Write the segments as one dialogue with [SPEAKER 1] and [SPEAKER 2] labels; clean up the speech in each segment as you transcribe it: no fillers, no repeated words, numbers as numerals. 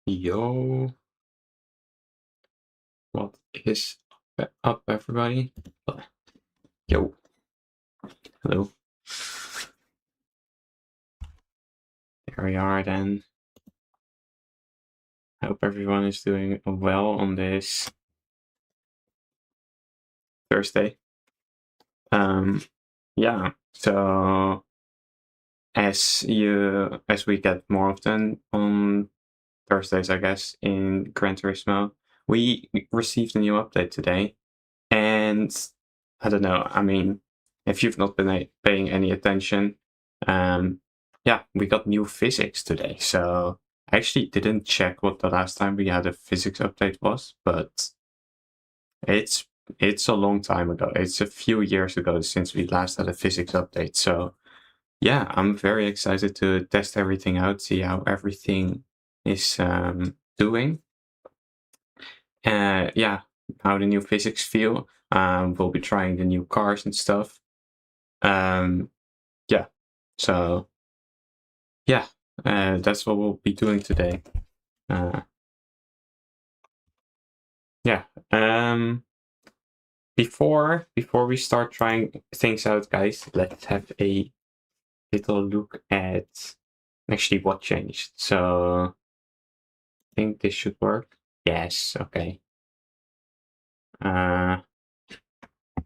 [SPEAKER 1] Yo, what is up, everybody? Yo, hello. There we are then. I hope everyone is doing well on this Thursday. Yeah, so as we get more often on Thursdays, I guess, in Gran Turismo, we received a new update today. And I don't know, I mean, if you've not been paying any attention, yeah, we got new physics today. So I actually didn't check what the last time we had a physics update was, but it's a long time ago. It's a few years ago since we last had a physics update. So yeah, I'm very excited to test everything out, see how everything is doing. Yeah, how the new physics feel. We'll be trying the new cars and stuff. Yeah, so yeah, that's what we'll be doing today. Yeah. Before we start trying things out, guys, let's have a little look at actually what changed. So I think this should work. Yes. Okay.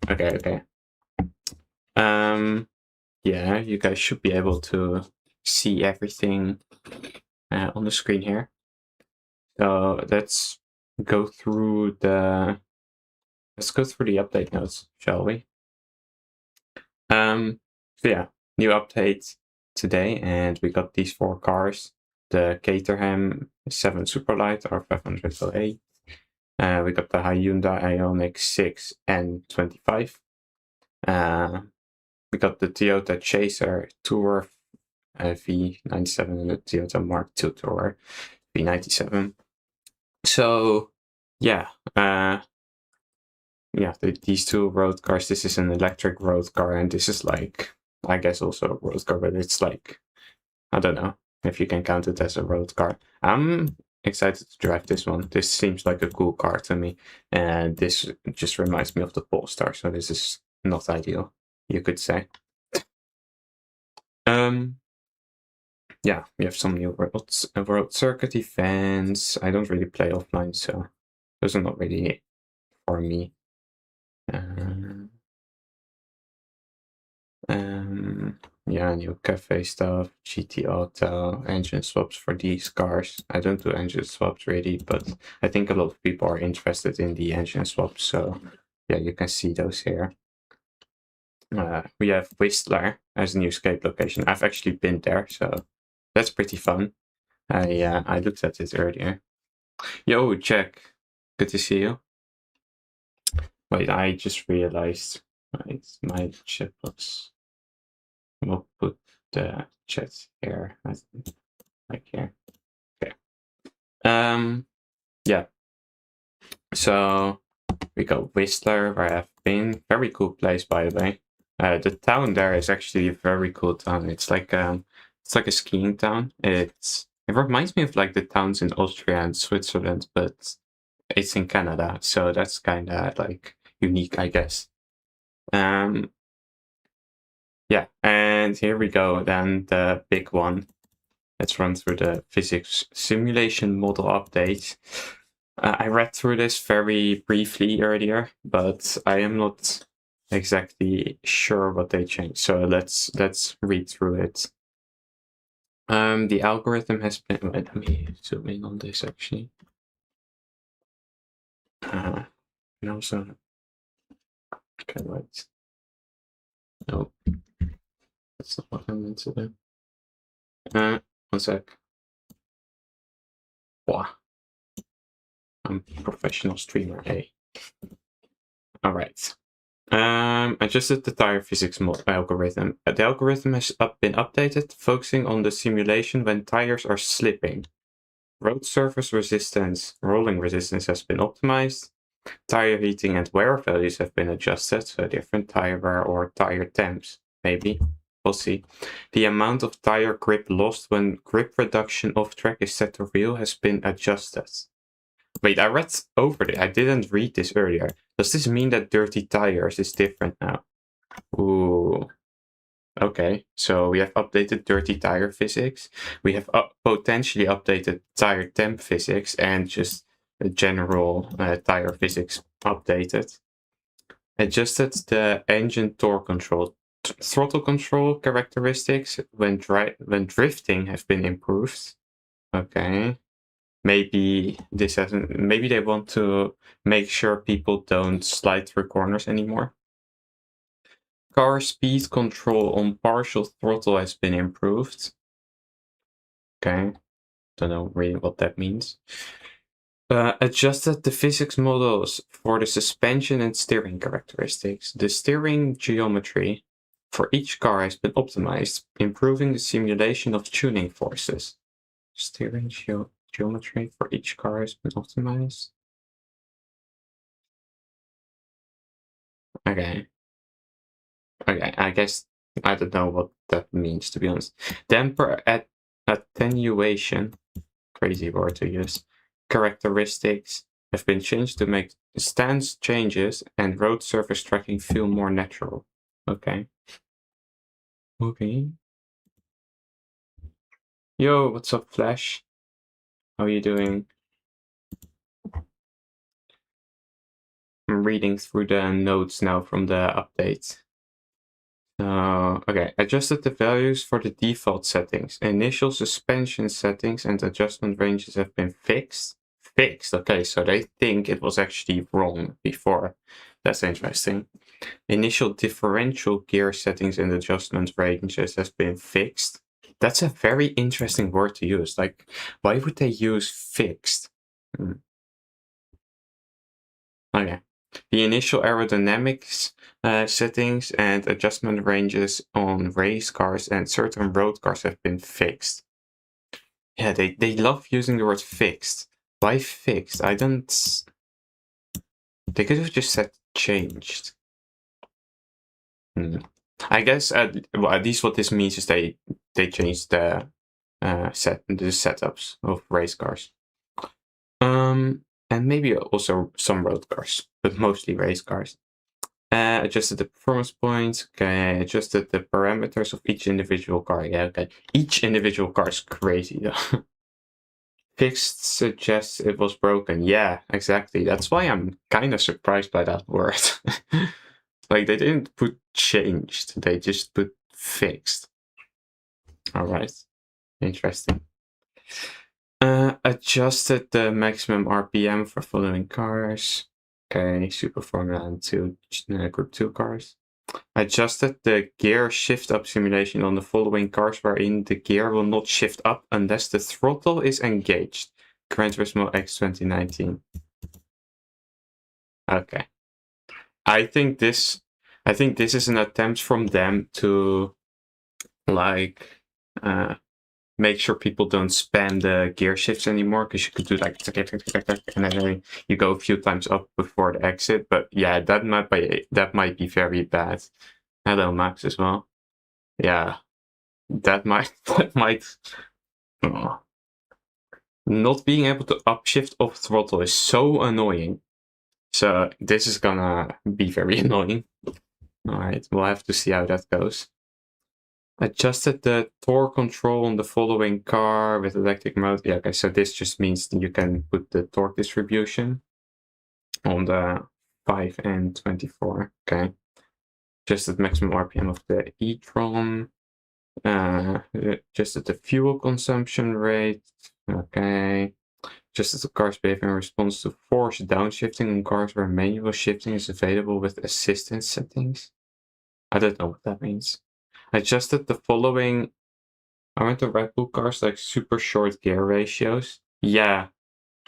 [SPEAKER 1] Okay. Yeah, you guys should be able to see everything on the screen here. So let's go through the update notes, shall we? So yeah, new update today, and we got these 4 cars: the Caterham 7 Superlight R508. We got the Hyundai Ioniq 6 N25. We got the Toyota Chaser Tour V97 and the Toyota Mark II Tour V97. So yeah, these 2 road cars. This is an electric road car, and this is like, I guess, also a road car, but it's like, I don't know if you can count it as a road car. I'm excited to drive this one. This seems like a cool car to me, and this just reminds me of the Polestar, so this is not ideal, you could say. Yeah, we have some new world circuit events. I don't really play offline, so those are not really for me. Yeah, new cafe stuff, GT Auto, engine swaps for these cars. I don't do engine swaps really, but I think a lot of people are interested in the engine swaps, so yeah, you can see those here. We have Whistler as a new escape location. I've actually been there, so that's pretty fun. I looked at it earlier. Yo, Jack, good to see you. Wait, I just realized, right, my chat box. We'll put the chat here, like here. Okay. Yeah. So we got Whistler, where I've been. Very cool place, by the way. The town there is actually a very cool town. It's like a skiing town. It reminds me of like the towns in Austria and Switzerland, but it's in Canada, so that's kind of like unique, I guess. Yeah, and here we go, then the big one. Let's run through the physics simulation model update. I read through this very briefly earlier, but I am not exactly sure what they changed. So let's read through it. The algorithm has been. Wait, let me zoom in on this actually. And also, okay, wait. No, that's not what I meant to do. 1 sec. Wow. I'm a professional streamer, hey. Alright. Adjusted the tire physics algorithm. The algorithm has been updated, focusing on the simulation when tires are slipping. Road surface resistance, rolling resistance has been optimized. Tire heating and wear values have been adjusted, so different tire wear or tire temps, maybe, Fossi. The amount of tire grip lost when grip reduction off track is set to real has been adjusted. Wait, I read over it. I didn't read this earlier. Does this mean that dirty tires is different now? Ooh. Okay, so we have updated dirty tire physics. We have potentially updated tire temp physics and just general tire physics updated. Adjusted the engine torque control. Throttle control characteristics when drifting have been improved. Okay. Maybe this hasn't. Maybe they want to make sure people don't slide through corners anymore. Car speed control on partial throttle has been improved. Okay. Don't know really what that means. Adjusted the physics models for the suspension and steering characteristics. The steering geometry for each car has been optimized, improving the simulation of tuning forces. Steering geometry for each car has been optimized. Okay. Okay, I guess I don't know what that means, to be honest. Damper attenuation, crazy word to use, characteristics have been changed to make stance changes and road surface tracking feel more natural. Okay. Okay. Yo, what's up, Flash? How are you doing? I'm reading through the notes now from the update. Okay, adjusted the values for the default settings. Initial suspension settings and adjustment ranges have been fixed. Okay, so they think it was actually wrong before. That's interesting. Initial differential gear settings and adjustment ranges has been fixed. That's a very interesting word to use. Like, why would they use fixed? Okay. The initial aerodynamics settings and adjustment ranges on race cars and certain road cars have been fixed. Yeah, they love using the word fixed. Why fixed? I don't... They could have just said changed. I guess well, at least what this means is they changed the setups of race cars. And maybe also some road cars, but mostly race cars. Adjusted the performance points. Okay, adjusted the parameters of each individual car. Yeah, okay. Each individual car is crazy though. Fixed suggests it was broken. Yeah, exactly. That's why I'm kind of surprised by that word. Like, they didn't put changed, they just put fixed. Alright, interesting. Adjusted the maximum RPM for following cars. Okay, Super Formula and 2 Group 2 cars. Adjusted the gear shift up simulation on the following cars wherein the gear will not shift up unless the throttle is engaged. Gran Turismo X 2019. Okay. I think this is an attempt from them to like make sure people don't spam the gear shifts anymore, because you could do like and then you go a few times up before the exit. But yeah, that might be very bad. Hello, Max, as well. Yeah, that might oh. Not being able to upshift off throttle is so annoying. So this is gonna be very annoying. Alright, we'll have to see how that goes. Adjusted the torque control on the following car with electric mode. Yeah, okay, so this just means you can put the torque distribution on the 5 and 24. Okay. Adjusted maximum RPM of the e-tron. Adjusted the fuel consumption rate. Okay. Adjusted the car's behavior in response to forced downshifting on cars where manual shifting is available with assistance settings. I don't know what that means. Adjusted the following. I went to Red Bull cars like super short gear ratios. Yeah.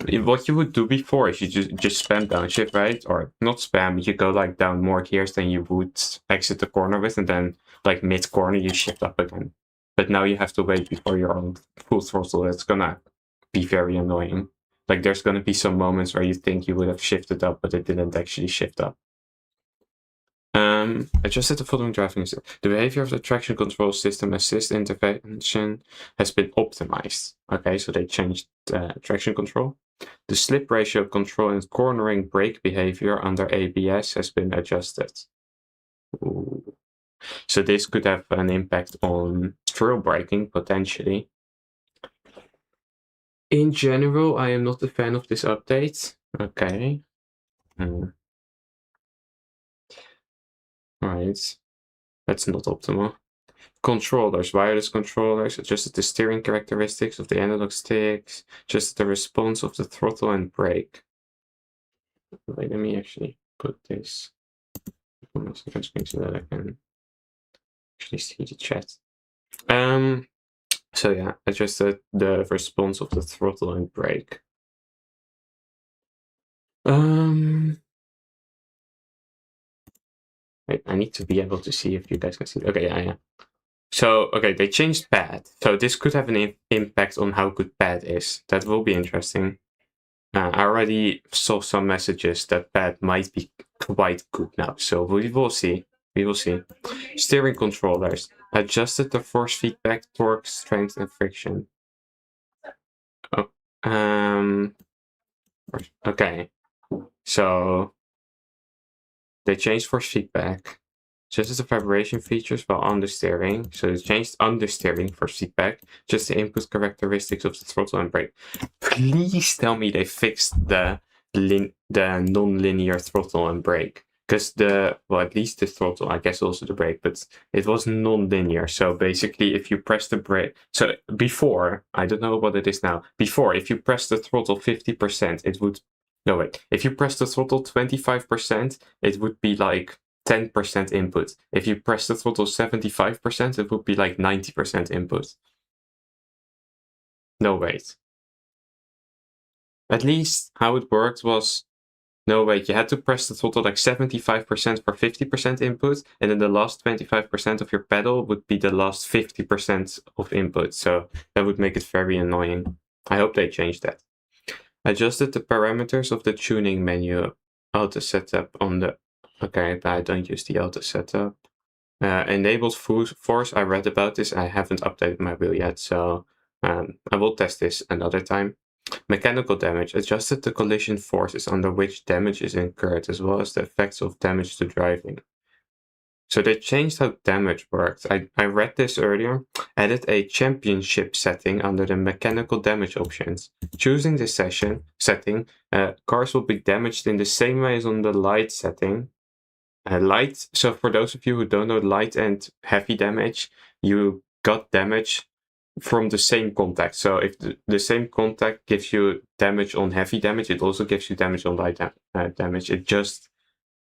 [SPEAKER 1] What you would do before is you just spam downshift, right? Or not spam, you go like down more gears than you would exit the corner with, and then like mid corner you shift up again. But now you have to wait before you're on full throttle. It's gonna be very annoying. Like, there's gonna be some moments where you think you would have shifted up, but it didn't actually shift up. Adjusted the following driving. The behavior of the traction control system assist intervention has been optimized. Okay, so they changed traction control. The slip ratio control and cornering brake behavior under ABS has been adjusted. Ooh. So this could have an impact on trail braking potentially. In general, I am not a fan of this update. Okay. Alright. That's not optimal. Controllers, wireless controllers, adjusted the steering characteristics of the analog sticks, adjusted the response of the throttle and brake. Wait, let me actually put this on my second screen so that I can actually see the chat. So yeah, adjusted the response of the throttle and brake. Wait, I need to be able to see if you guys can see. Okay, yeah. So, okay, they changed pad. So this could have an impact on how good pad is. That will be interesting. I already saw some messages that pad might be quite good now. So we will see. We will see. Steering controllers. Adjusted the force feedback, torque, strength, and friction. Oh, okay. So they changed force feedback. Just the vibration features while understeering. So they changed understeering for feedback. Just the input characteristics of the throttle and brake. Please tell me they fixed the non-linear throttle and brake. Because at least the throttle, I guess also the brake, but it was non-linear. So basically, if you press the brake, so before, I don't know what it is now. Before, if you press the throttle 50%, it would, no wait, if you press the throttle 25%, it would be like 10% input. If you press the throttle 75%, it would be like 90% input. No, wait. At least how it worked was, no, wait, you had to press the throttle like 75% for 50% input, and then the last 25% of your pedal would be the last 50% of input. So that would make it very annoying. I hope they changed that. Adjusted the parameters of the tuning menu. Auto setup on the... Okay, but I don't use the auto setup. Enabled force, I read about this. I haven't updated my wheel yet, so I will test this another time. Mechanical damage. Adjusted the collision forces under which damage is incurred, as well as the effects of damage to driving. So they changed how damage works. I read this earlier. Added a championship setting under the mechanical damage options. Choosing this setting, cars will be damaged in the same way as on the light setting. Light, so for those of you who don't know, light and heavy damage, you got damage from the same contact. So if the same contact gives you damage on heavy damage, it also gives you damage on light damage. It just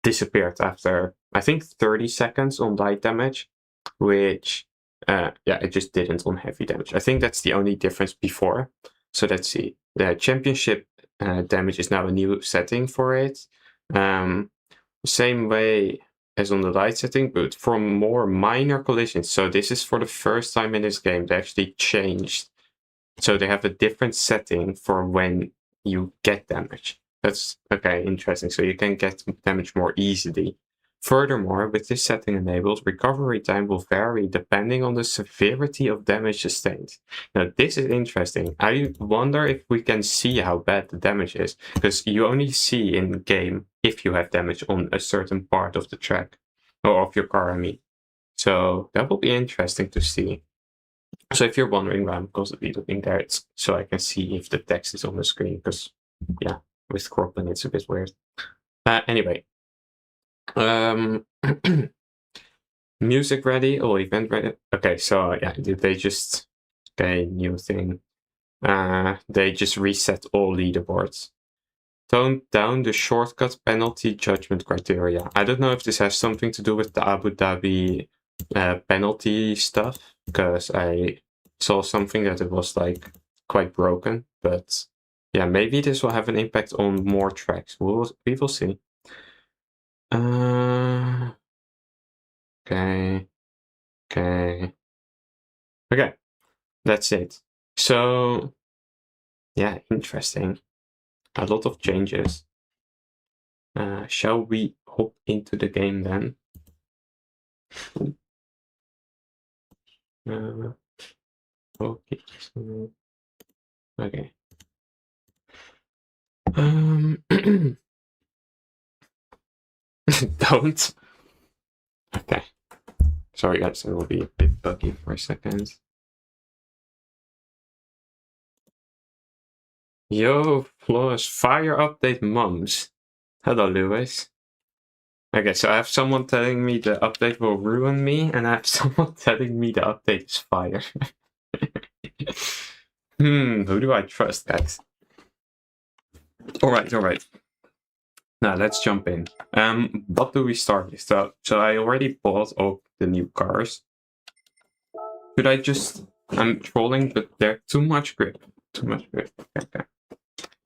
[SPEAKER 1] disappeared after, I think, 30 seconds on light damage, which, it just didn't on heavy damage. I think that's the only difference before. So let's see. The championship damage is now a new setting for it. Same way as on the light setting, but for more minor collisions. So this is for the first time in this game. They actually changed. So they have a different setting for when you get damage. That's okay, interesting. So you can get damage more easily. Furthermore, with this setting enabled, recovery time will vary depending on the severity of damage sustained. Now, this is interesting. I wonder if we can see how bad the damage is, because you only see in game if you have damage on a certain part of the track, or of your car, I mean. So that will be interesting to see. So if you're wondering why I'm constantly looking there, it's so I can see if the text is on the screen, because, yeah, with cropping it's a bit weird. Anyway. Music ready or event ready? Okay, so yeah, they just, okay, new thing. They just reset all leaderboards. Toned down the shortcut penalty judgment criteria. I don't know if this has something to do with the Abu Dhabi penalty stuff, because I saw something that it was like quite broken, but yeah, maybe this will have an impact on more tracks. We will see. Okay, that's it. So, yeah, interesting. A lot of changes. Shall we hop into the game then? Okay. Okay. Don't. Okay. Sorry guys, it will be a bit buggy for a second. Yo, Flawless Fire Update Mums. Hello, Lewis. Okay, so I have someone telling me the update will ruin me, and I have someone telling me the update is fire. Who do I trust, guys? Alright. Now, let's jump in. What do we start with? So I already bought all the new cars. Should I just... I'm trolling, but they're too much grip. Okay.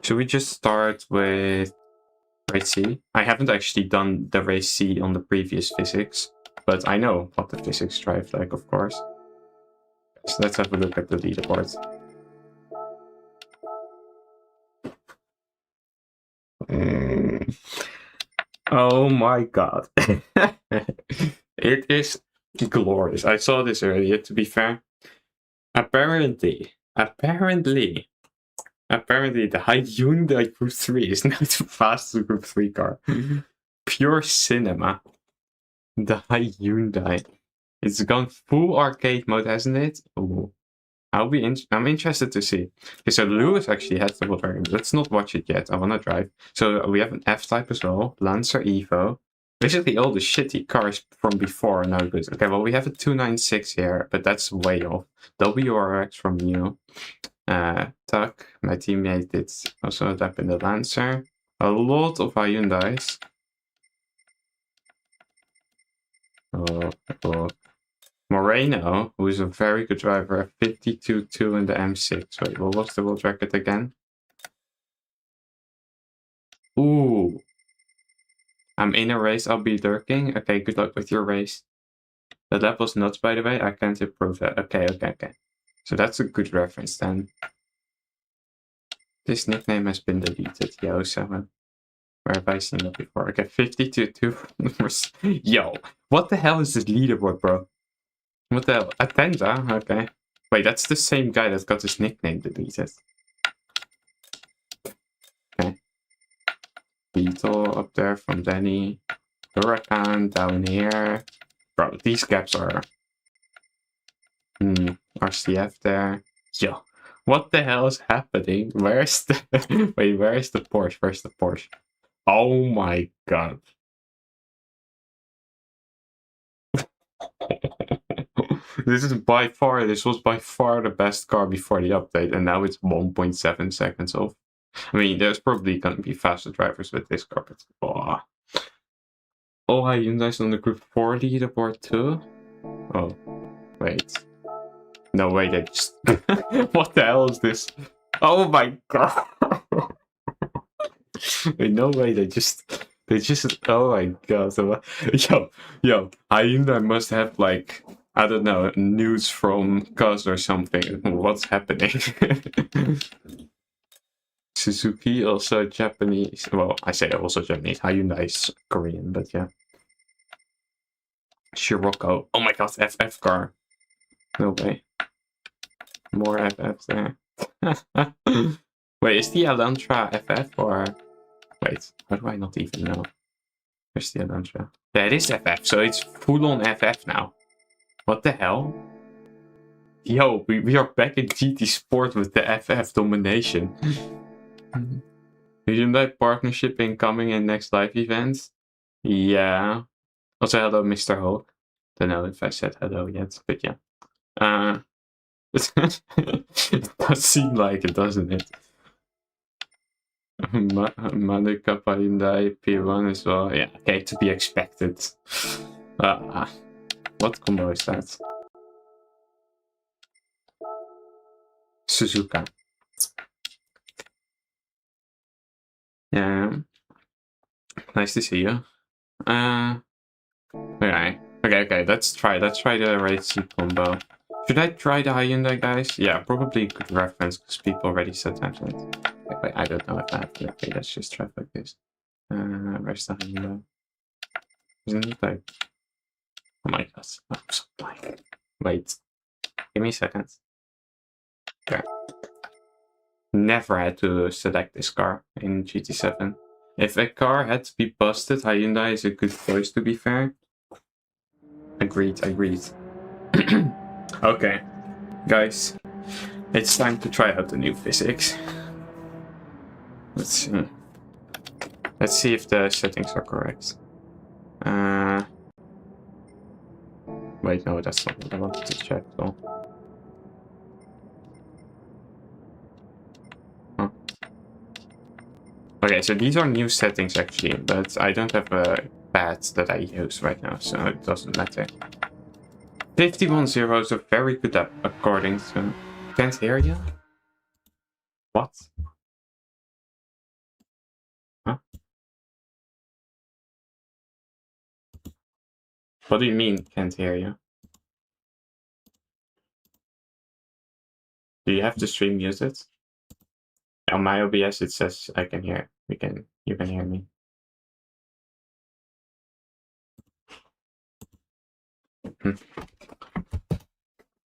[SPEAKER 1] Should we just start with race C? I haven't actually done the race C on the previous physics, but I know what the physics drive like, of course. So let's have a look at the leaderboard. Oh my god. It is glorious. I saw this earlier, to be fair. Apparently, the Hyundai Group 3 is now the fastest Group 3 car. Pure cinema. The Hyundai. It's gone full arcade mode, hasn't it? Ooh. I'm interested to see. Okay, so Lewis actually has the Volkswagen. Let's not watch it yet. I want to drive. So we have an F-Type as well. Lancer Evo. Basically all the shitty cars from before are now good. Okay, well we have a 296 here, but that's way off. WRX from you. Tuck, my teammate did also adapt in the Lancer. A lot of Hyundais. Oh. Moreno, who is a very good driver, 52.2 in the M6. Wait, what was the world record again? Ooh. I'm in a race, I'll be lurking. Okay, good luck with your race. The lap was nuts, by the way. I can't improve that. Okay. So that's a good reference then. This nickname has been deleted. Yo7. Where have I seen that before? Okay, 52.2. Yo, what the hell is this leaderboard, bro? What the hell? Attenza? Okay. Wait, that's the same guy that got his nickname deleted. Okay. Beetle up there from Danny. Huracan down here. Bro, these gaps are... RCF there. Yo, what the hell is happening? Where's the... Wait, where is the Porsche? Where's the Porsche? Oh my god. This was by far the best car before the update, and now it's 1.7 seconds off. I mean, there's probably gonna be faster drivers with this car, but oh, Hyundai's on the Group 4 leaderboard too? Oh, wait. No way, they just... What the hell is this? Oh my god! Wait, no way, they just... Oh my god. So, yo, Hyundai must have like... I don't know, news from Cuz or something. What's happening? Suzuki, also Japanese. Well, I say also Japanese. Hyundai is Korean, but yeah. Scirocco. Oh my god, FF car. No way. More FFs there. Wait, is the Elantra FF or... Wait, how do I not even know? Where's the Elantra? Yeah, it is FF, so it's full on FF now. What the hell? Yo, we are back in GT Sport with the FF domination. Hyundai partnership incoming in next live events? Yeah. Also, hello, Mr. Hulk. Don't know if I said hello yet, but yeah. It does seem like it, doesn't it? Manuka Hyundai P1 as well. Yeah, okay, to be expected. What combo is that? Suzuka. Yeah. Nice to see you. Okay, let's try the race C combo. Should I try the Hyundai, guys? Yeah, probably a good reference, because people already said that. Wait, I don't know if I have to. Okay, let's just try like this. Where's the Hyundai? Isn't it like... Oh my god, I'm so blind. Wait. Give me a second. Okay. Never had to select this car in GT7. If a car had to be busted, Hyundai is a good choice, to be fair. Agreed. Okay, guys, it's time to try out the new physics. Let's see. Let's see if the settings are correct. Wait, no, that's not what I wanted to check though. Huh. Okay, so these are new settings actually, but I don't have a pad that I use right now, so it doesn't matter. 51 zeros are very good app, according to... Can't hear you? What? Huh? What do you mean, can't hear you? Do you have the stream muted? On my OBS it says I can hear. You can hear me.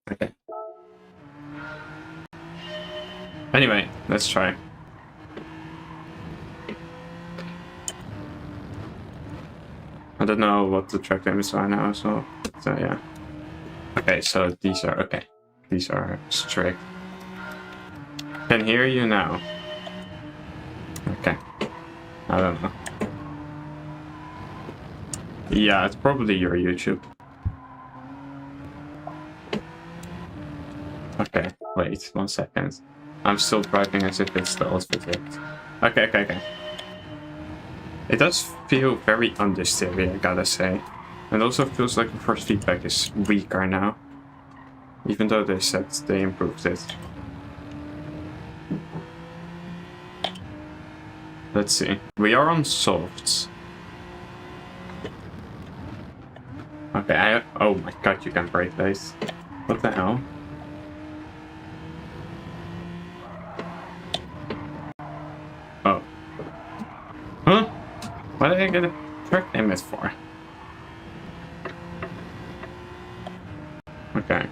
[SPEAKER 1] Okay. Anyway, let's try. I don't know what the track limits are now, so yeah. Okay, so these are okay. These are strict. Can hear you now. Okay. I don't know. Yeah, it's probably your YouTube. Okay, wait 1 second. I'm still driving as if it's the old physics. Okay. It does feel very understeery, I gotta say. And also feels like the first feedback is weaker now. Even though they said they improved it. Let's see. We are on softs. Okay, oh my god, you can brake these. What the hell? Oh. Huh? What did I get a track limit for? Okay.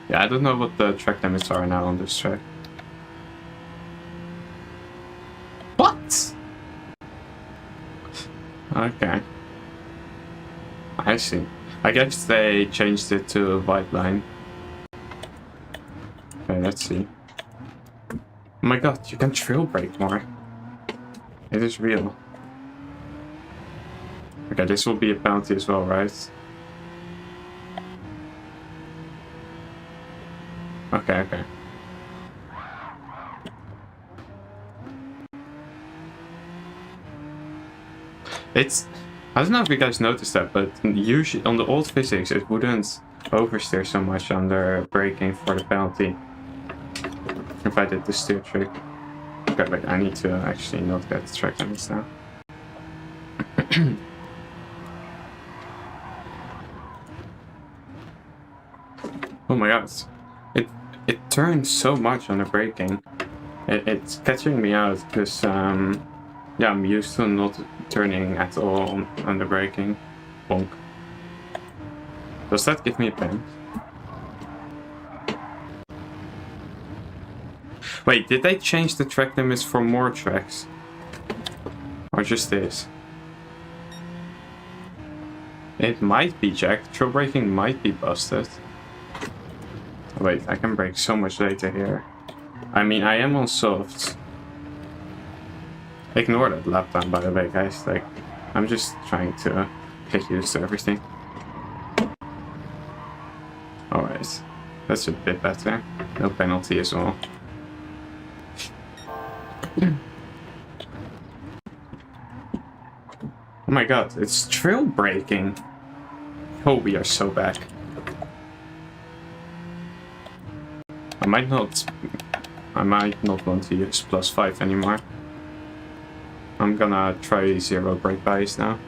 [SPEAKER 1] Yeah, I don't know what the track limits are now on this track. What? Okay. I see. I guess they changed it to a white line. Okay, let's see. Oh my god, you can trail brake more. It is real. Okay, this will be a penalty as well, right? Okay. It's... I don't know if you guys noticed that, but usually on the old physics it wouldn't oversteer so much under braking for the penalty. If I did the steer trick. Okay, wait, I need to actually not get the track limits now. Oh my god. It turns so much on the braking. It's catching me out because yeah, I'm used to not turning at all on the braking. Bonk. Does that give me a pen? Wait, did they change the track limits for more tracks? Or just this? It might be jacked. Trail braking might be busted. Wait, I can brake so much later here. I mean, I am on softs. Ignore that lap time, by the way, guys. Like, I'm just trying to get used to everything. Alright, that's a bit better. No penalty as well. Oh my god, it's trail braking. Oh, we are so back. I might not want to use +5 anymore. I'm gonna try 0 brake bias now.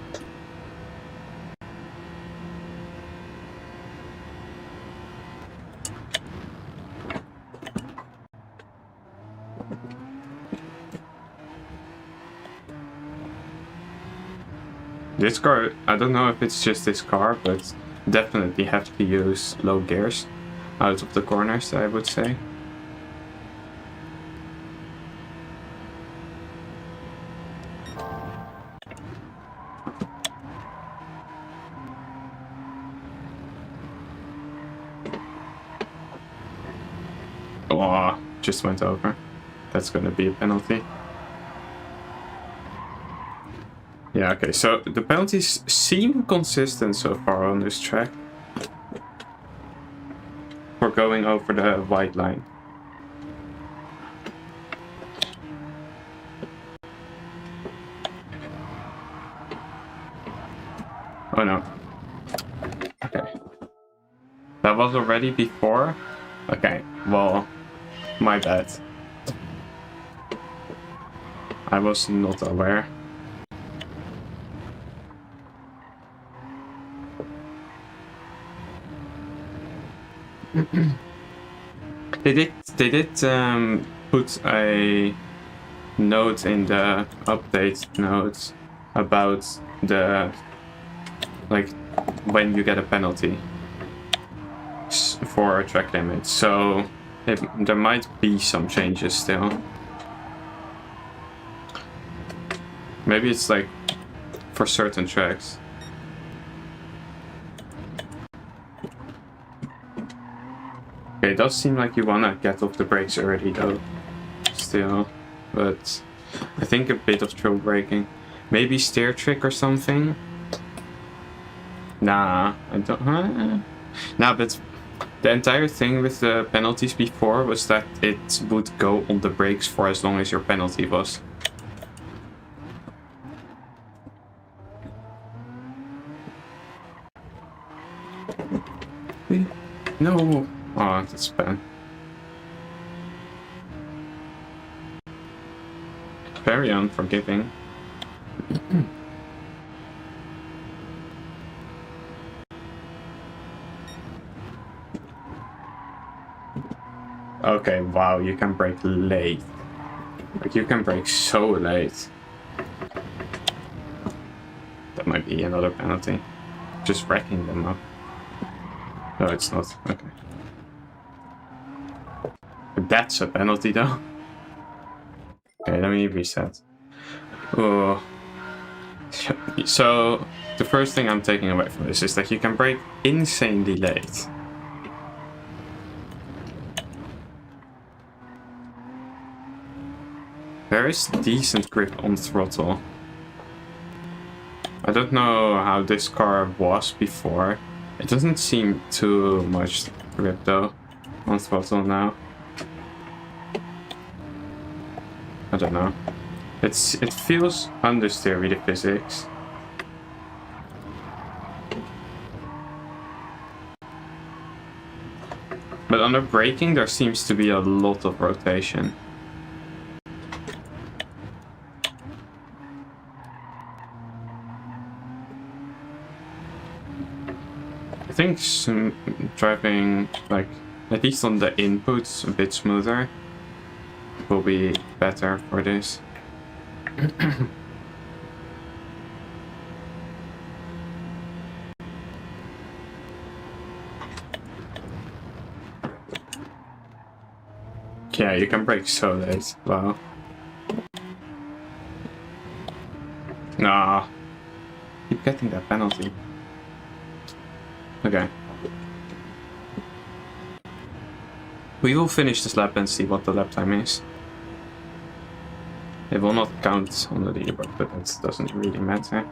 [SPEAKER 1] This car, I don't know if it's just this car, but definitely have to use low gears out of the corners, I would say. Oh, just went over. That's gonna be a penalty. Yeah, okay, so the penalties seem consistent so far on this track. For going over the white line. Oh no. Okay. That was already before? Okay, well, my bad. I was not aware. They did put a note in the update notes about the, like, when you get a penalty for a track limit, so there might be some changes still. Maybe it's like for certain tracks. Okay, it does seem like you wanna get off the brakes early though, still, but I think a bit of trouble braking. Maybe steer trick or something? Nah, I don't, Nah, but the entire thing with the penalties before was that it would go on the brakes for as long as your penalty was. No! Oh, that's bad. Very unforgiving. Okay, wow, you can brake late. Like, you can brake so late. That might be another penalty. Just wrecking them up. No, it's not. Okay. That's a penalty though. Okay, let me reset. Oh. So, the first thing I'm taking away from this is that you can brake insanely late. There is decent grip on throttle. I don't know how this car was before. It doesn't seem too much grip though on throttle now. I don't know. It feels understeer with the physics. But under braking there seems to be a lot of rotation. I think driving, like, at least on the inputs, a bit smoother will be better for this. Yeah, you can brake so late. Wow. Nah. Keep getting that penalty. Okay. We will finish this lap and see what the lap time is. It will not count on the leaderboard, but that doesn't really matter.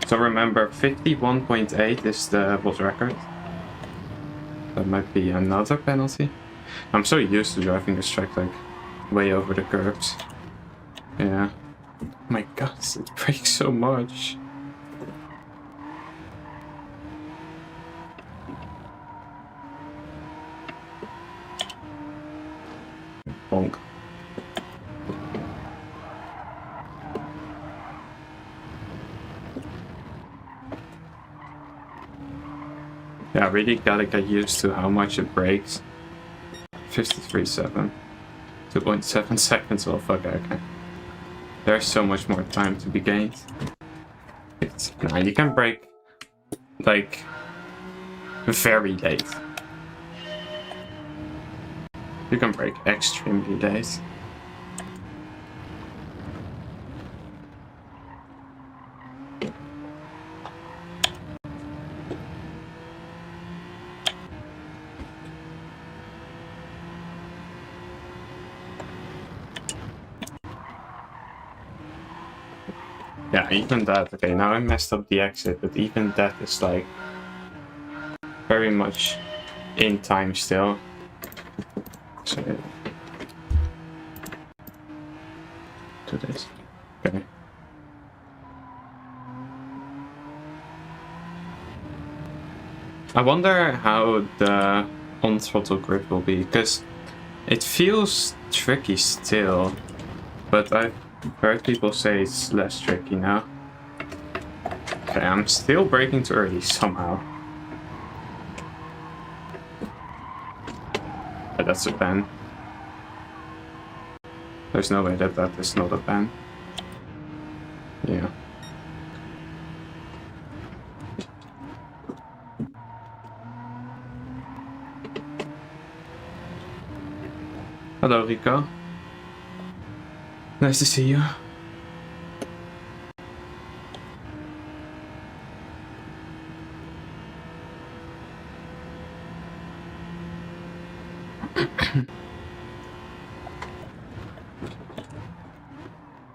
[SPEAKER 1] So remember, 51.8 is the world record. That might be another penalty. I'm so used to driving this track, like, way over the curves. Yeah. Oh my god, it brakes so much. Bonk. Yeah, I really gotta get used to how much it brakes. 53.7. 2.7 seconds off. Okay. There's so much more time to be gained. late. Nah, you can brake like very late. You can brake extremely late. Yeah, even that. Okay, now I messed up the exit, but even that is like very much in time still. So do this. Okay. I wonder how the on-throttle grip will be, because it feels tricky still, but I've heard people say it's less tricky now. Okay, I'm still braking too early somehow. But that's a pen. There's no way that that is not a pen. Yeah. Hello, Rico. Nice to see you.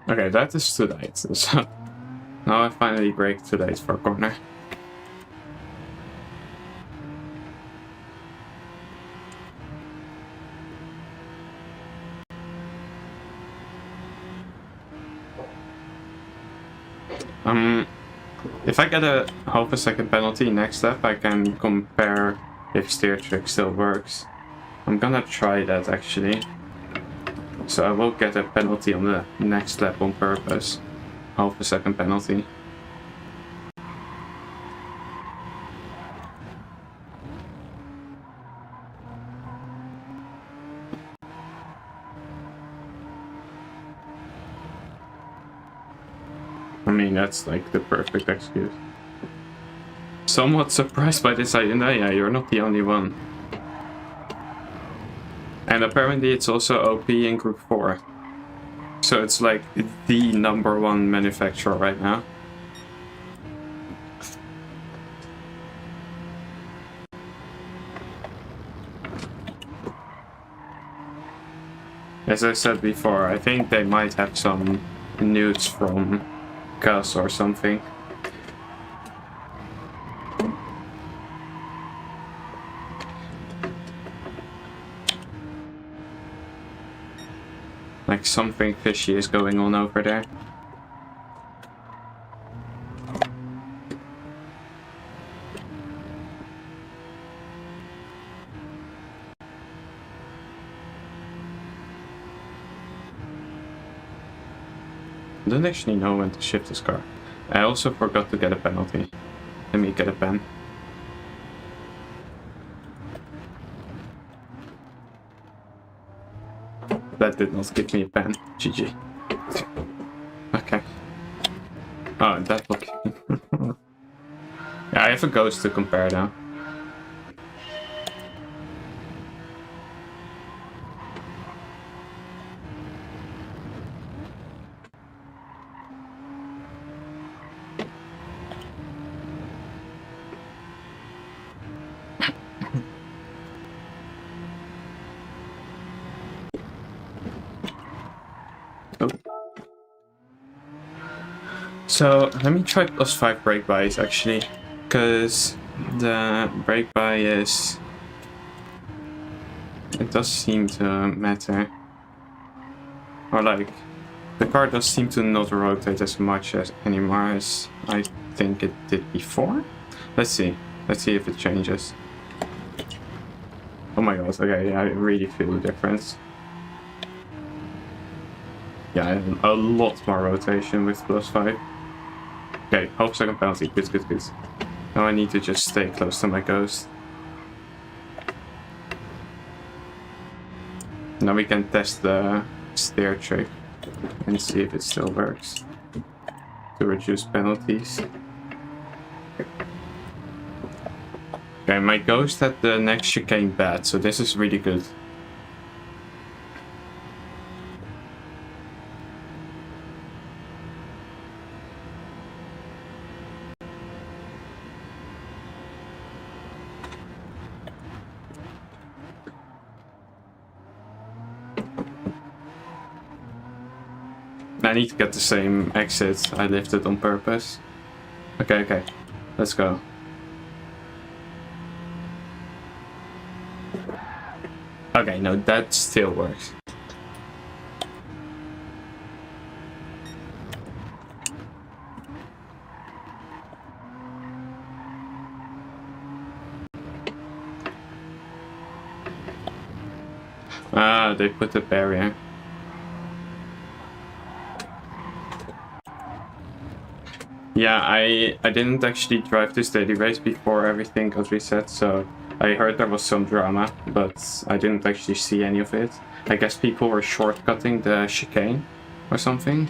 [SPEAKER 1] Okay, that is too late. So now I finally brake too late for a corner. If I get a half a second penalty next lap, I can compare if steer trick still works. I'm gonna try that actually. So I will get a penalty on the next lap on purpose. Half a second penalty. I mean, that's like the perfect excuse. Somewhat surprised by this idea. Yeah, you're not the only one. And apparently it's also OP in Group 4. So it's like the #1 manufacturer right now. As I said before, I think they might have some nudes from Gus or something. Like something fishy is going on over there. I don't actually know when to shift this car. I also forgot to get a penalty. Let me get a pen. That did not give me a pen. GG. Okay. Oh, that look. Yeah, I have a ghost to compare now. So let me try +5 brake buys actually, because the brake buy is, it does seem to matter, or like the car does seem to not rotate as much as anymore as I think it did before. Let's see if it changes. Oh my god, okay, yeah, I really feel the difference. Yeah, I have a lot more rotation with +5. Okay, half second penalty. Good. Now I need to just stay close to my ghost. Now we can test the steer trick and see if it still works to reduce penalties. Okay, my ghost at the next chicane bad, so this is really good. I need to get the same exit I lifted on purpose. Okay, let's go. Okay, no, that still works. Ah, they put the barrier. Yeah, I didn't actually drive this daily race before everything got reset, so I heard there was some drama, but I didn't actually see any of it. I guess people were shortcutting the chicane or something.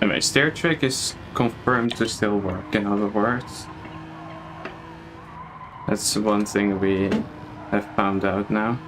[SPEAKER 1] Anyway, stair trick is confirmed to still work, in other words. That's one thing we have found out now.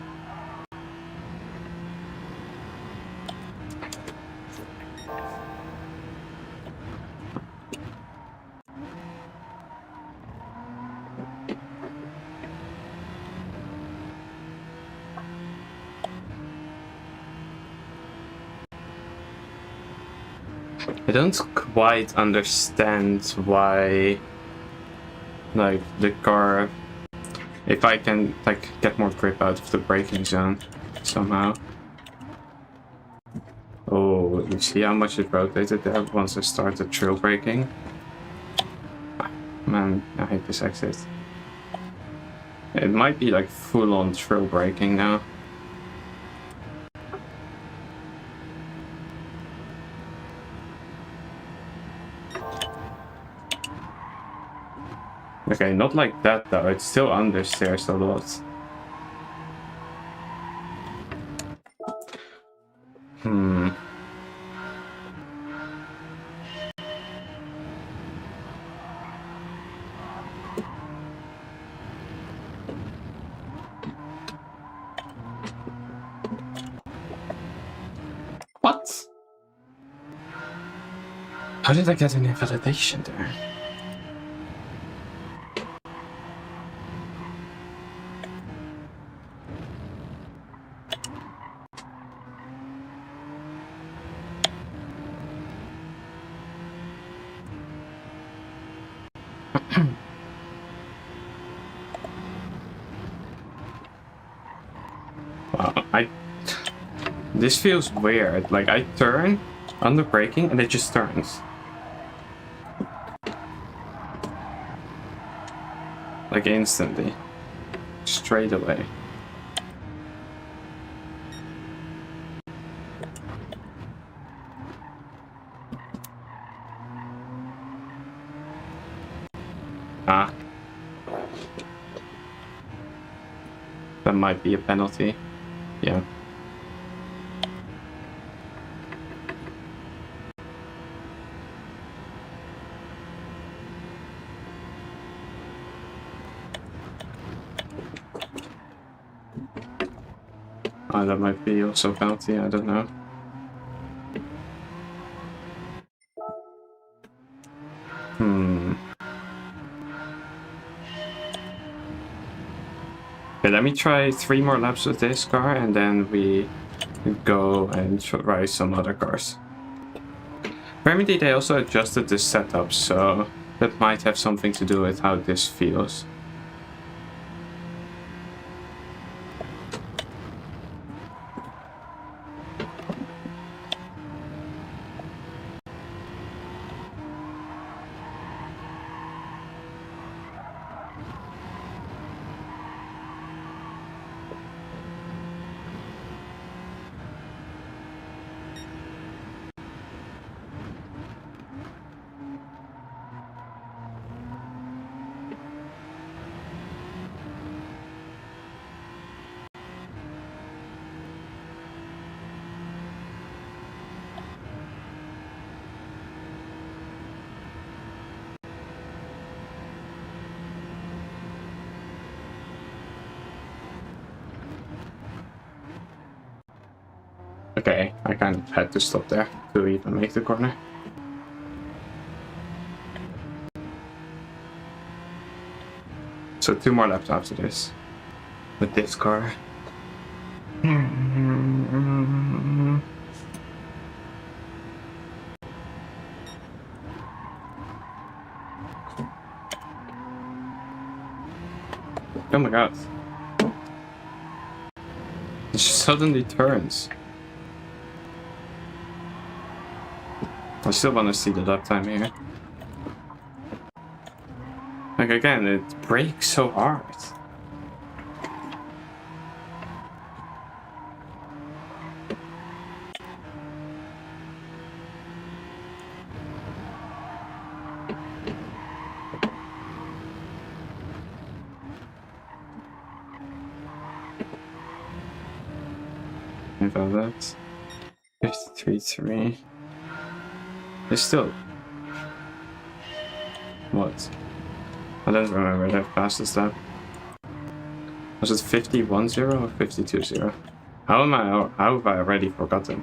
[SPEAKER 1] I don't quite understand why, like, the car, if I can, like, get more grip out of the braking zone somehow. Oh, you see how much it rotated there once I started trail braking? Man, I hate this exit. It might be like full-on trail braking now. Okay, not like that though, it's still understairs a lot. What? How did I get an invalidation there? This feels weird. Like, I turn under braking and it just turns. Like, instantly. Straight away. Ah. That might be a penalty. Yeah. That might be also a penalty, I don't know. Okay, let me try 3 more laps with this car and then we go and try some other cars. Apparently they also adjusted the setup, so that might have something to do with how this feels. Okay, I kind of had to stop there to even make the corner. So 2 more laps after this with this car. Oh my god. It just suddenly turns. I still want to see the lap time here. Like again, it brakes so hard. About that. 53.3. It's still. What? I don't remember that fastest lap. Was it 51.0 or 52.0? How have I already forgotten?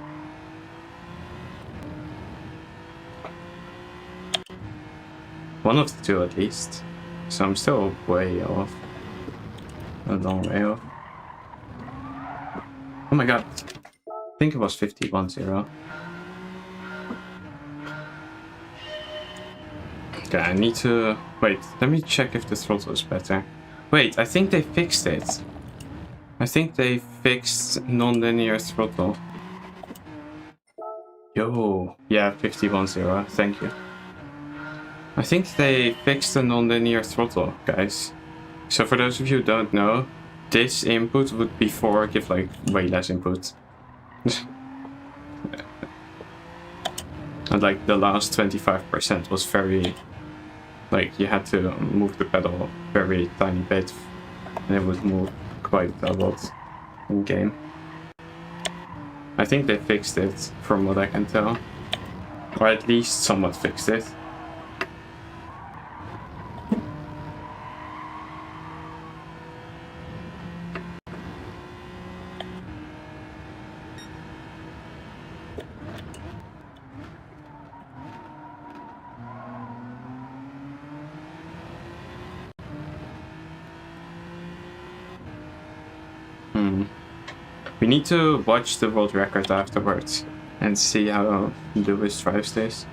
[SPEAKER 1] One of the two at least. So I'm still way off. A long way off. Oh my god. I think it was 51.0. Okay, I need to... Wait, let me check if the throttle is better. Wait, I think they fixed it. I think they fixed non-linear throttle. Yo, yeah, 51.0, thank you. I think they fixed the non-linear throttle, guys. So for those of you who don't know, this input would before give like way less input. And like the last 25% was very... Like you had to move the pedal very tiny bit and it would move quite a lot in game. I think they fixed it from what I can tell. Or at least somewhat fixed it. We need to watch the world record afterwards and see how Lewis drives this.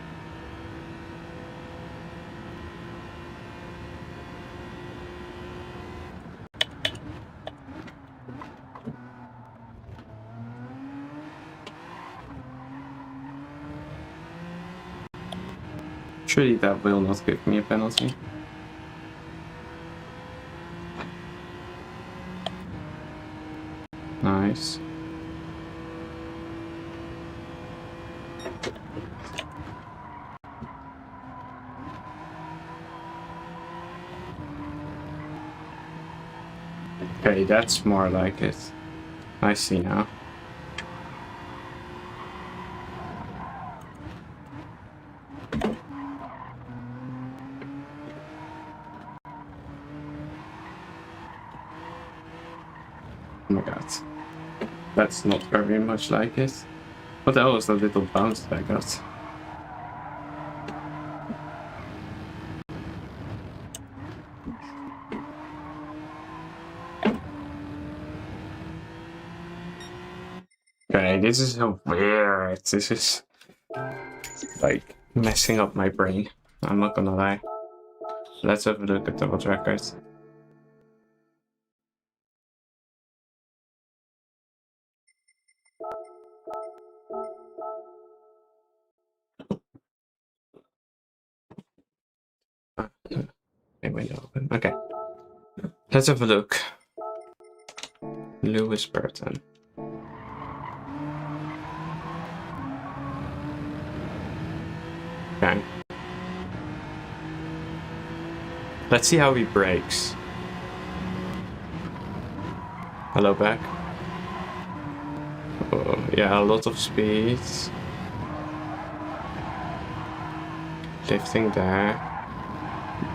[SPEAKER 1] Surely that will not give me a penalty. Nice. Okay, that's more like it. I see now. Oh my god. That's not very much like it. What the hell was that little bounce that I got? Okay, this is so weird. This is like messing up my brain. I'm not gonna lie. Let's have a look at the world record. Window open. Okay. Let's have a look. Lewis Burton. Okay. Let's see how he brakes. Hello back. Oh, yeah, a lot of speed. Lifting there.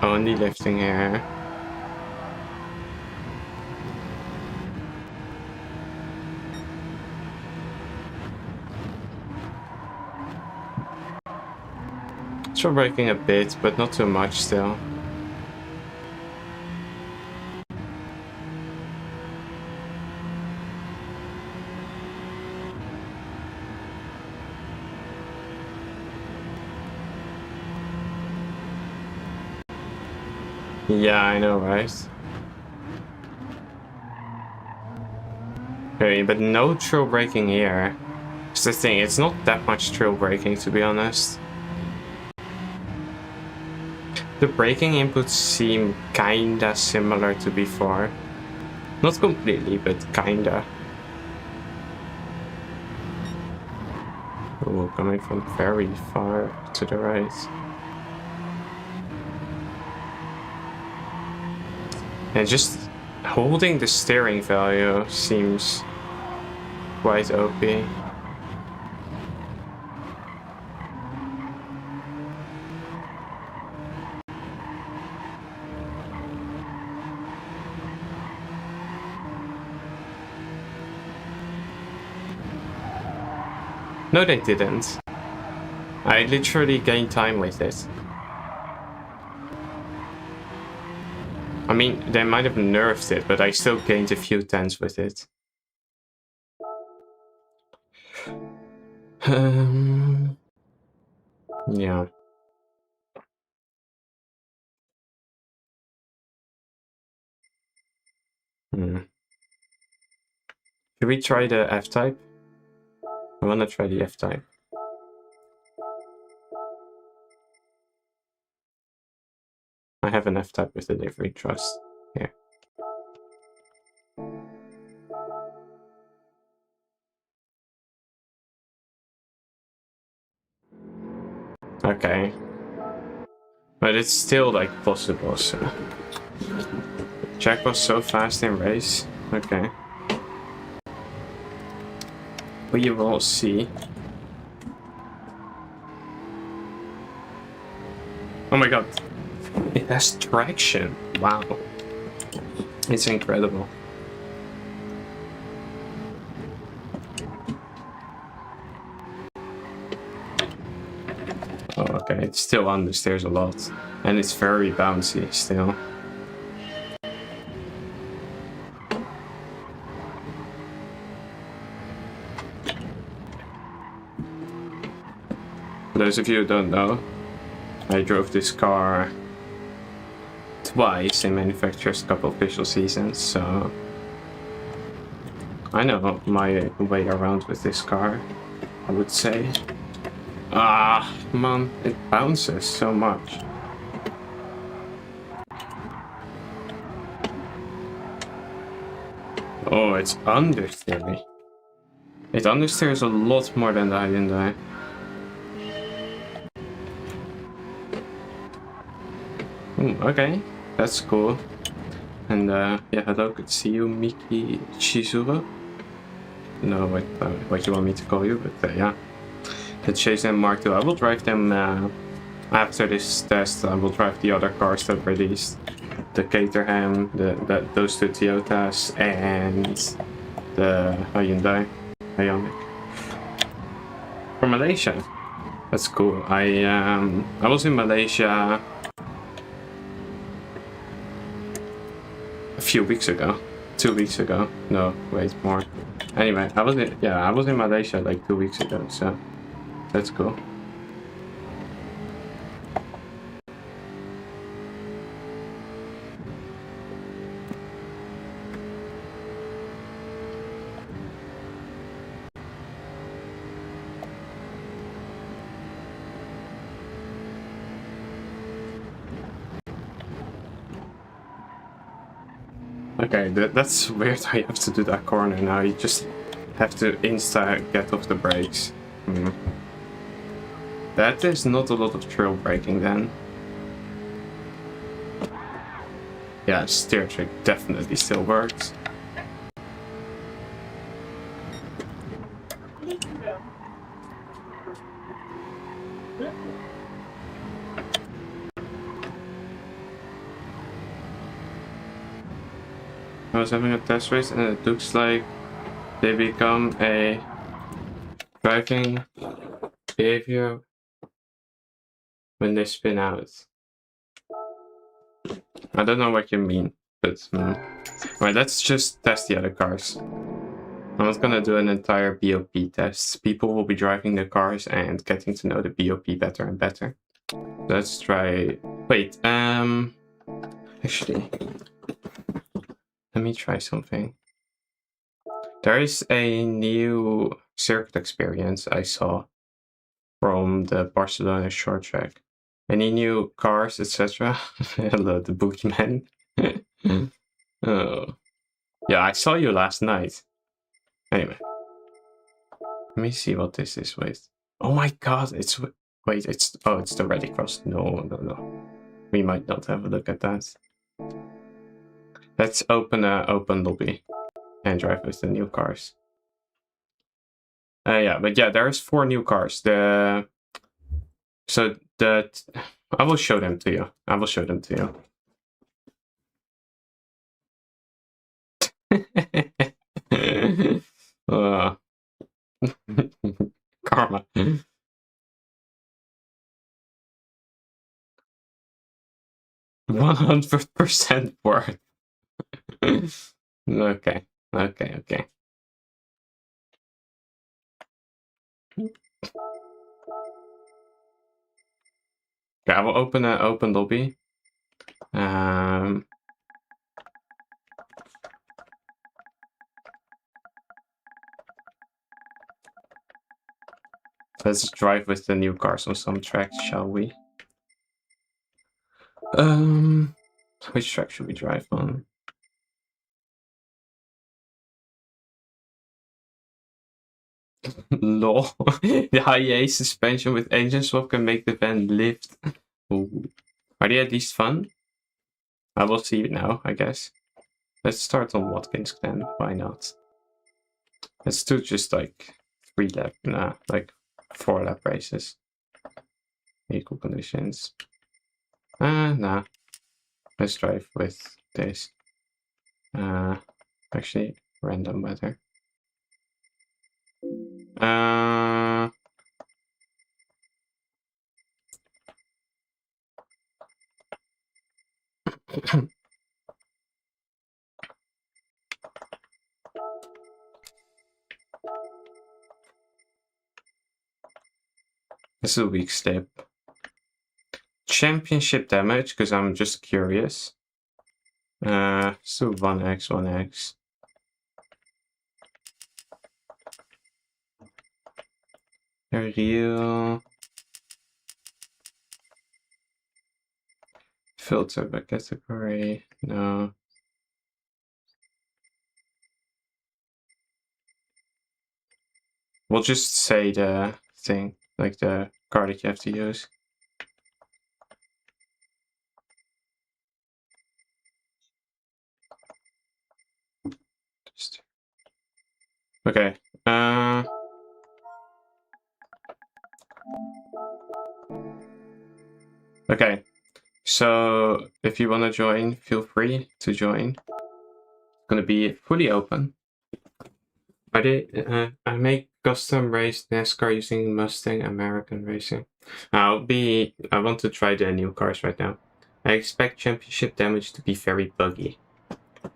[SPEAKER 1] Only lifting here. Trail braking a bit, but not too much still. Yeah, I know, right? Okay, but no trail braking here. It's the thing, it's not that much trail braking, to be honest. The braking inputs seem kinda similar to before. Not completely, but kinda. Oh, coming from very far to the right. And just holding the steering value seems quite OP. No, they didn't. I literally gained time with it. I mean, they might have nerfed it, but I still gained a few tenths with it. Yeah. Should we try the F-Type? I wanna try the F-Type. I have an F-Type with delivery trust here. Okay. But it's still like possible, so. Jack was so fast in race. Okay. We will see. Oh my god. It has traction. Wow. It's incredible. Oh, okay. It's still understeers a lot. And it's very bouncy still. For those of you who don't know, I drove this car twice in manufacturer's couple official seasons, so I know my way around with this car, I would say. Ah, man, it bounces so much. Oh, it's understeering. It understeers a lot more than the Hyundai. Okay, that's cool. And yeah, hello, good to see you, Miki Shizuru. No, what you want me to call you, but yeah. The Chase and Mark II. I will drive them after this test. I will drive the other cars that released. The Caterham, those two Toyotas, and the Hyundai Ioniq. From Malaysia. That's cool. I was in Malaysia a few weeks ago. 2 weeks ago. No, wait, more. Anyway, I was in Malaysia like 2 weeks ago, so that's cool. Okay, that's weird. I have to do that corner now. You just have to get off the brakes. That is not a lot of trail braking then. Yeah, steer trick definitely still works. I was having a test race and it looks like they become a driving behavior when they spin out. I don't know what you mean, but Alright, let's just test the other cars. I'm not gonna do an entire BOP test. People will be driving the cars and getting to know the BOP better and better. Let's try... Wait, actually... Let me try something. There is a new circuit experience I saw from the Barcelona short track. Any new cars, etc.? Hello, the boogeyman. Oh. Yeah, I saw you last night. Anyway. Let me see what this is. Wait. Oh my god, it's... Wait, it's... Oh, it's the Rallycross. No. We might not have a look at that. Let's open a open lobby and drive with the new cars. Yeah, but yeah, there's 4 new cars. I will show them to you. Karma. $100% worth. Okay. Okay, I will open an open lobby. Let's drive with the new cars on some tracks, shall we? Which track should we drive on? Lol. The high suspension with engine swap can make the van lift. Ooh. Are they at least fun? I will see it now, I guess. Let's start on Watkins then. Why not? Let's do just like 4 lap races. Equal conditions. Nah. Let's drive with this. Actually, random weather. This is a weak step. Championship damage, because I'm just curious. So 1x. Real filter by category. No. We'll just say the thing, like the card that you have to use. Okay. Okay. So if you want to join, feel free to join. It's gonna be fully open. I make custom race NASCAR using Mustang American Racing. I want to try the new cars right now. I expect championship damage to be very buggy.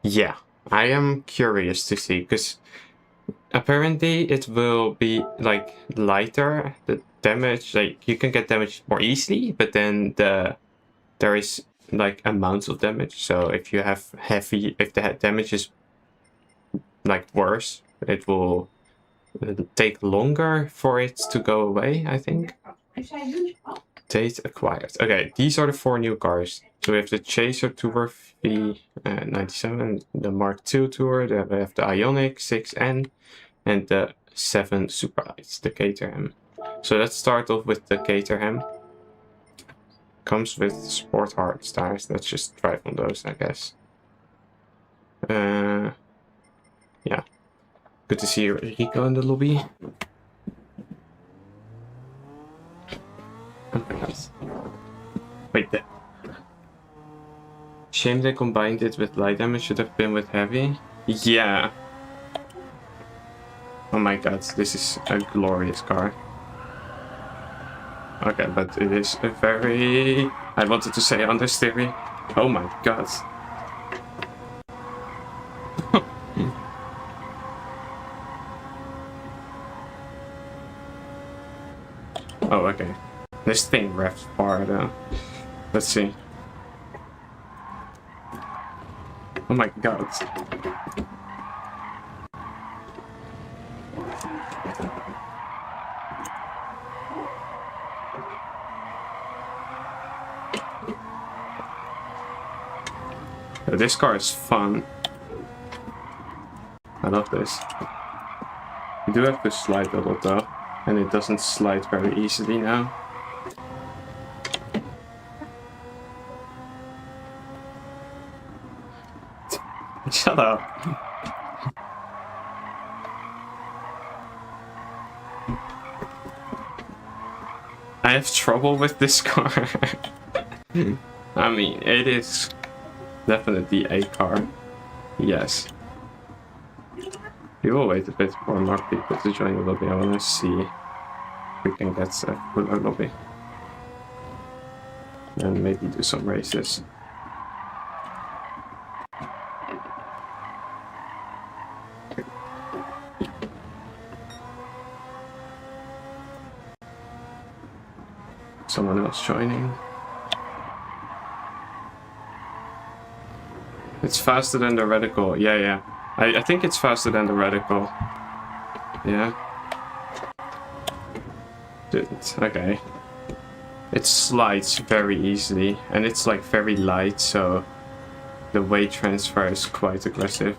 [SPEAKER 1] Yeah, I am curious to see, because apparently it will be like lighter, the damage, like you can get damage more easily, but then there is like amounts of damage. So if you have if the damage is like worse, it will take longer for it to go away, I think. Date acquired. Okay, these are the 4 new cars. So we have the Chaser Tour V97, the Mark II Tour, we have the Ioniq 6N, and the 7 Superlights, the Caterham. So let's start off with the Caterham. Comes with Sport Hard tires. Let's just drive on those, I guess. Yeah. Good to see Rico in the lobby. Wait, shame they combined it with light damage. Should have been with heavy. Yeah. Oh my god, this is a glorious car. Okay, but it is a very... I wanted to say understeering. Oh my god. Oh, okay. This thing revs far though. Let's see. Oh my god. This car is fun. I love this. You do have to slide a lot though, and it doesn't slide very easily now. Shut up. I have trouble with this car. I mean, it is definitely a car. Yes. We will wait a bit for more people to join the lobby. I want to see if we can get a fuller lobby. And maybe do some races. Someone else joining. It's faster than the radical. Yeah. I think it's faster than the radical. Yeah. Okay. It slides very easily, and it's like very light, so the weight transfer is quite aggressive.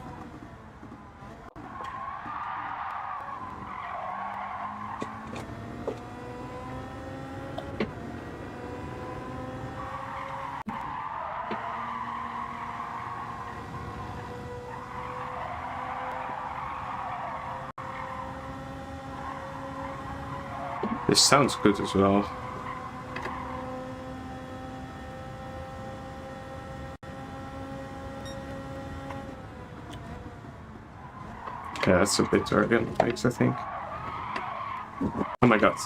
[SPEAKER 1] This sounds good as well. Yeah, that's a bit early on the bikes, I think. Oh my god.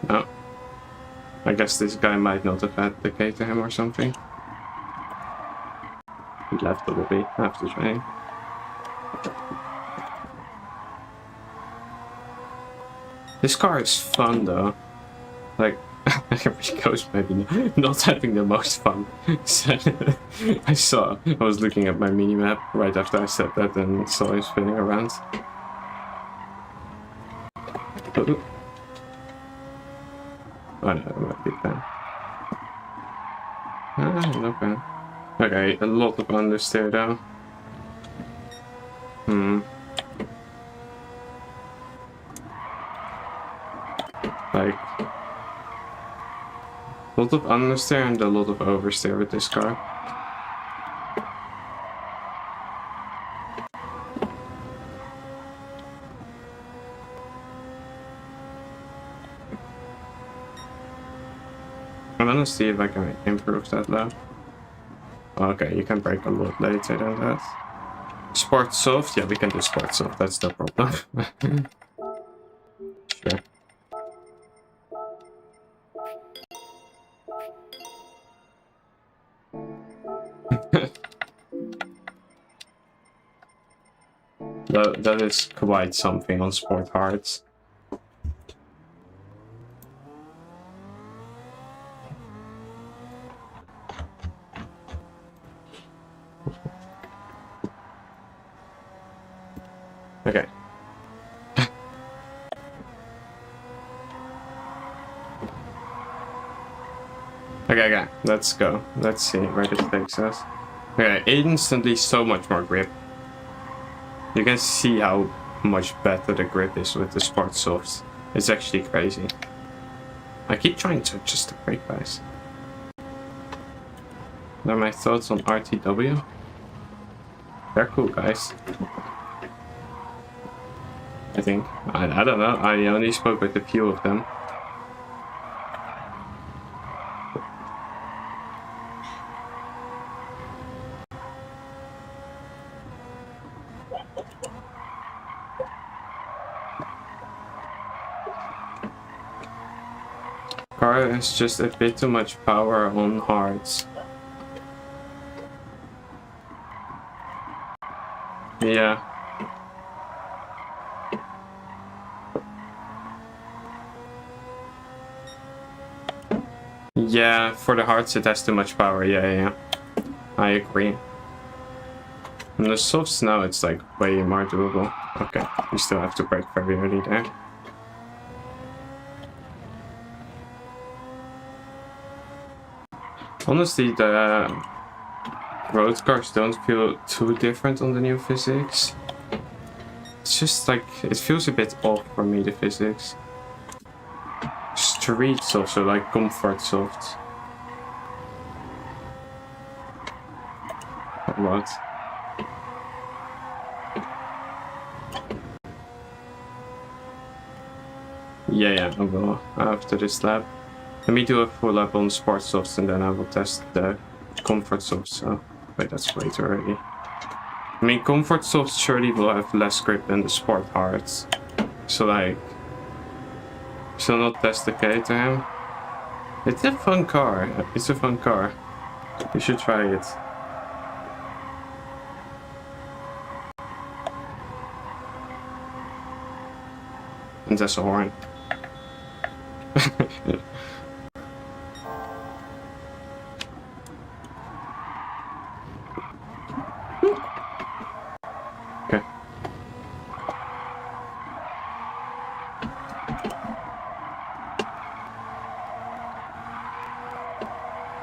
[SPEAKER 1] No. I guess this guy might not have had the K to him or something. He left the lobby after training. This car is fun though. Like, Rico's maybe not having the most fun. So, I was looking at my minimap right after I said that and saw him spinning around. Oh no, I'm a big fan. No fan. Okay, a lot of understeer though. Like, a lot of understeer and a lot of oversteer with this car. I'm gonna see if I can improve that though. Okay, you can brake a lot later than that. Sport soft? Yeah, we can do sport soft, that's the problem. Sure. That is quite something on sport hards. Okay. Okay, let's go. Let's see where this takes us. Okay, instantly so much more grip. You can see how much better the grip is with the Sport Softs. It's actually crazy. I keep trying to adjust the brake pads. What are my thoughts on RTW? They're cool guys. I think. I don't know. I only spoke with a few of them. Car has just a bit too much power on hearts. Yeah. Yeah, for the hearts it has too much power. Yeah. I agree. And the softs now it's like way more doable. Okay, we still have to break very early there. Honestly, the road cars don't feel too different on the new physics. It's just like, it feels a bit off for me, the physics. Streets also, like comfort soft. What? Yeah, I will after this lap. Let me do a full lap on sport softs and then I will test the comfort softs. So, wait, that's way too early. I mean, comfort softs surely will have less grip than the sport hards. So like, shall not test the K to him. It's a fun car. It's a fun car. You should try it. And that's a horn. Okay.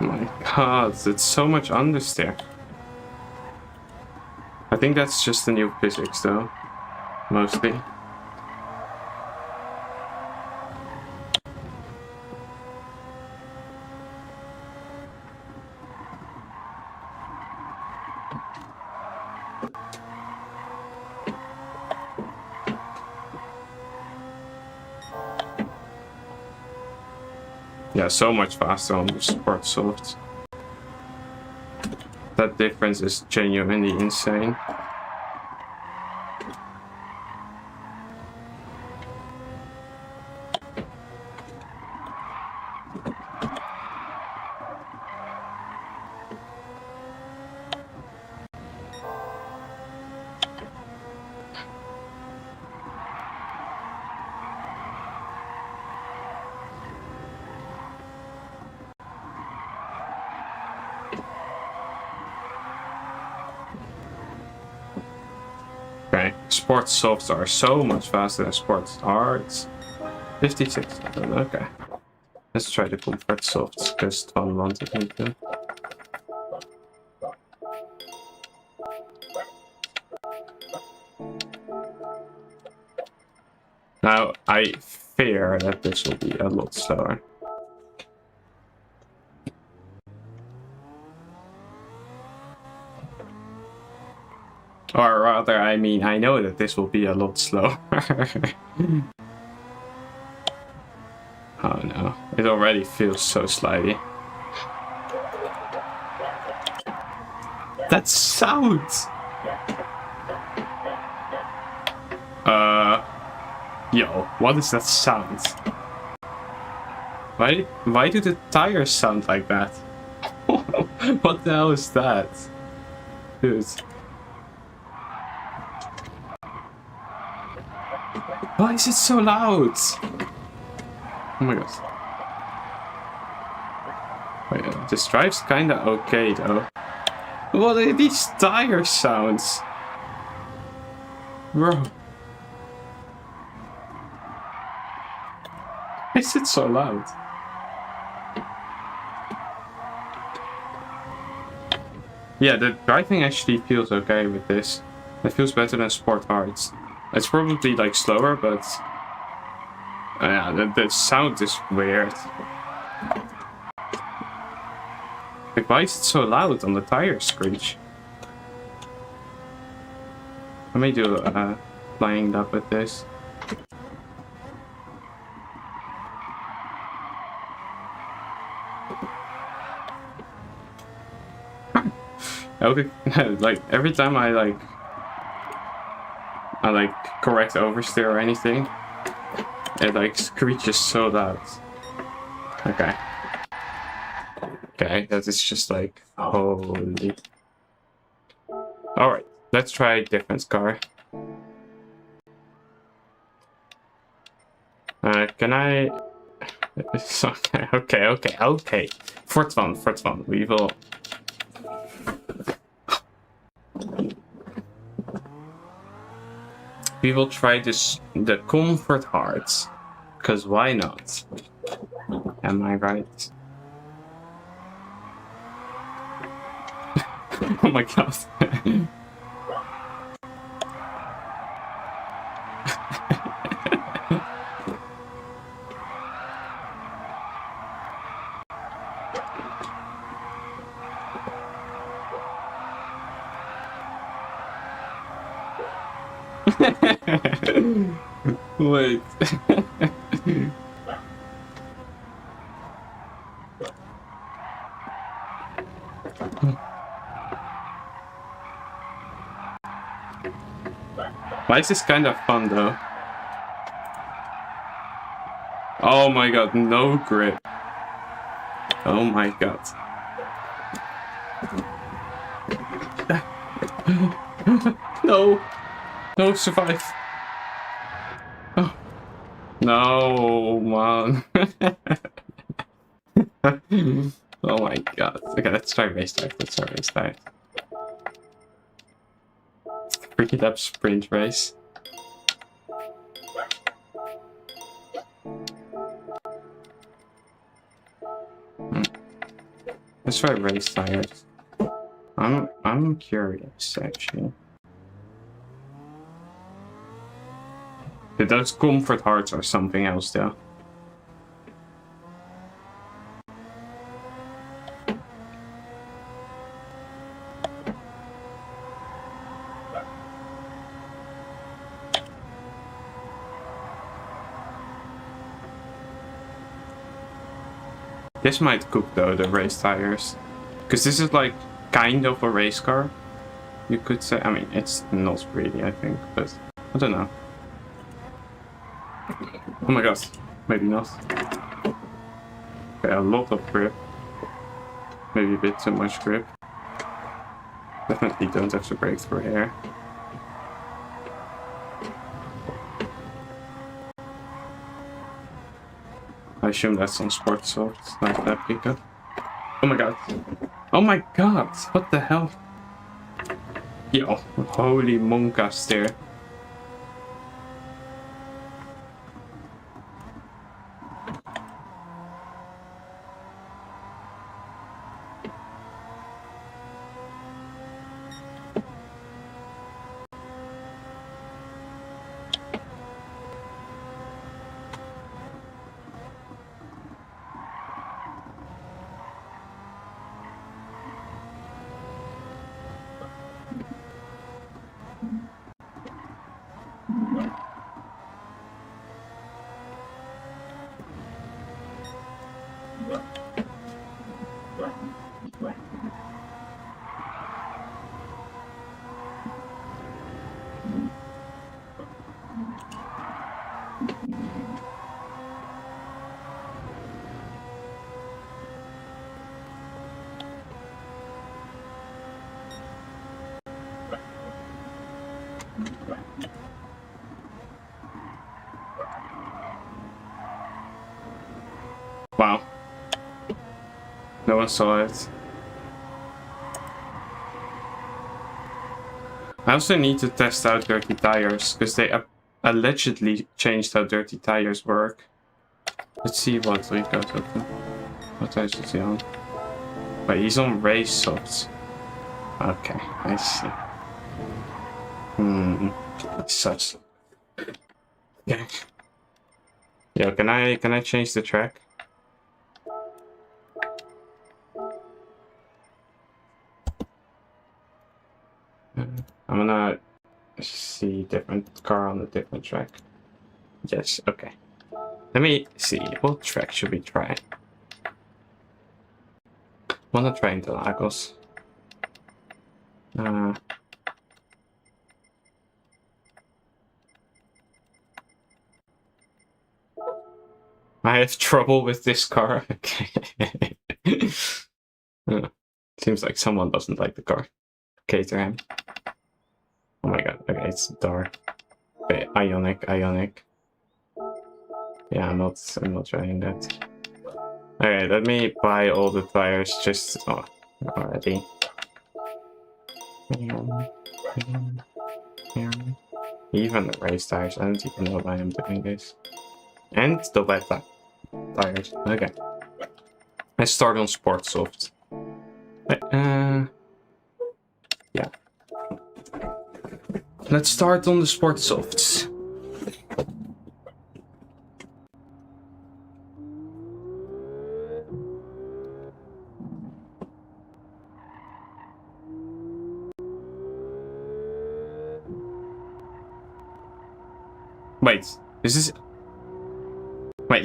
[SPEAKER 1] My god, it's so much understeer. I think that's just the new physics though. Mostly. Yeah, so much faster on the sport softs. That difference is genuinely insane. Okay, sports softs are so much faster than sports hards. 56. Okay. Let's try the comfort softs because Twan wanted me to. Now, I fear that this will be a lot slower. Or rather, I mean, I know that this will be a lot slower. Oh no, it already feels so slidey. That sound! Yo, what is that sound? Why do the tires sound like that? What the hell is that? Dude. Why is it so loud? Oh my god. Wait, this drive's kinda okay though. What are these tire sounds? Bro. Why is it so loud? Yeah, the driving actually feels okay with this. It feels better than sport hards. It's probably like slower, but yeah, the sound is weird. Like, why is it so loud on the tire screech? I may do flying lap with this. Okay, like every time I correct oversteer or anything, it like screeches so loud. Okay. Okay, that is just like holy. Alright, let's try a different car. Can I... Okay. Fort Van. We will... We will try this, the Comfort Hearts. Because why not? Am I right? Oh my god. Wait. Why is this kind of fun though? Oh my god, no grip. Oh my god. No! No, survive! Oh. No, man. Oh my god. Okay, let's try race type. Freaking up sprint race. Let's try race tires. I'm curious actually. Did those Comfort Hearts or something else though? This might cook though, the race tires. Because this is like kind of a race car. You could say, I mean, it's not really, I think, but I don't know. Oh my god, maybe not. Okay, a lot of grip. Maybe a bit too much grip. Definitely don't have to brake through here. I assume that's on sport soft, like that pickup. Oh my god. Oh my god, what the hell? Yo, holy monkas there. Wow. No one saw it. I also need to test out dirty tires, because they allegedly changed how dirty tires work. Let's see what we got open. What tires is he on? But he's on race softs. Okay, I see. Such. Okay. Yeah, can I change the track? I'm gonna see different car on a different track. Yes, okay. Let me see, what track should we try? Wanna try Interlagos. I have trouble with this car. Okay. Seems like someone doesn't like the car. Caterham. Oh my god, okay, it's dark. Okay, Ionic. Yeah, I'm not trying that. Okay, let me buy all the tires just already. Even the race tires, I don't even know why I'm doing this. And the wet tires. Okay. Let's start on Sport Soft. Yeah. Let's start on the Sport Softs. Wait, is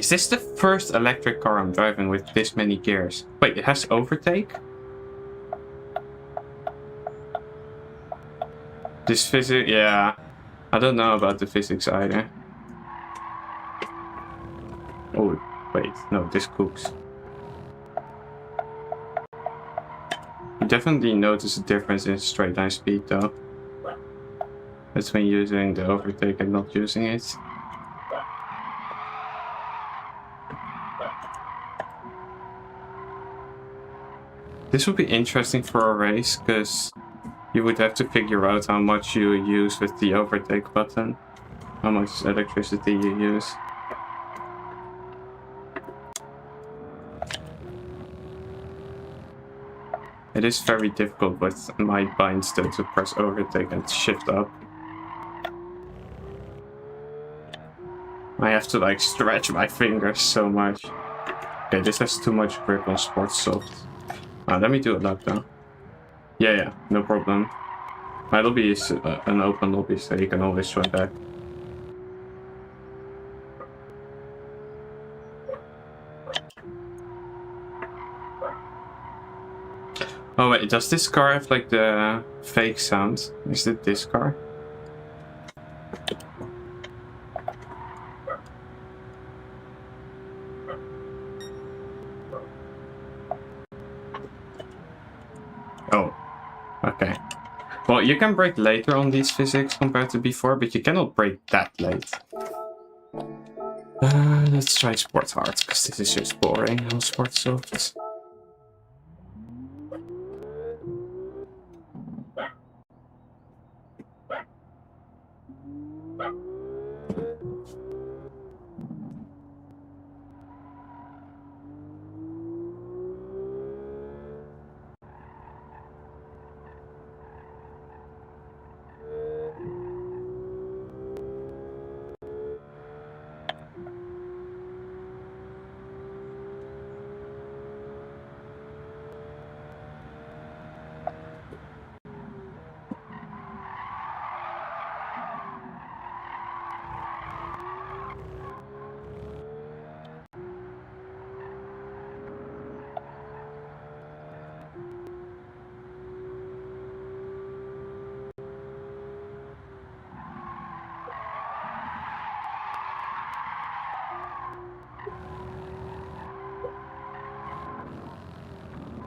[SPEAKER 1] this the first electric car I'm driving with this many gears? Wait, it has overtake? This physics, yeah. I don't know about the physics either. Oh, wait, no, this cooks. You definitely notice a difference in straight line speed though. That's when using the overtake and not using it. This would be interesting for a race, because you would have to figure out how much you use with the overtake button. How much electricity you use. It is very difficult with my binds though to press overtake and shift up. I have to like stretch my fingers so much. Okay, this has too much grip on Sport Soft. Let me do a lap though. Yeah, no problem. My lobby is an open lobby, so you can always join back. Oh wait, does this car have like the fake sound? Is it this car? Oh, okay. Well, you can brake later on these physics compared to before, but you cannot brake that late. Let's try Sport Hard, because this is just boring on Sport Soft.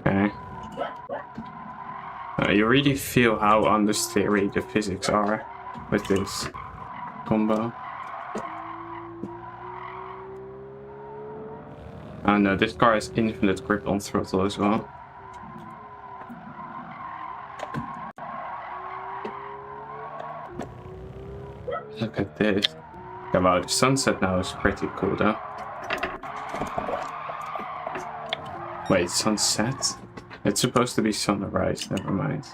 [SPEAKER 1] Okay. You really feel how understeery the physics are with this combo. Oh no, this car has infinite grip on throttle as well. Look at this. Yeah, wow, the sunset now is pretty cool though. Wait, sunset? It's supposed to be sunrise, never mind.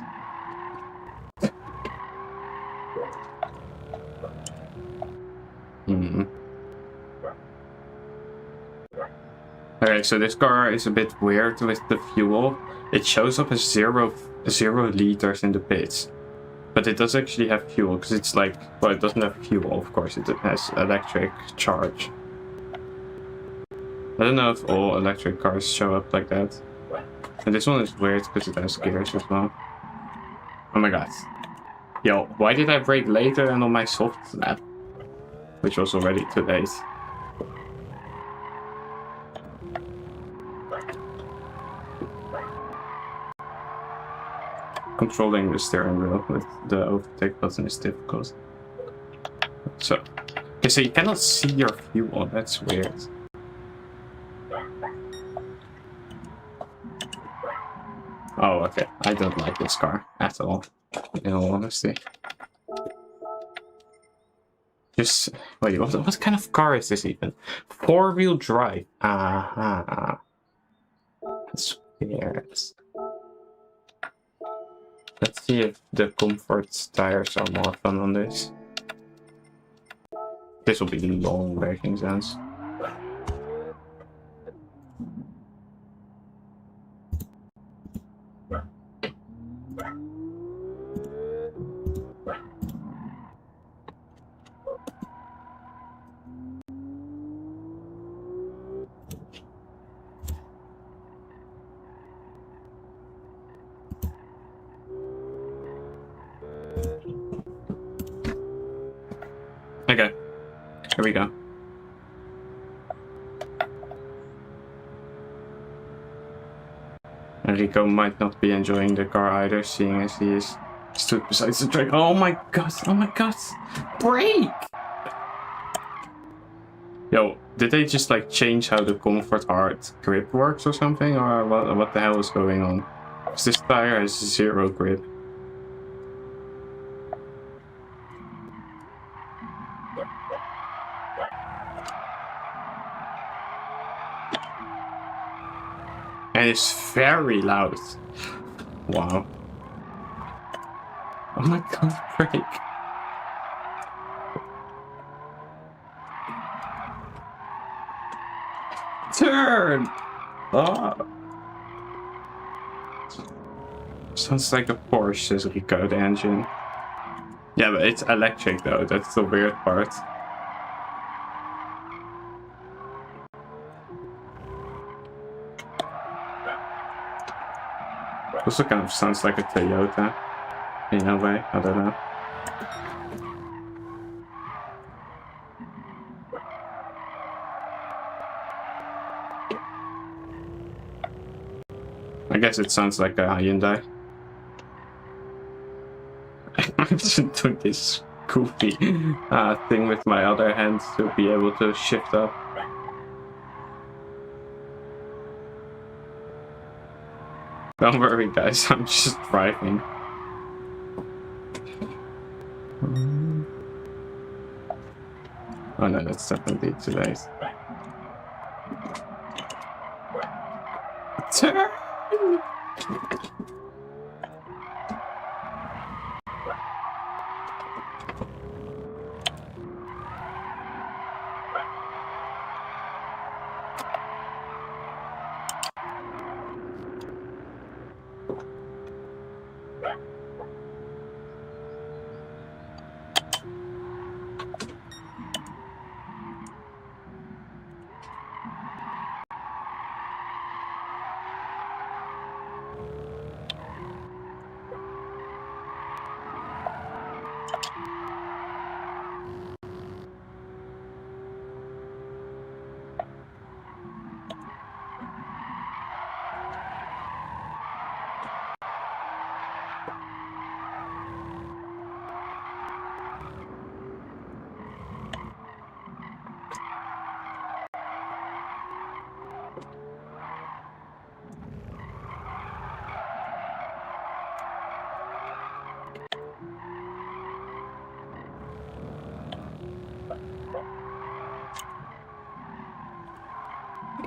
[SPEAKER 1] Okay, so this car is a bit weird with the fuel. It shows up as zero liters in the pits. But it does actually have fuel, because it's like, well, it doesn't have fuel, of course, it has electric charge. I don't know if all electric cars show up like that. And this one is weird because it has gears as well. Oh my god. Yo, why did I brake later than on my soft lap? Which was already too late. Controlling the steering wheel with the overtake button is difficult. So, okay, so you cannot see your fuel, that's weird. Oh, okay. I don't like this car at all, in all honesty. Just, wait, what kind of car is this even? 4-wheel drive. Aha. That's weird. Let's see if the comfort tires are more fun on this. This will be long braking zones. Okay, here we go. Enrico might not be enjoying the car either, seeing as he is stood beside the track. Oh my god, oh my god! Brake! Yo, did they just like change how the Comfort Hard grip works or something? Or what the hell is going on? Because this tire has 0 grip. And it's very loud. Wow. Oh my god, brake. Turn! Oh. Sounds like a Porsche's Rico engine. Yeah, but it's electric though, that's the weird part. Also kind of sounds like a Toyota, in a way, I don't know. I guess it sounds like a Hyundai. I'm just doing this goofy thing with my other hand to be able to shift up. Don't worry guys, I'm just driving. Oh no, that's definitely too late. Turn!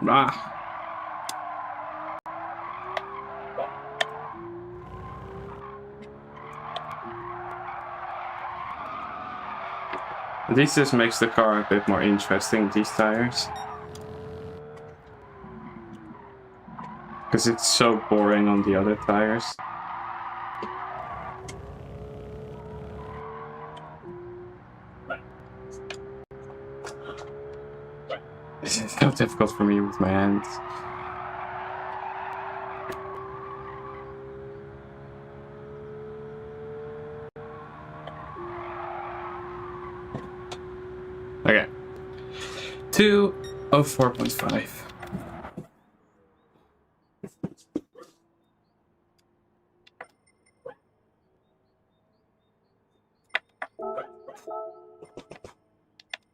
[SPEAKER 1] Ah. This just makes the car a bit more interesting, these tires. Because it's so boring on the other tires. This is so difficult for me with my hands. Okay. 204.5.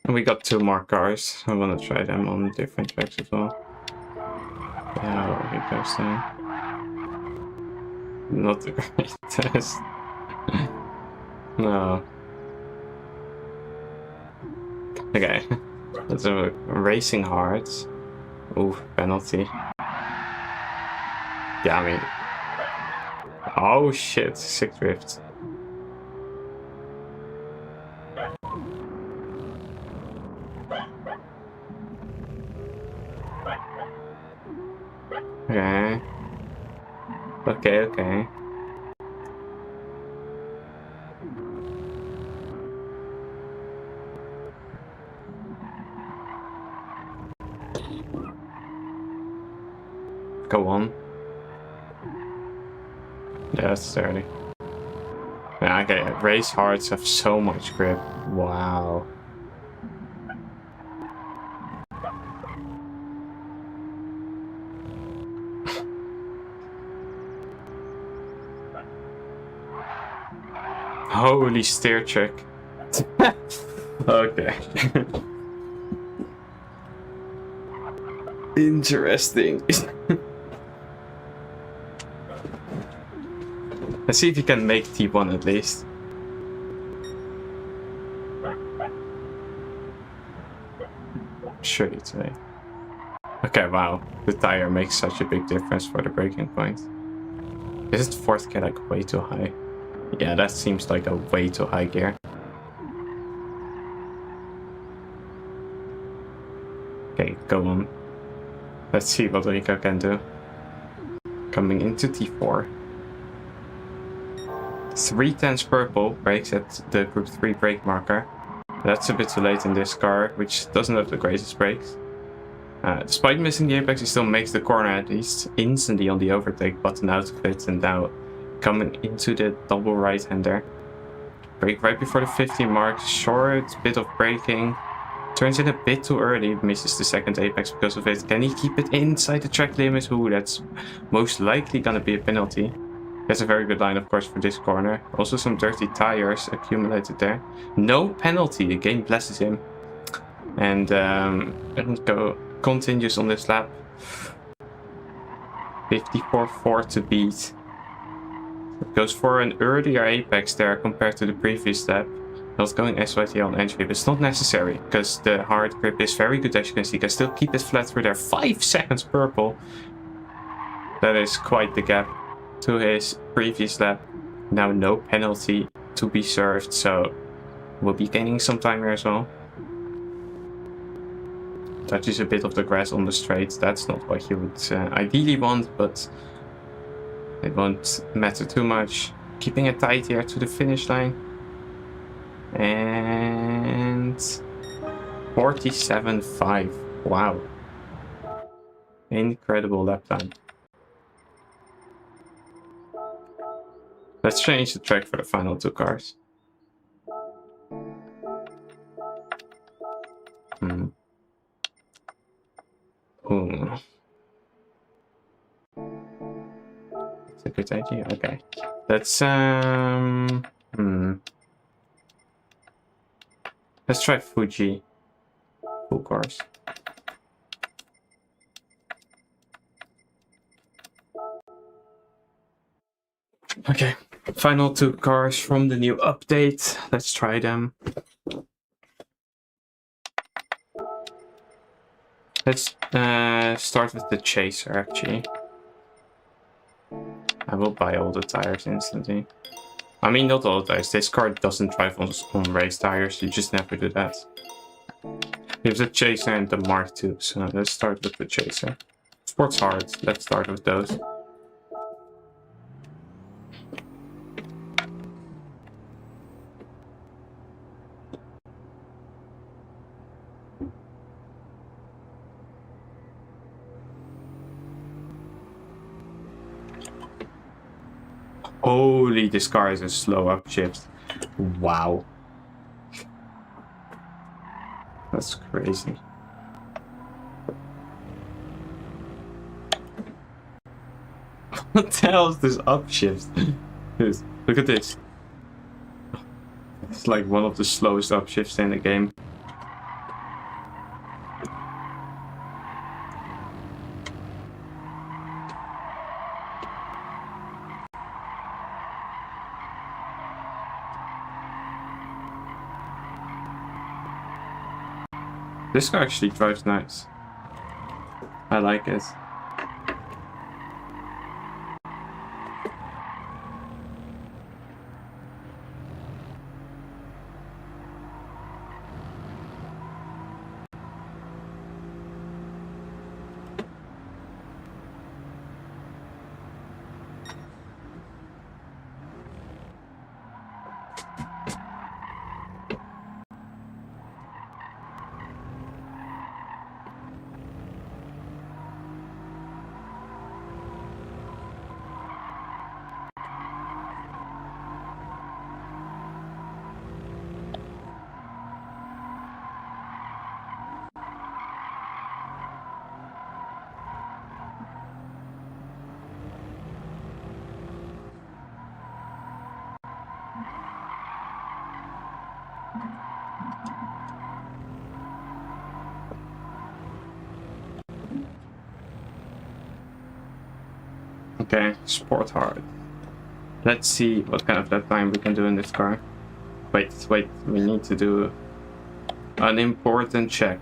[SPEAKER 1] And we got 2 more cars. I want to try them on different tracks as well. Yeah, he goes down. Not the greatest. No. Okay. That's a racing hard. Ooh, penalty. Yeah, I mean. Oh shit, sick drift. Okay. Okay. Go on. Yeah, that's 30. Yeah, okay, race hards have so much grip. Wow. Holy steer trick. Okay. Interesting. Let's see if you can make T1 at least. Sure today. Okay, wow. The tire makes such a big difference for the braking point. Is the 4th gear like way too high? Yeah, that seems like a way too high gear. Okay, go on. Let's see what Rico can do. Coming into T4. 3/10 purple brakes at the Group 3 brake marker. That's a bit too late in this car, which doesn't have the greatest brakes. Despite missing the apex, he still makes the corner at least instantly on the overtake button out of it, and now coming into the double right-hander. Brake right before the 50 mark, short bit of braking. Turns in a bit too early, misses the second apex because of it. Can he keep it inside the track limit? Ooh, that's most likely gonna be a penalty. That's a very good line, of course, for this corner. Also some dirty tires accumulated there. No penalty, the game blesses him. And continues on this lap. 54.4 to beat. Goes for an earlier apex there compared to the previous lap. Not going SYT on entry, but it's not necessary because the hard grip is very good, as you can see. Can still keep it flat through there. 5 seconds purple. That is quite the gap to his previous lap. Now no penalty to be served, so we'll be gaining some time here as well. Touches a bit of the grass on the straight. That's not what you would ideally want, but it won't matter too much. Keeping it tight here to the finish line. And 47.5. Wow. Incredible lap time. Let's change the track for the final 2 cars. Ooh. It's a good idea. Okay. Let's let's try Fuji. Full course. Okay. Final 2 cars from the new update. Let's try them. Let's start with the Chaser, actually. I will buy all the tires instantly. I mean, not all the tires. This car doesn't drive on race tires. You just never do that. There's a Chaser and the Mark II. So let's start with the Chaser. Sports hard. Let's start with those. Holy, this car is a slow upshift. Wow. That's crazy. What the hell is this upshift? Dude, look at this. It's like one of the slowest upshifts in the game. This car actually drives nice. I like it. Okay, sport hard. Let's see what kind of lap time we can do in this car. Wait, we need to do an important check.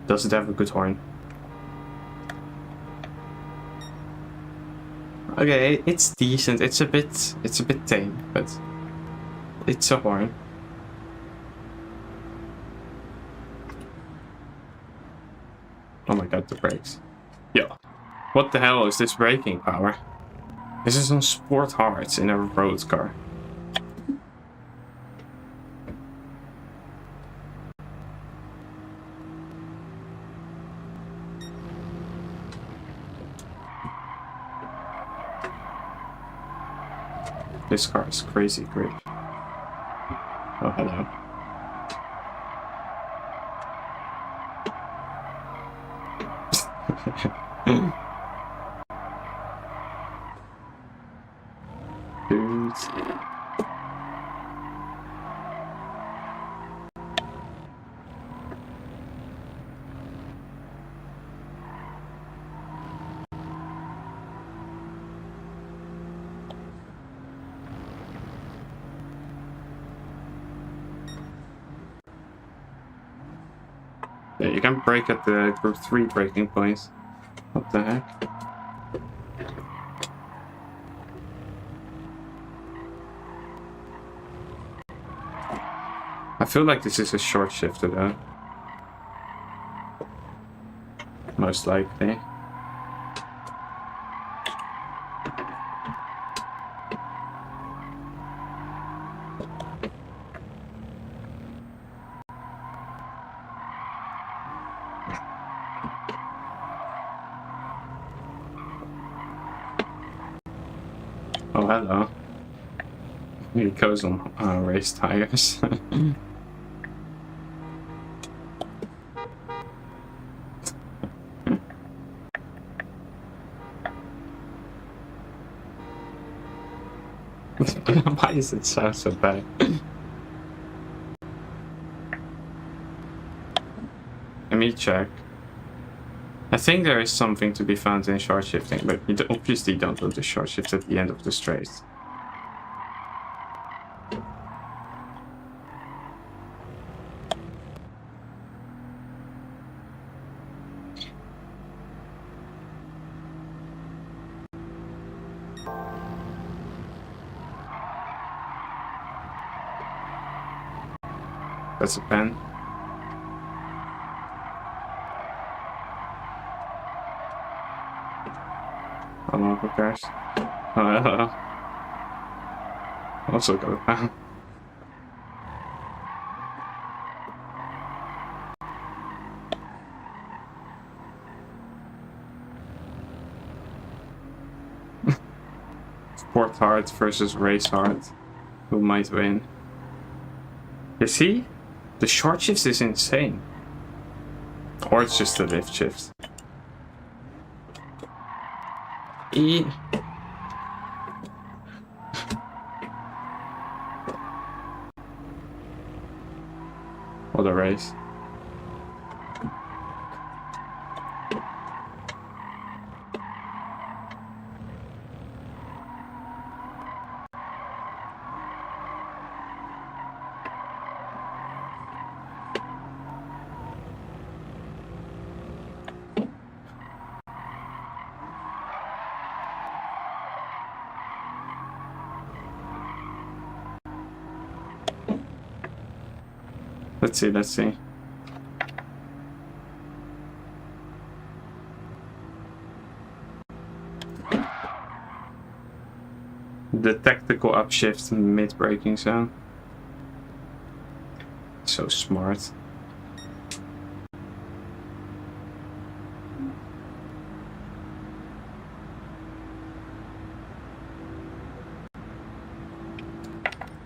[SPEAKER 1] Does it have a good horn? Okay, it's decent. It's a bit tame, but it's a horn. Oh my god, the brakes. Yeah. What the hell is this braking power? This is on sport hards in a road car. This car is crazy grip. Oh, hello. Dudes. Yeah, you can brake at the group 3 braking points. What the heck? I feel like this is a short shifter though. Most likely. Oh, hello. He goes on race tires. Why does it sound so bad? Let me check. I think there is something to be found in short shifting, but you obviously don't want to short shift at the end of the straight. That's a pen. Hello, cars. Oh, hello. Also got a pen. sport hard versus race hard. Who might win? You see? The short shifts is insane. Or it's just the lift shift. E. What a race. Let's see. The tactical upshift mid-braking zone. So smart.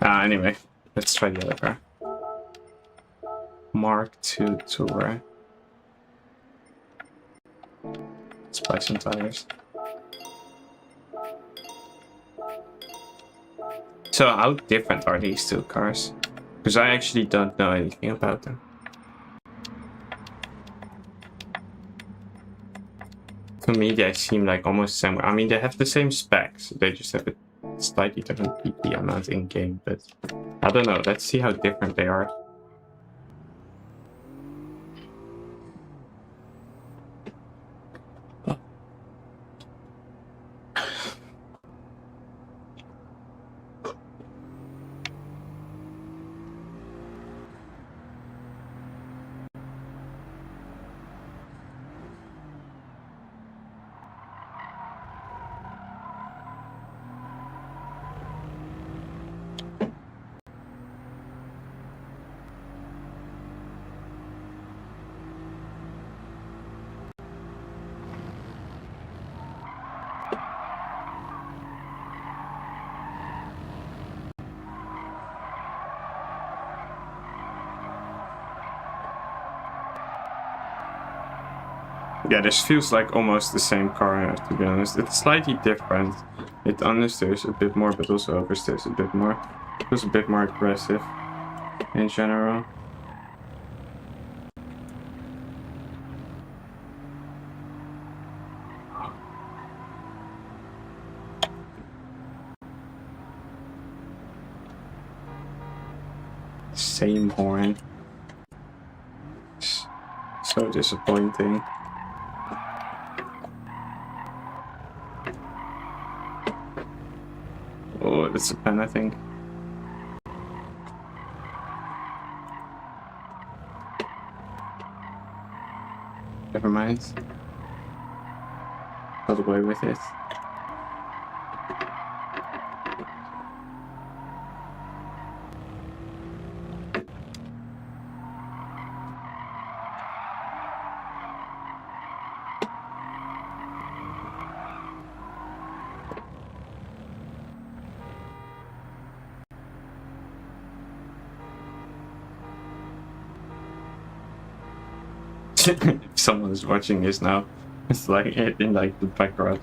[SPEAKER 1] Anyway, let's try the other car. Mark II Tourer. Let's buy some tires. So how different are these two cars? Because I actually don't know anything about them. To me, they seem like almost similar. I mean, they have the same specs. They just have a slightly different PP amount in game, but I don't know. Let's see how different they are. Yeah, this feels like almost the same car, to be honest. It's slightly different. It understeers a bit more, but also oversteers a bit more. It feels a bit more aggressive in general. Same horn. So disappointing. Oh, that's a pen, I think. Never mind. Got away with it. If someone is watching this now, it's like in like the background.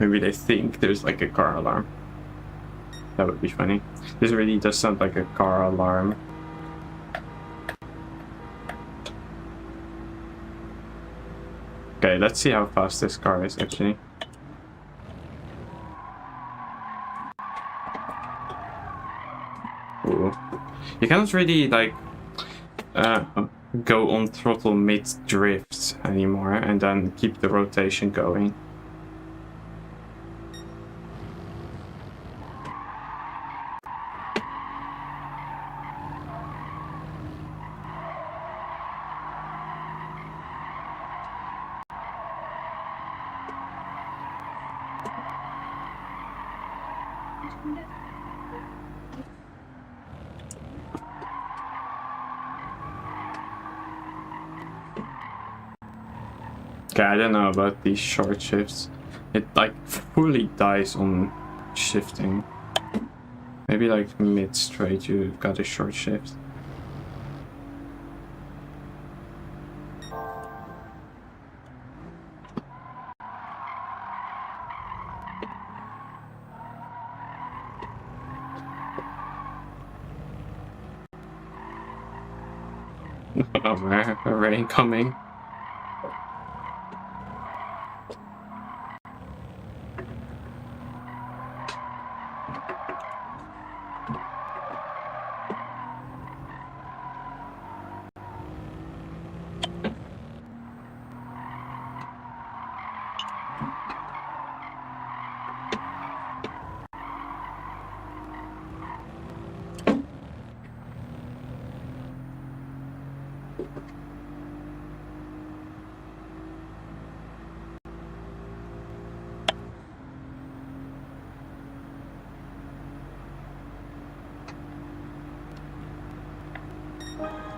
[SPEAKER 1] Maybe they think there's like a car alarm. That would be funny. This really does sound like a car alarm. Okay, let's see how fast this car is actually. Ooh. You cannot really like go on throttle mid drift anymore and then keep the rotation going. Okay, I don't know about these short shifts. It like fully dies on shifting. Maybe like mid straight you got a short shift. Oh man, rain coming.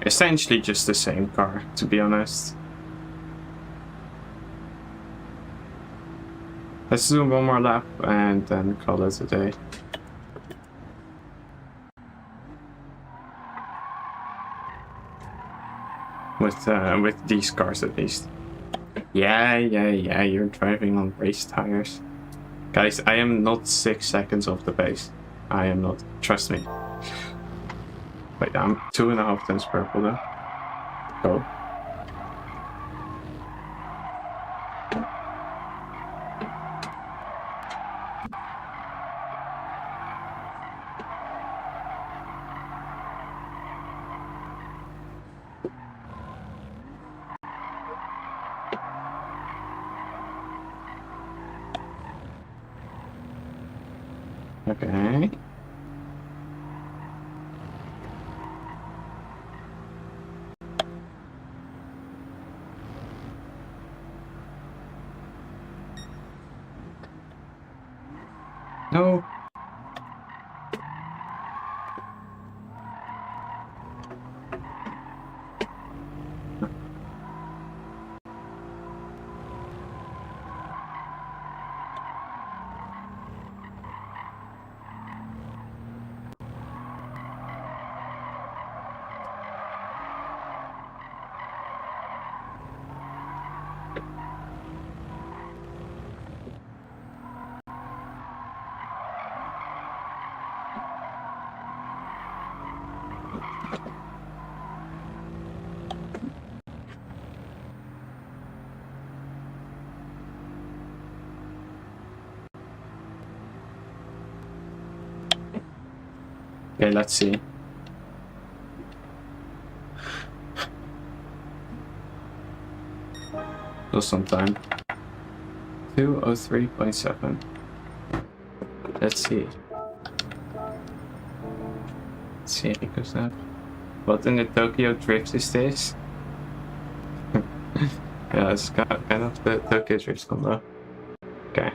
[SPEAKER 1] Essentially just the same car, to be honest. Let's do one more lap and then call it a day. With these cars at least. Yeah, you're driving on race tires. Guys, I am not 6 seconds off the pace. I am not, trust me. Wait, I'm 2.5 tons purple though. Go. Okay. No. Okay, let's see. Still some time. 2:03.7. Let's see. Let's see if it goes up. What in the Tokyo Drift is this? Yeah, it's kind of the Tokyo Drift combo. Okay.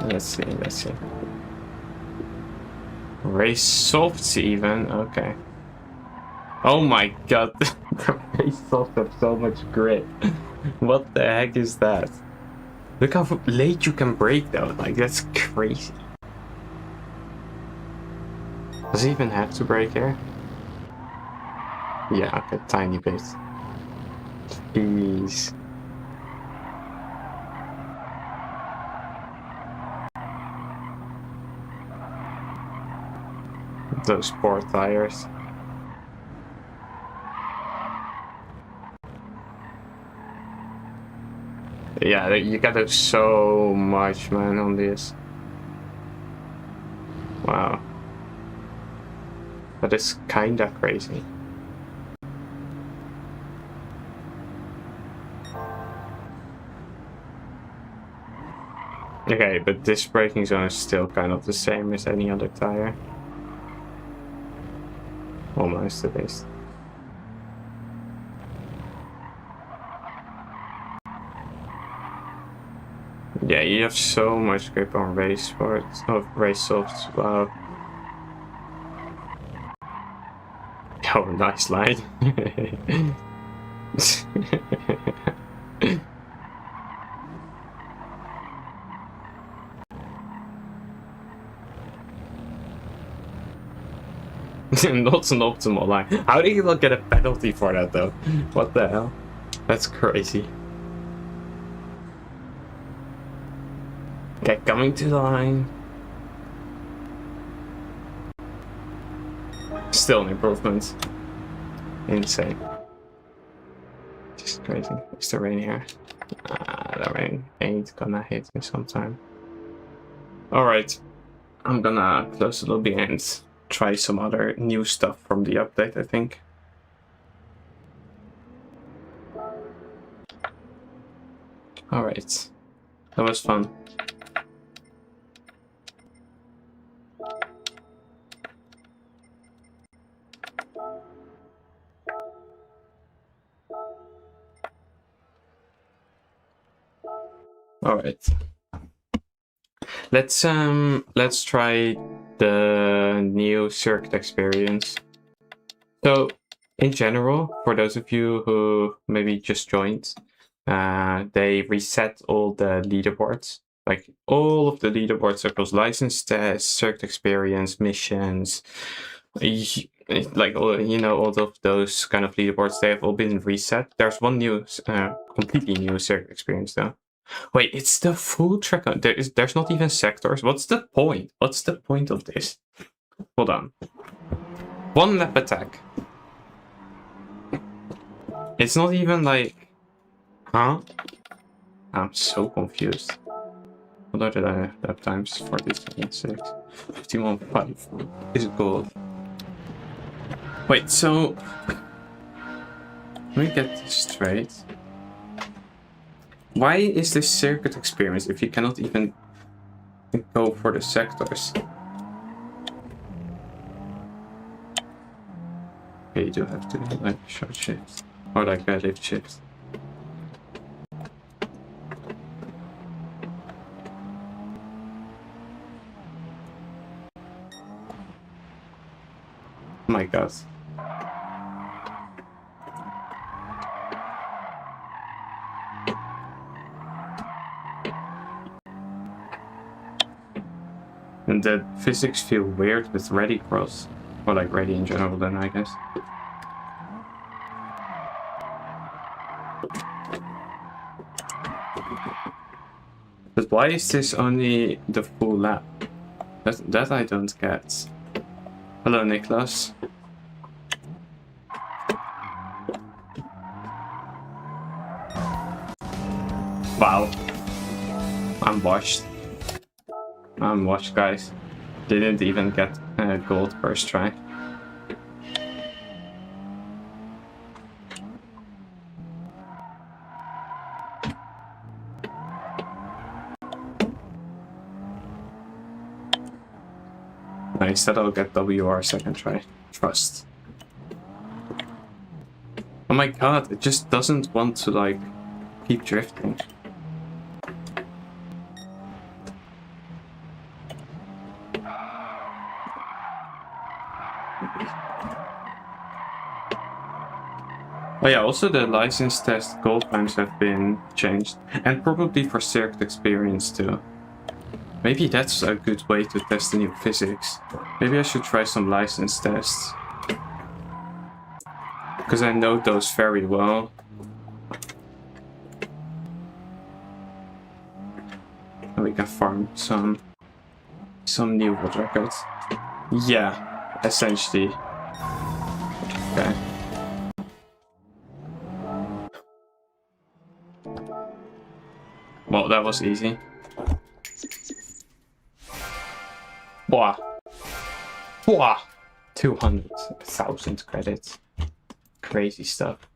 [SPEAKER 1] Let's see. Race softs even, okay. Oh my god, the race softs have so much grip. What the heck is that? Look how late you can brake though, like that's crazy. Does he even have to brake here? Yeah, okay, tiny bit. Jeez. Those sport tires. Yeah, you gotta do so much, man, on this. Wow. That is kinda crazy. Okay, but this braking zone is still kind of the same as any other tire. Almost at least. Yeah, you have so much grip on race sports, race softs. Wow. Oh, nice line. Not an optimal line. How do you not get a penalty for that though? What the hell? That's crazy. Okay, coming to the line. Still an improvement. Insane. Just crazy. Is the rain here? The rain ain't gonna hit me sometime. Alright. I'm gonna close the lobby and try some other new stuff from the update, I think. Alright. That was fun. Alright. Let's try the new circuit experience. So in general, for those of you who maybe just joined, they reset all the leaderboards. Like all of the leaderboards across license tests, circuit experience, missions, like all, you know, all of those kind of leaderboards, they have all been reset. There's one new, completely new circuit experience though. Wait, it's the full track. There's not even sectors. What's the point? What's the point of this? Hold on. One lap attack. It's not even like... Huh? I'm so confused. What did I have that times? 47.6. 51.5 is gold. Wait, so... Let me get this straight. Why is this circuit experience if you cannot even go for the sectors? Okay, you do have to like short shifts or like lift shifts. Oh my god. And the physics feel weird with Ready Cross. Or like Ready in general then, I guess. But why is this only the full lap? That I don't get. Hello, Niklas. Wow. I'm washed. I'm washed, guys. Didn't even get gold first try. Instead I'll get WR second try. Trust. Oh my god, it just doesn't want to like keep drifting. Oh yeah, also the license test goal times have been changed. And probably for circuit experience too. Maybe that's a good way to test the new physics. Maybe I should try some license tests. Because I know those very well. And we can farm some new world records. Yeah, essentially. Okay. Well, that was easy. Wow. Wow. 200,000 credits. Crazy stuff.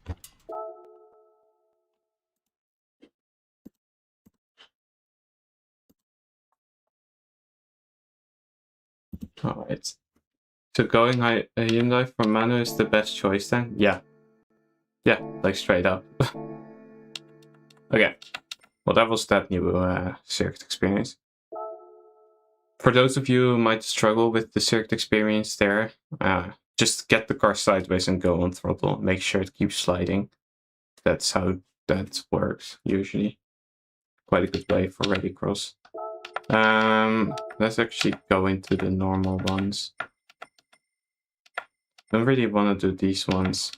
[SPEAKER 1] Alright. So going Hyundai for Manu is the best choice then? Yeah. Yeah, like straight up. Okay. Well, that was that new circuit experience. For those of you who might struggle with the circuit experience there, just get the car sideways and go on throttle. Make sure it keeps sliding. That's how that works, usually. Quite a good way for Ready Cross. Let's actually go into the normal ones. Don't really want to do these ones.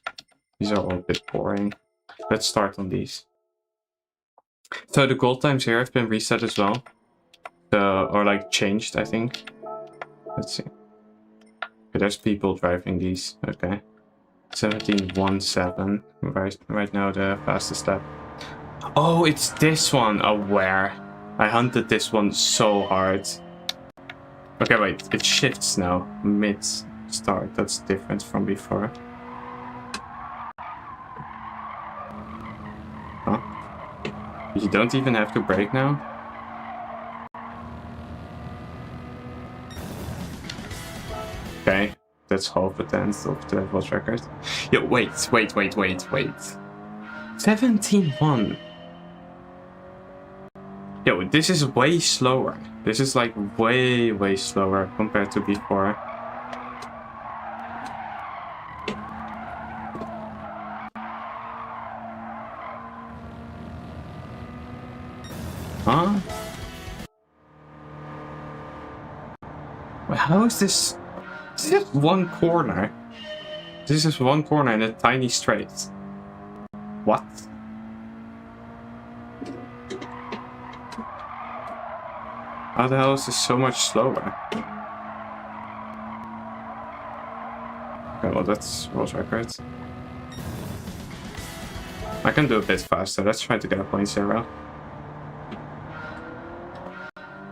[SPEAKER 1] These are all a bit boring. Let's start on these. So the gold times here have been reset as well. Or like changed, I think. Let's see. Okay, there's people driving these. Okay. 1717. Right now the fastest lap. Oh, it's this one. Aware. I hunted this one so hard. Okay, wait. It shifts now. Mid-start. That's different from before. Huh? You don't even have to brake now? Okay. That's half a tenth of the world record. Yo, wait. 17-1. Yo, this is way slower. This is like way slower compared to before. Huh? Wait, how is this? This is one corner. This is one corner in a tiny straight. What? How the hell is this so much slower? Okay, well that's world record. I can do a bit faster. Let's try to get a 0.0.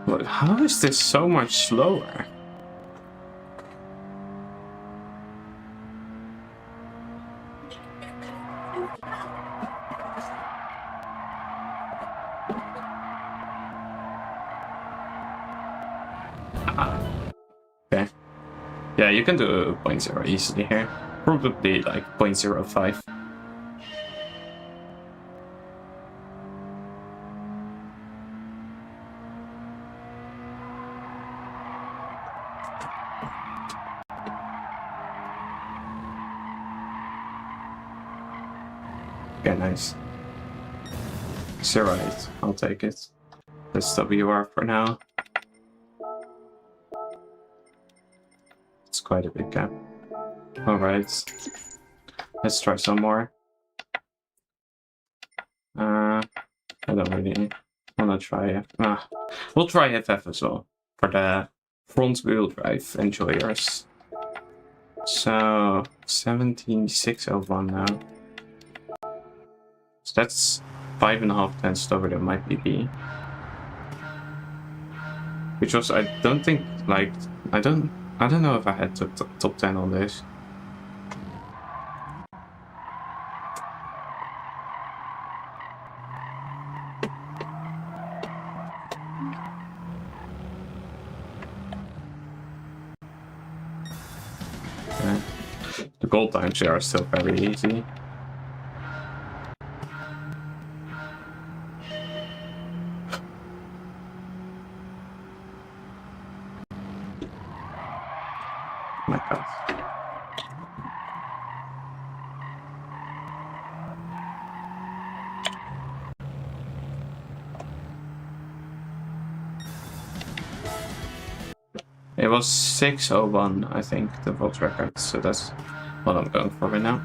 [SPEAKER 1] But how is this so much slower? Okay. Yeah, you can do a 0.0 easily here. Probably like 0.05. Okay, nice. 0.8. I'll take it. That's WR for now. It's quite a big gap. Alright. Let's try some more. I don't really want to try it. We'll try FF as well. For the front wheel drive enjoyers. So 17601 now. So that's 5.5 tenths over than my PB. Which was, I don't think, like, I don't know if I had top 10 on this. Okay. The gold times here are still very easy. My God. It was 6:01, I think, the world record, so that's what I'm going for right now.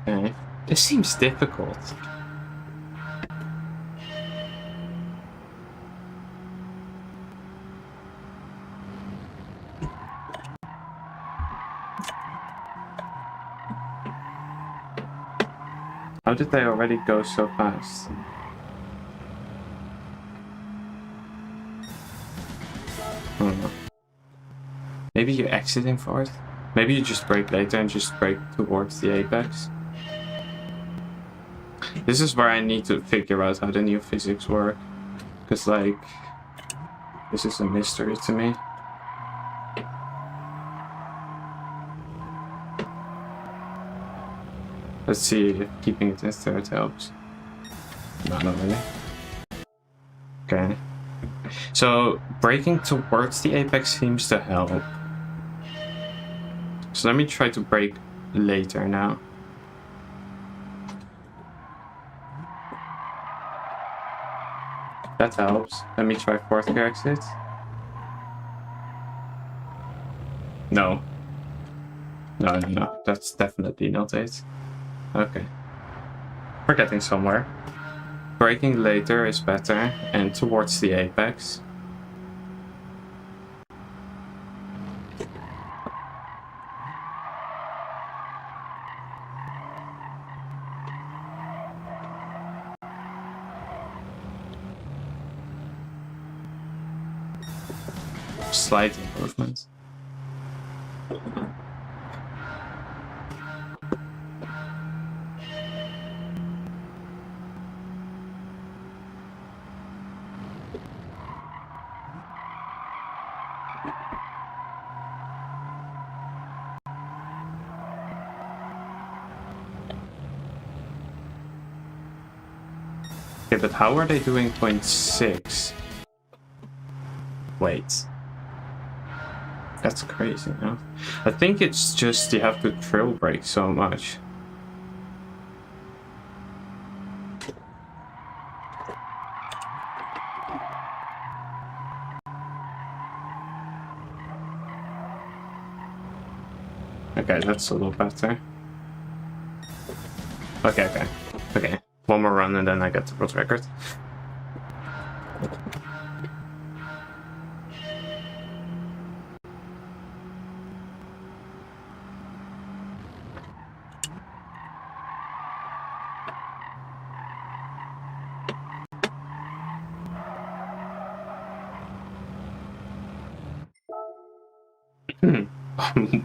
[SPEAKER 1] Okay. This seems difficult. How did they already go so fast? I don't know. Maybe you're exiting for it? Maybe you just break later and just break towards the apex. This is where I need to figure out how the new physics work. Because, like, this is a mystery to me. Let's see if keeping it in third helps. No, not really. Okay. So, breaking towards the apex seems to help. So let me try to break later now. That helps. Let me try fourth gear exit. No. No. That's definitely not it. Okay. We're getting somewhere. Breaking later is better, and towards the apex. Slight improvements. Okay, but how are they doing 0.6? Wait. That's crazy, no? I think it's just you have to trill break so much. Okay, that's a little better. Okay. One more run and then I get the world record.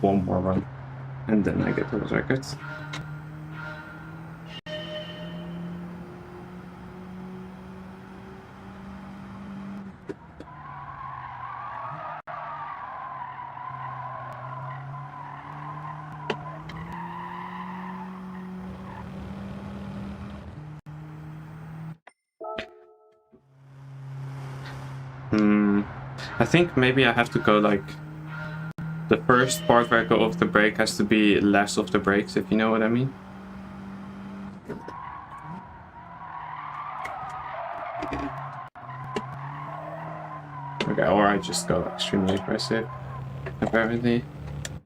[SPEAKER 1] One more run and then I get the world records. I think maybe I have to go like the first part where I go off the brake has to be less of the brakes, if you know what I mean. Okay, or I just go extremely aggressive, apparently.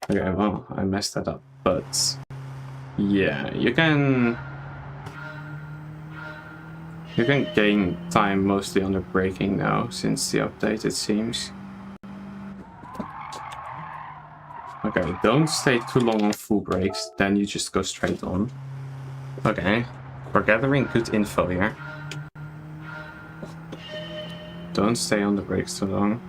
[SPEAKER 1] Okay, well, I messed that up, but yeah, you can gain time mostly on the braking now since the update, it seems. Okay, don't stay too long on full brakes, then you just go straight on. Okay, we're gathering good info here. Don't stay on the brakes too long.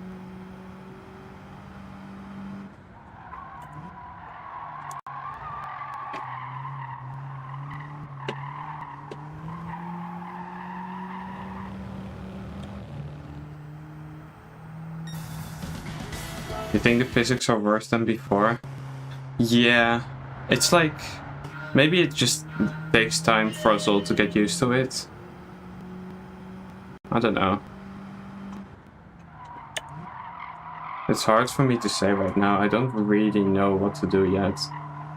[SPEAKER 1] You think the physics are worse than before? Yeah, it's like, maybe it just takes time for us all to get used to it. I don't know. It's hard for me to say right now. I don't really know what to do yet,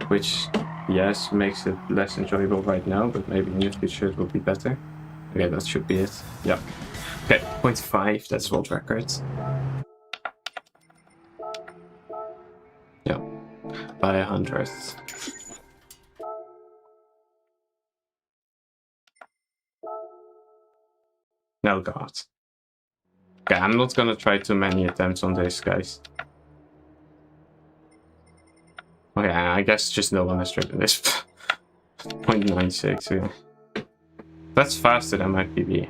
[SPEAKER 1] which, yes, makes it less enjoyable right now, but maybe in the future it will be better. Okay, that should be it. Yeah. Okay, 0.5, that's world record. Yeah, by 100. No god. Okay, I'm not gonna try too many attempts on this, guys. Okay, I guess just no one has driven this. 0.96, yeah. That's faster than my PB.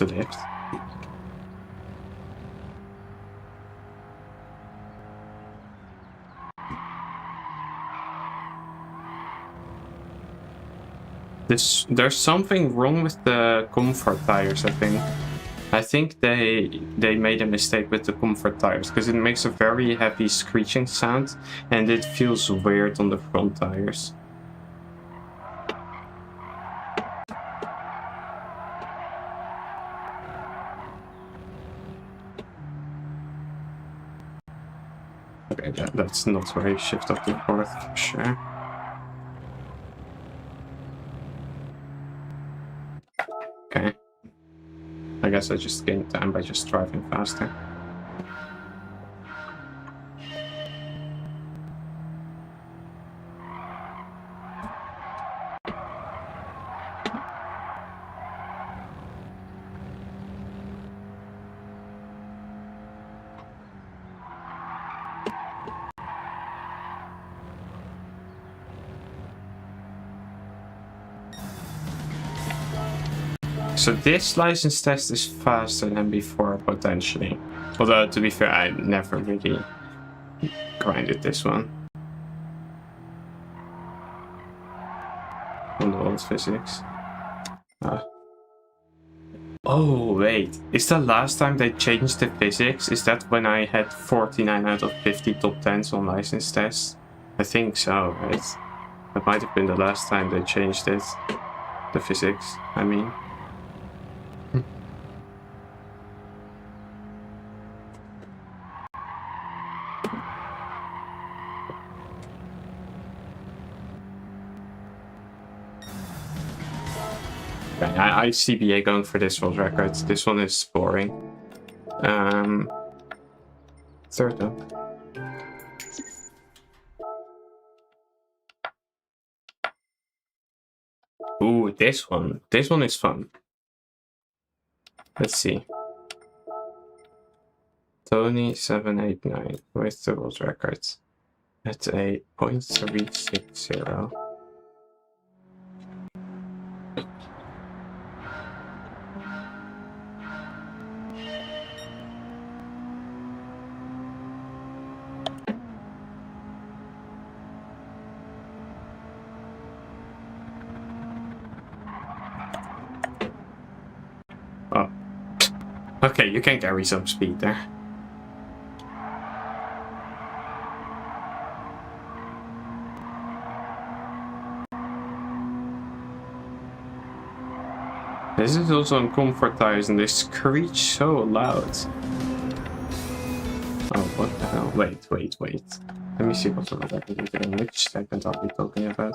[SPEAKER 1] to lift. There's something wrong with the comfort tires, I think. I think they made a mistake with the comfort tires because it makes a very heavy screeching sound and it feels weird on the front tires. Okay, that's not where I shift up to fourth for sure. Okay. I guess I just gained time by just driving faster. So this license test is faster than before, potentially. Although, to be fair, I never really grinded this one. On the old physics. Oh, wait. Is the last time they changed the physics? Is that when I had 49 out of 50 top 10s on license tests? I think so, right? That might have been the last time they changed it. The physics, I mean. I CBA going for this world record. This one is boring. Third up. Ooh, this one. This one is fun. Let's see. Tony 789 with the world records. At a 0.360. Oh. Okay, you can carry some speed there. This is also on comfort tires and they screech so loud. Oh, what the hell? Wait. Let me see what the road record is doing. Which segment are we talking about?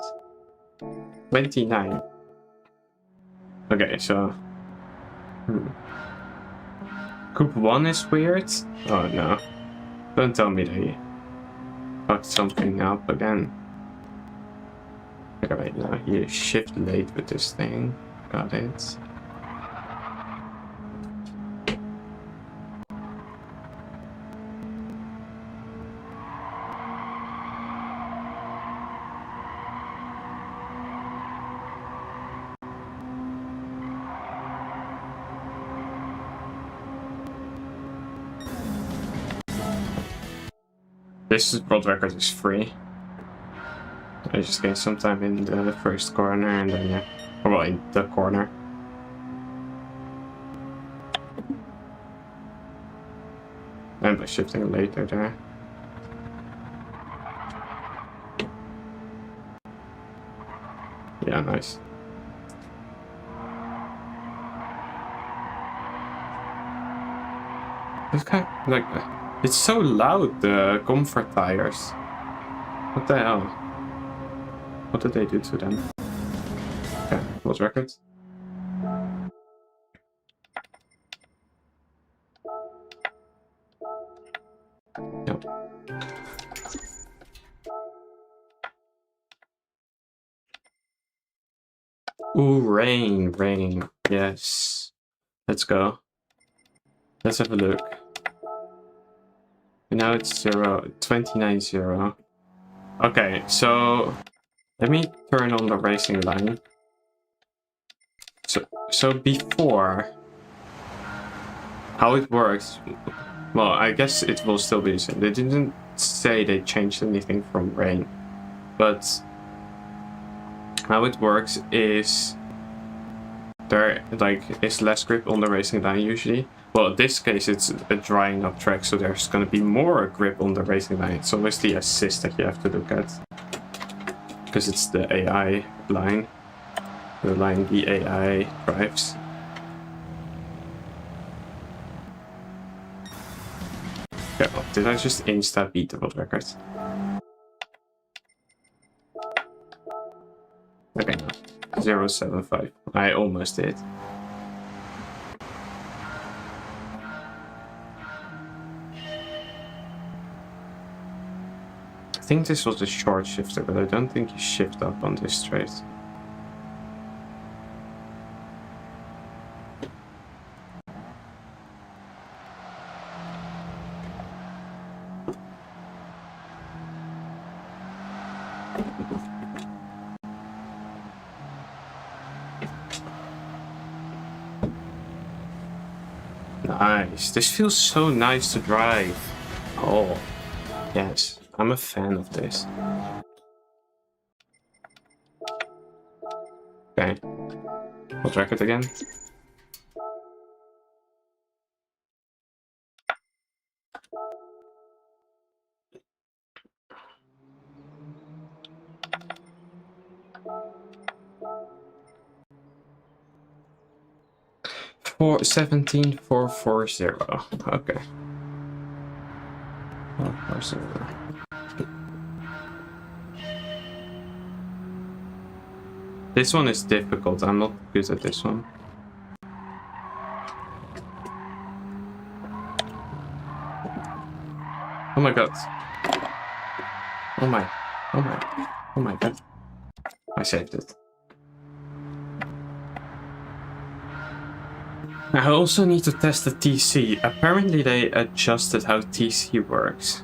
[SPEAKER 1] 29. Okay, so... Group 1 is weird? Oh no. Don't tell me they fucked something up again. Okay, wait, now you shift late with this thing. Got it. This world record is free. I just gained some time in the first corner and then, yeah. Well, in the corner. And by shifting later there. Yeah, nice. It's kind of like... It's so loud, the comfort tires. What the hell? What did they do to them? Okay, world records. Yep. Ooh, rain. Yes. Let's go. Let's have a look. And now it's 29-0. Okay, so let me turn on the racing line. So before How it works, well, I guess it will still be the same. They didn't say they changed anything from rain, but how it works is there is less grip on the racing line usually. Well, in this case it's a drying up track, so there's going to be more grip on the racing line. It's always the assist that you have to look at, because it's the AI line, the line the AI drives. Yeah, well, did I just insta beat the world record? Okay, 0.75. I almost did. I think this was a short shifter, but I don't think you shift up on this straight. Nice. This feels so nice to drive. Oh, yes. I'm a fan of this. Okay. We'll track it again. For 17440. Okay. 440. This one is difficult. I'm not good at this one. Oh my god. Oh my. Oh my. Oh my god. I saved it. I also need to test the TC. Apparently they adjusted how TC works.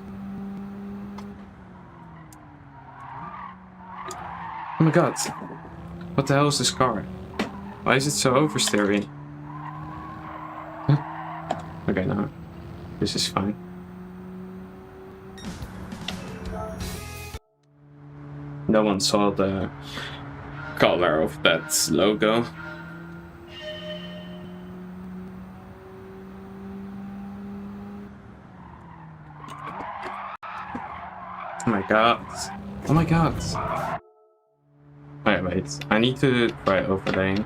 [SPEAKER 1] Oh my god. What the hell is this car? Why is it so oversteery? Okay, no. This is fine. No one saw the color of that logo. Oh my god. Oh my god. Wait. I need to try overlaying.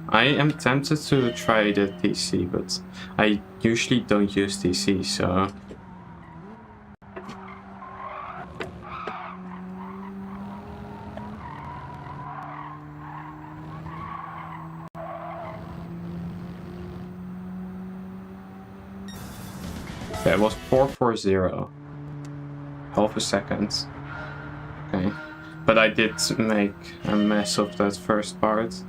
[SPEAKER 1] I am tempted to try the TC, but I usually don't use TC, so... Okay, it was 440. Half a second. Okay. But I did make a mess of that first part.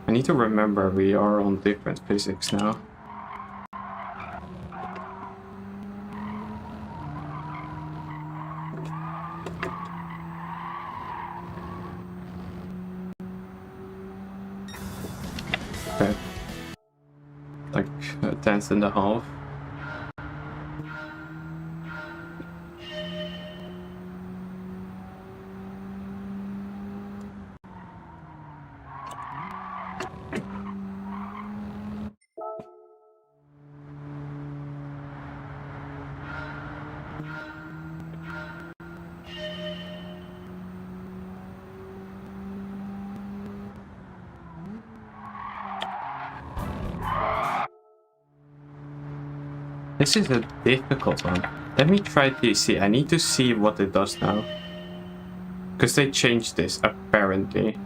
[SPEAKER 1] I need to remember we are on different physics now. Okay. Like a tenth and a half. This is a difficult one. Let me try TC. I need to see what it does now. Because they changed this, apparently.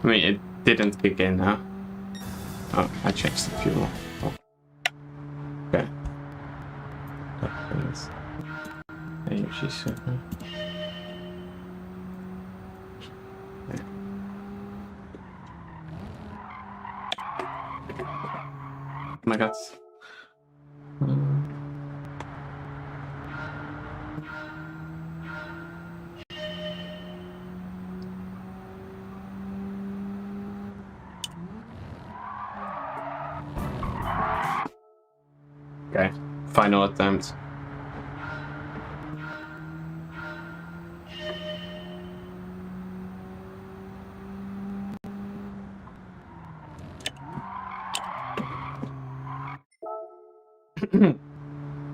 [SPEAKER 1] I mean, it didn't kick in now. Oh, I changed the fuel. Oh. Okay. That is AMG7. Okay. Oh my god. Okay, final attempt.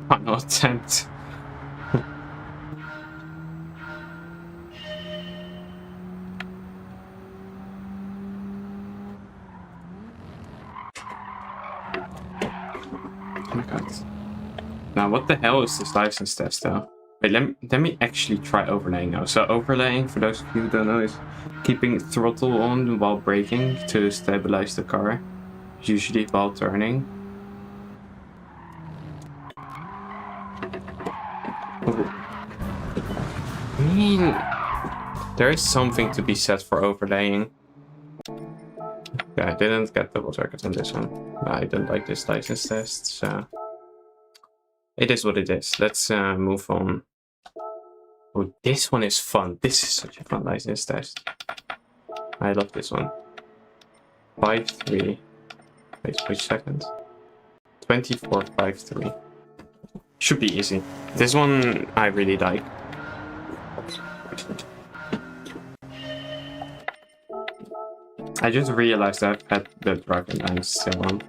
[SPEAKER 1] Final attempt. Oh my god. Now, what the hell is this license test, though? Wait, let me actually try overlaying now. So overlaying, for those of you who don't know, is keeping throttle on while braking to stabilize the car, usually while turning. Oh. I mean, there is something to be said for overlaying. Yeah, I didn't get double records on this one. I don't like this license test, so it is what it is. Let's move on. Oh, this one is fun. This is such a fun license test. I love this one. 5-3. Wait, which second? 24-5-3. Should be easy. This one I really like. I just realized I've had the driving lines still on.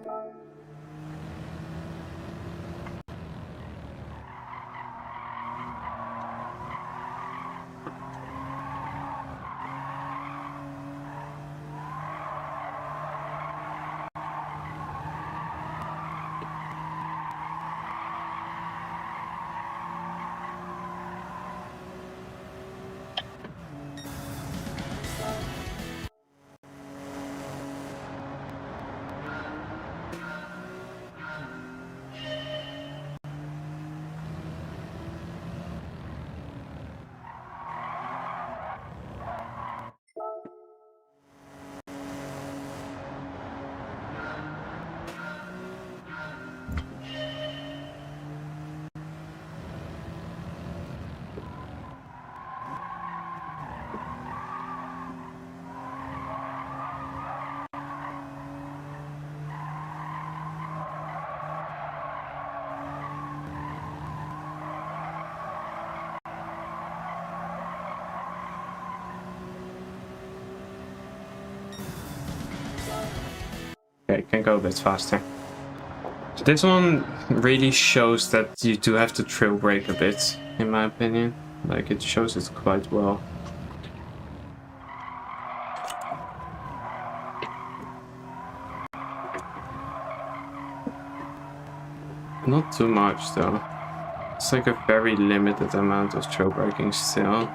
[SPEAKER 1] Okay, can go a bit faster. This one really shows that you do have to trail brake a bit, in my opinion. Like, it shows it quite well. Not too much, though. It's like a very limited amount of trail braking still.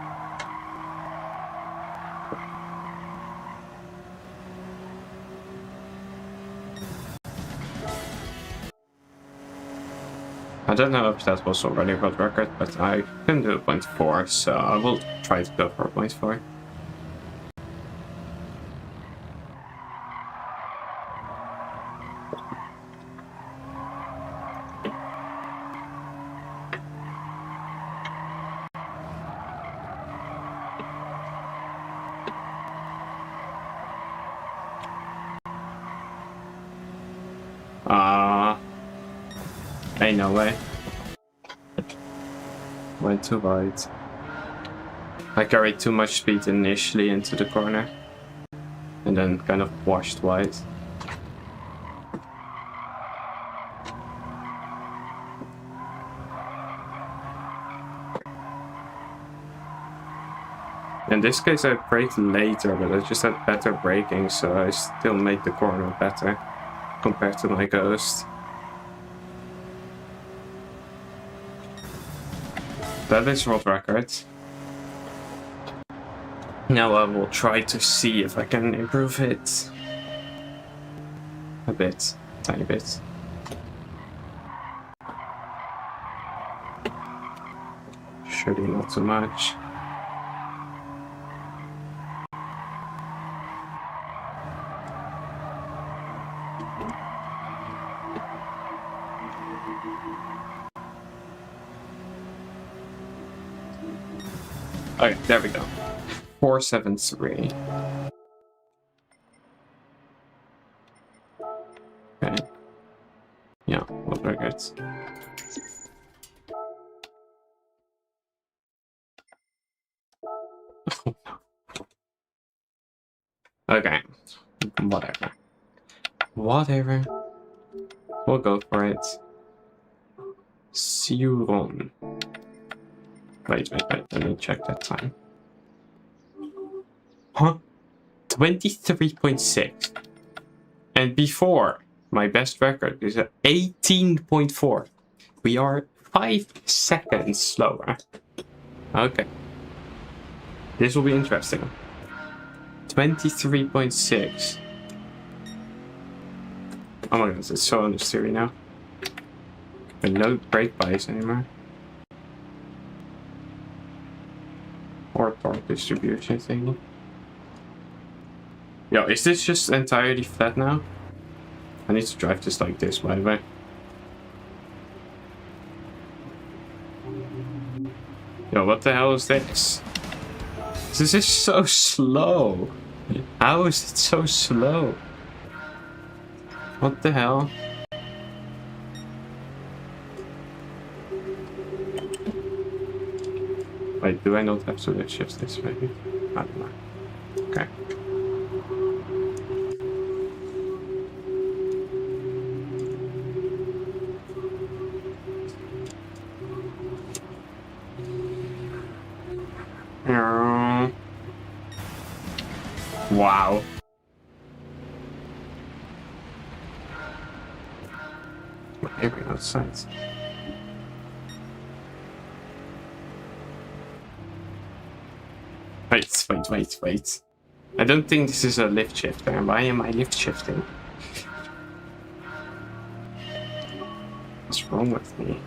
[SPEAKER 1] I don't know if that was already a world record, but I can do a 0.4, so I will try to go for a 0.4. Ain't no way. Went too wide. I carried too much speed initially into the corner. And then kind of washed wide. In this case I braked later, but I just had better braking, so I still made the corner better compared to my Ghost. That is world record. Now I will try to see if I can improve it. A bit. Tiny bit. Surely not too much. Okay, there we go. 473. Okay. Yeah, world records. Okay. Whatever. Whatever. We'll go for it. Siuron. Wait. Let me check that time. Huh? 23.6. And before, my best record is at 18.4. We are 5 seconds slower. Okay. This will be interesting. 23.6. Oh my goodness, it's so unnecessary now. And no brake bias anymore. Or torque distribution thing. Yo, is this just entirely flat now? I need to drive this like this, by the way. Yo, what the hell is this? This is so slow. How is it so slow? What the hell? Wait, do I not have to lift shift this maybe? I don't know. Okay. Wow. Maybe outside. Wait. I don't think this is a lift shifter. Why am I lift shifting? What's wrong with me?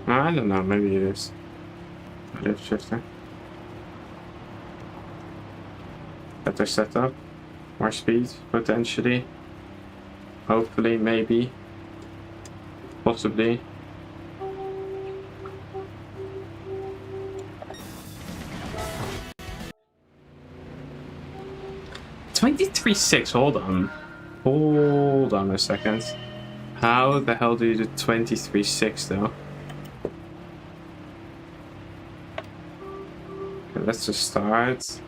[SPEAKER 1] I don't know, maybe it is a lift shifter. Better setup, more speed, potentially. Hopefully, maybe. Possibly. $23.6, hold on a second. How the hell do you do 23.6 though? Okay, let's just start.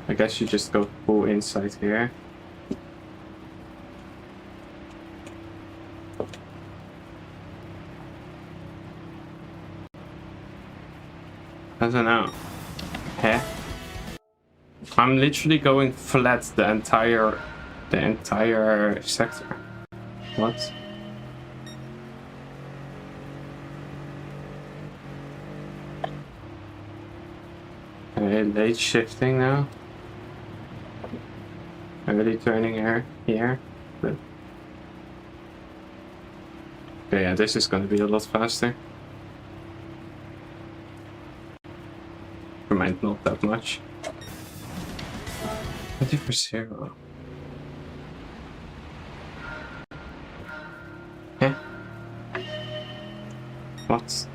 [SPEAKER 1] I guess you just go full inside here. I don't know. Heh? I'm literally going flat the entire sector. What? Okay, late shifting now. Early turning here. But okay, yeah, this is gonna be a lot faster. Mind not that much. 20%. Yeah. What?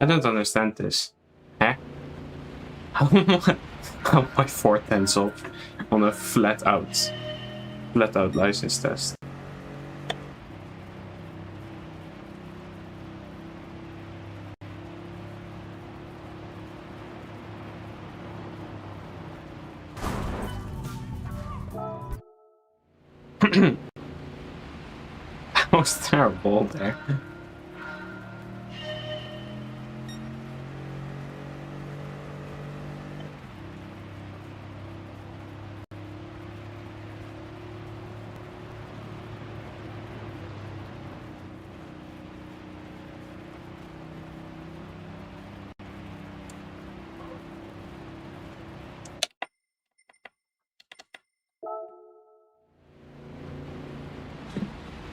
[SPEAKER 1] I don't understand this. Huh? How am I 4/10 off on a flat out license test? That was terrible there.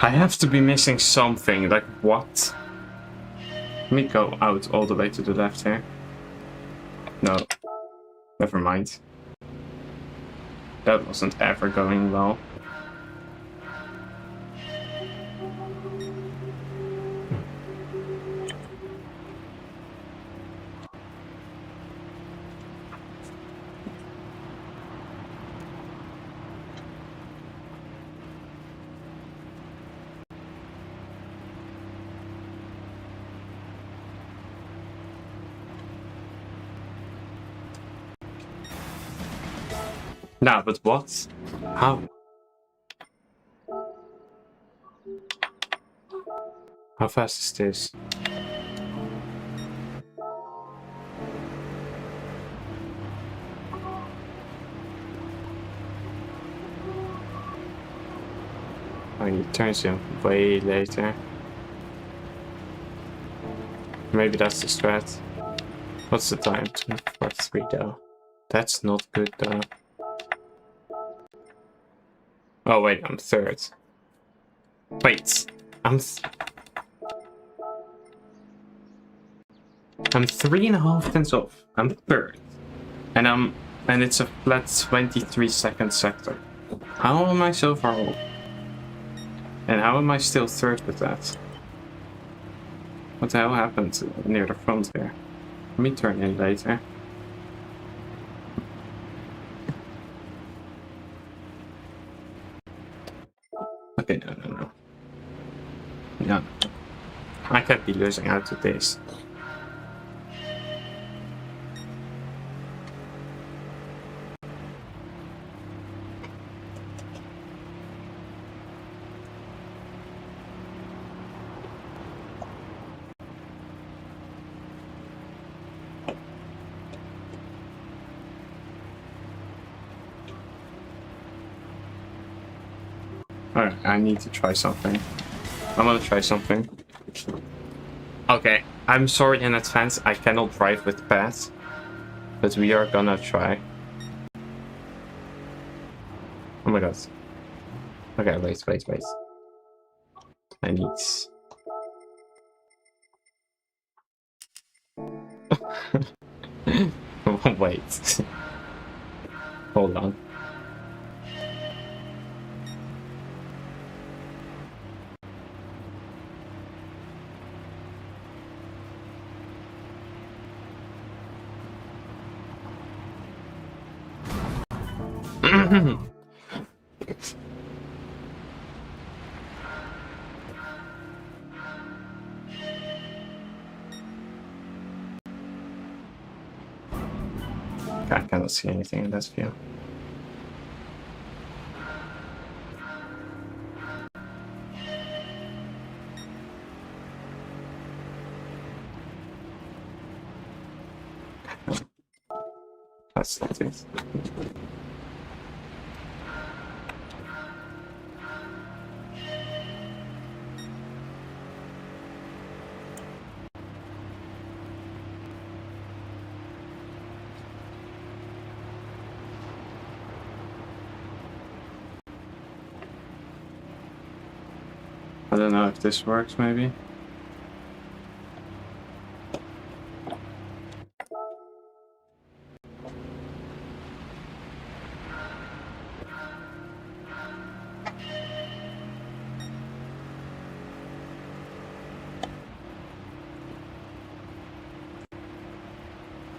[SPEAKER 1] I have to be missing something, like what? Let me go out all the way to the left here. No. Never mind. That wasn't ever going well. Nah, but what? How? How fast is this? Oh, it turns in way later. Maybe that's the strat. What's the time? 2:43 though. That's not good though. Oh wait, I'm third. Wait, I'm 3.5 tenths off. I'm third, and it's a flat 23-second sector. How am I so far off? And how am I still third with that? What the hell happened near the front here? Let me turn in later. Okay, no. No. I can't be losing out to this. Alright, I need to try something. I'm gonna try something. Okay, I'm sorry in advance, I cannot drive with Pat, but we are gonna try. Oh my god. Okay, wait. I need... Wait. Hold on. I cannot see anything in this view. That's not it. I don't know if this works, maybe.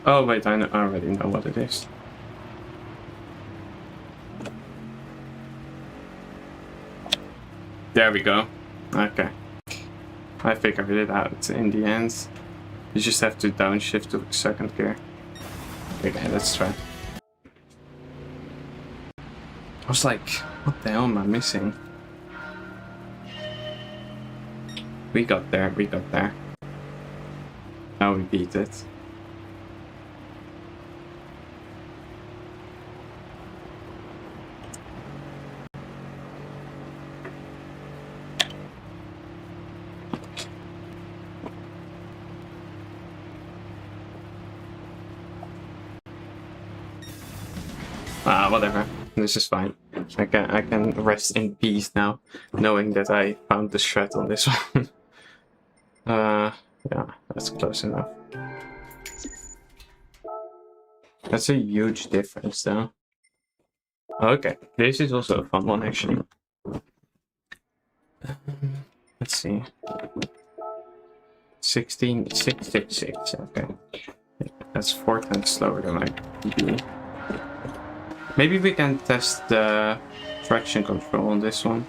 [SPEAKER 1] Oh wait, I already know what it is. There we go. Okay. I figured it out in the end. You just have to downshift to second gear. Okay, let's try. I was like, what the hell am I missing? We got there. Now we beat it. Whatever. This is fine. I can rest in peace now, knowing that I found the shred on this one. Yeah, that's close enough. That's a huge difference, though. Okay, this is also a fun one, actually. Let's see. 16.666. Okay, that's 4 times slower than my PB. Maybe we can test the traction control on this one.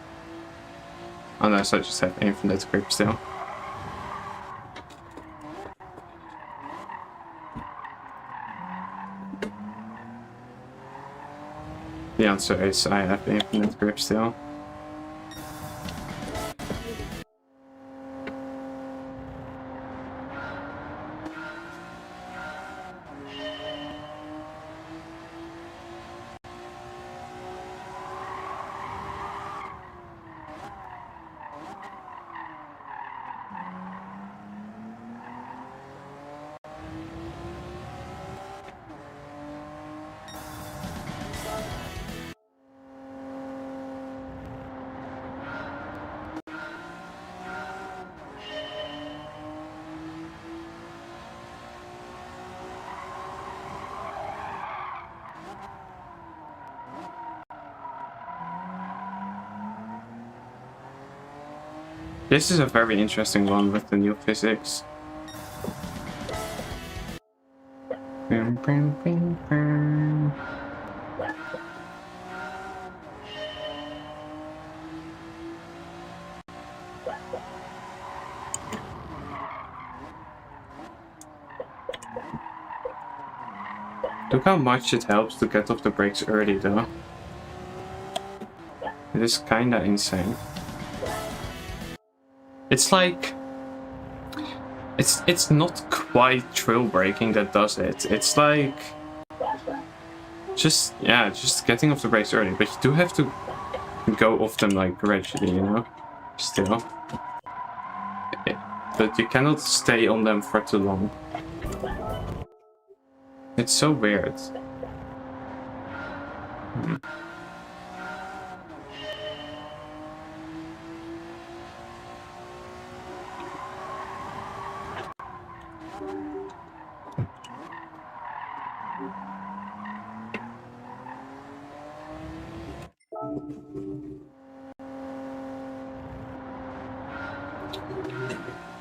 [SPEAKER 1] Unless I just have infinite grip still. The answer is I have infinite grip still. This is a very interesting one with the new physics. Look how much it helps to get off the brakes early though. It is kinda insane. It's like... It's not quite trail braking that does it. It's like... Just getting off the brakes early, but you do have to go off them like gradually, you know? Still. But you cannot stay on them for too long. It's so weird.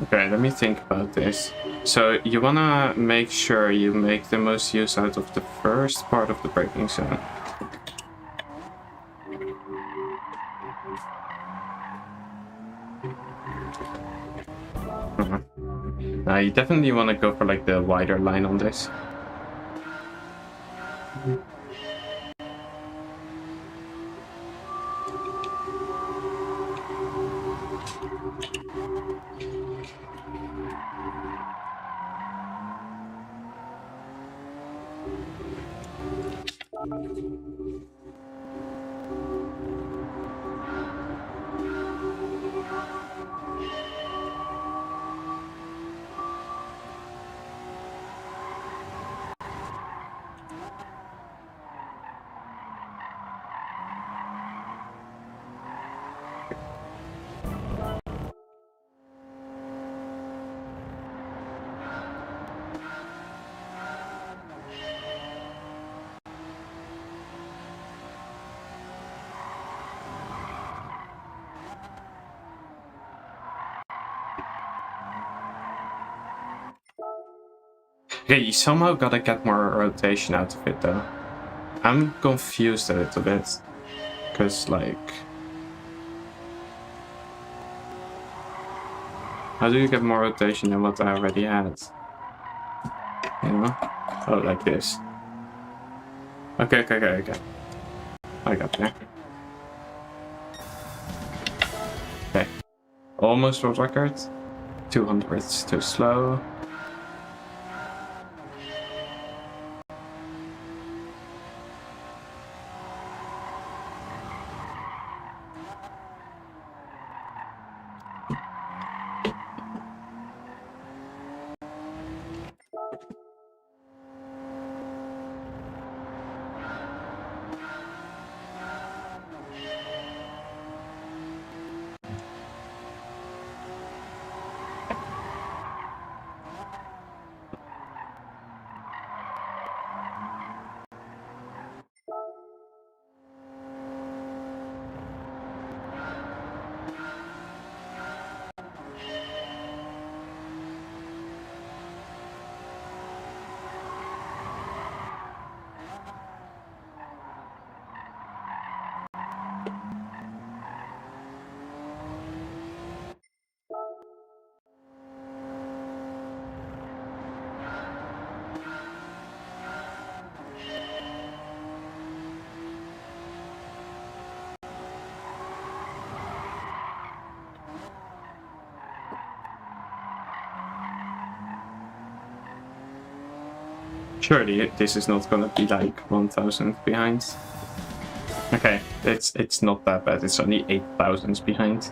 [SPEAKER 1] Okay, let me think about this. So you wanna make sure you make the most use out of the first part of the braking zone. You definitely want to go for like the wider line on this. Okay, you somehow gotta get more rotation out of it though. I'm confused a little bit. Cause like... How do you get more rotation than what I already had? You know? Oh, like this. Okay. I got there. Okay. Almost world record. 200 too slow. Surely this is not gonna be like 1,000 behind. Okay, it's not that bad. It's only 8,000 behind.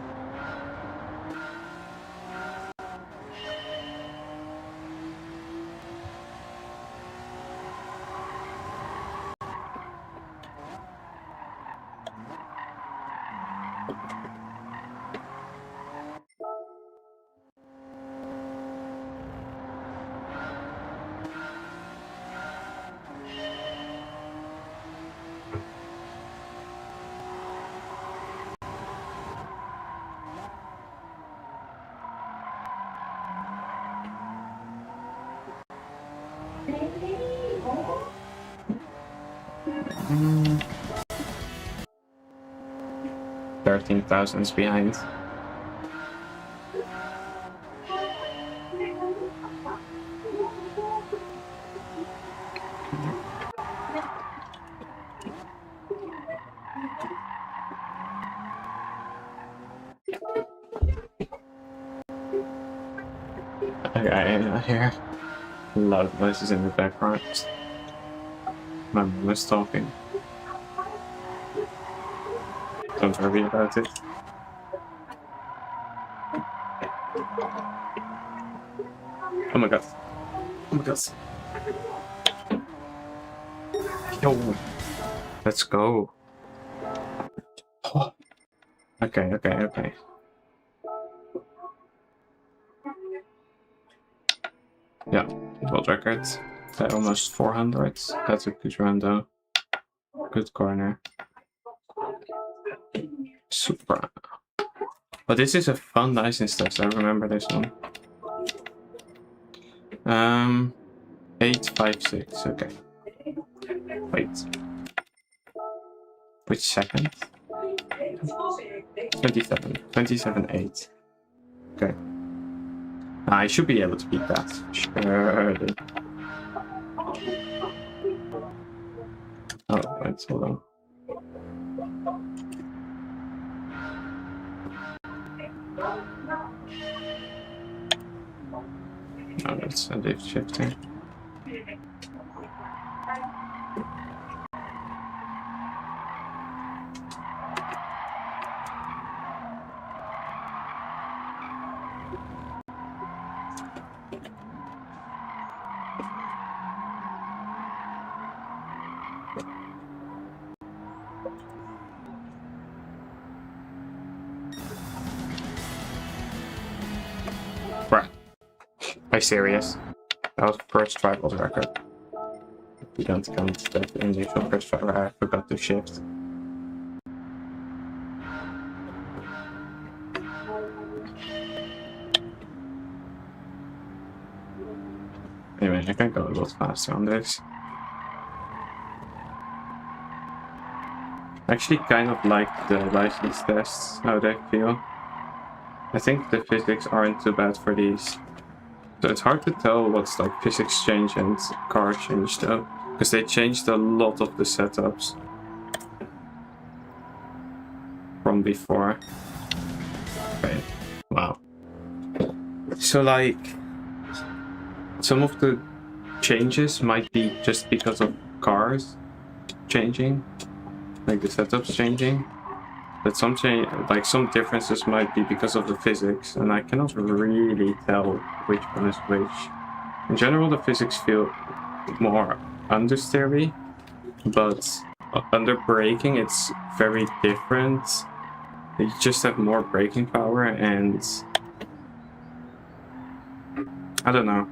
[SPEAKER 1] Mm. 13,000 behind. I hear loud noises in the background. My mom is talking. Don't worry about it. Oh my god. Oh my god. Yo. Let's go. Oh. Okay. Yeah, world record. Almost 400. That's a good run though. Good corner. Super. But this is a fun license test. I remember this one. 856. Okay. Wait. Which second? 27.8. Okay. I should be able to beat that. Surely. Oh, wait, hold on. Oh, that's a lift shifting. Bruh. Are you serious? That was first try world record. We don't count that initial first try where I forgot to shift. Anyway, I can go a little faster on this. I actually kind of like the license tests, how they feel. I think the physics aren't too bad for these. So it's hard to tell what's like physics change and car change though, because they changed a lot of the setups from before. Okay, wow. So like, some of the changes might be just because of cars changing, like the setups changing. But some differences might be because of the physics, and I cannot really tell which one is which. In general, the physics feel more understeery, but under braking, it's very different. You just have more braking power, and I don't know.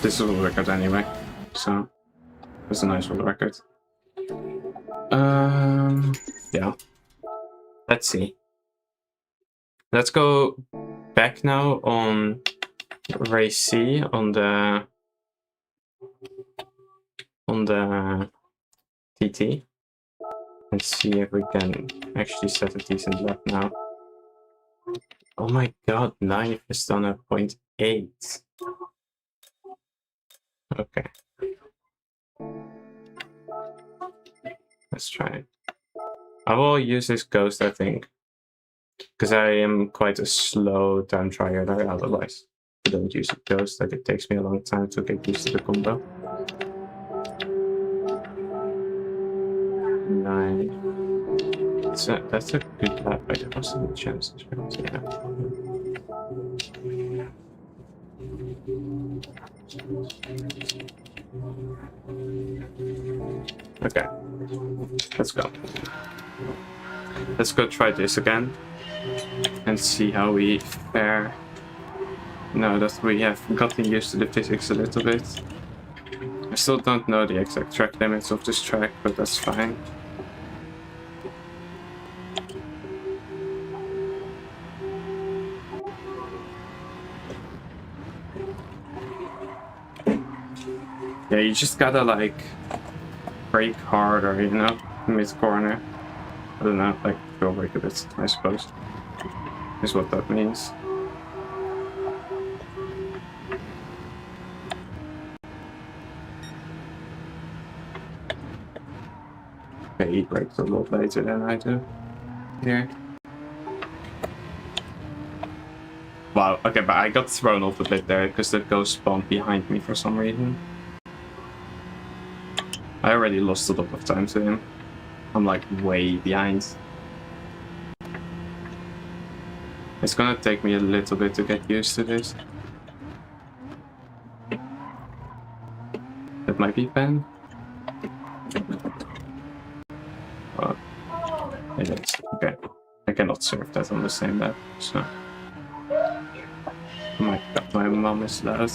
[SPEAKER 1] This is a world record anyway, so it's a nice world record. Yeah. Let's see. Let's go back now on race C on the TT and see if we can actually set a decent lap now. Oh my god, Knife is done at 0.8. Okay. Let's try it. I will use this Ghost, I think, because I am quite a slow time trier otherwise. I don't use a Ghost, like it takes me a long time to get used to the combo. Nice. That's a good lap. Wait, there was some chances. Yeah. Okay. Let's go. Let's go try this again and see how we fare. Now that we have gotten used to the physics a little bit. I still don't know the exact track limits of this track, but that's fine. Yeah, you just gotta like brake harder, you know, mid-corner. I don't know, like go brake a bit, I suppose, is what that means. Okay, he brakes a lot later than I do here. Wow, okay, but I got thrown off a bit there because the ghost spawned behind me for some reason. I already lost a lot of time to him. I'm like way behind. It's gonna take me a little bit to get used to this. That might be Ben. Oh, it is. Okay. I cannot serve that on the same map, so. Oh my god, my mom is loud.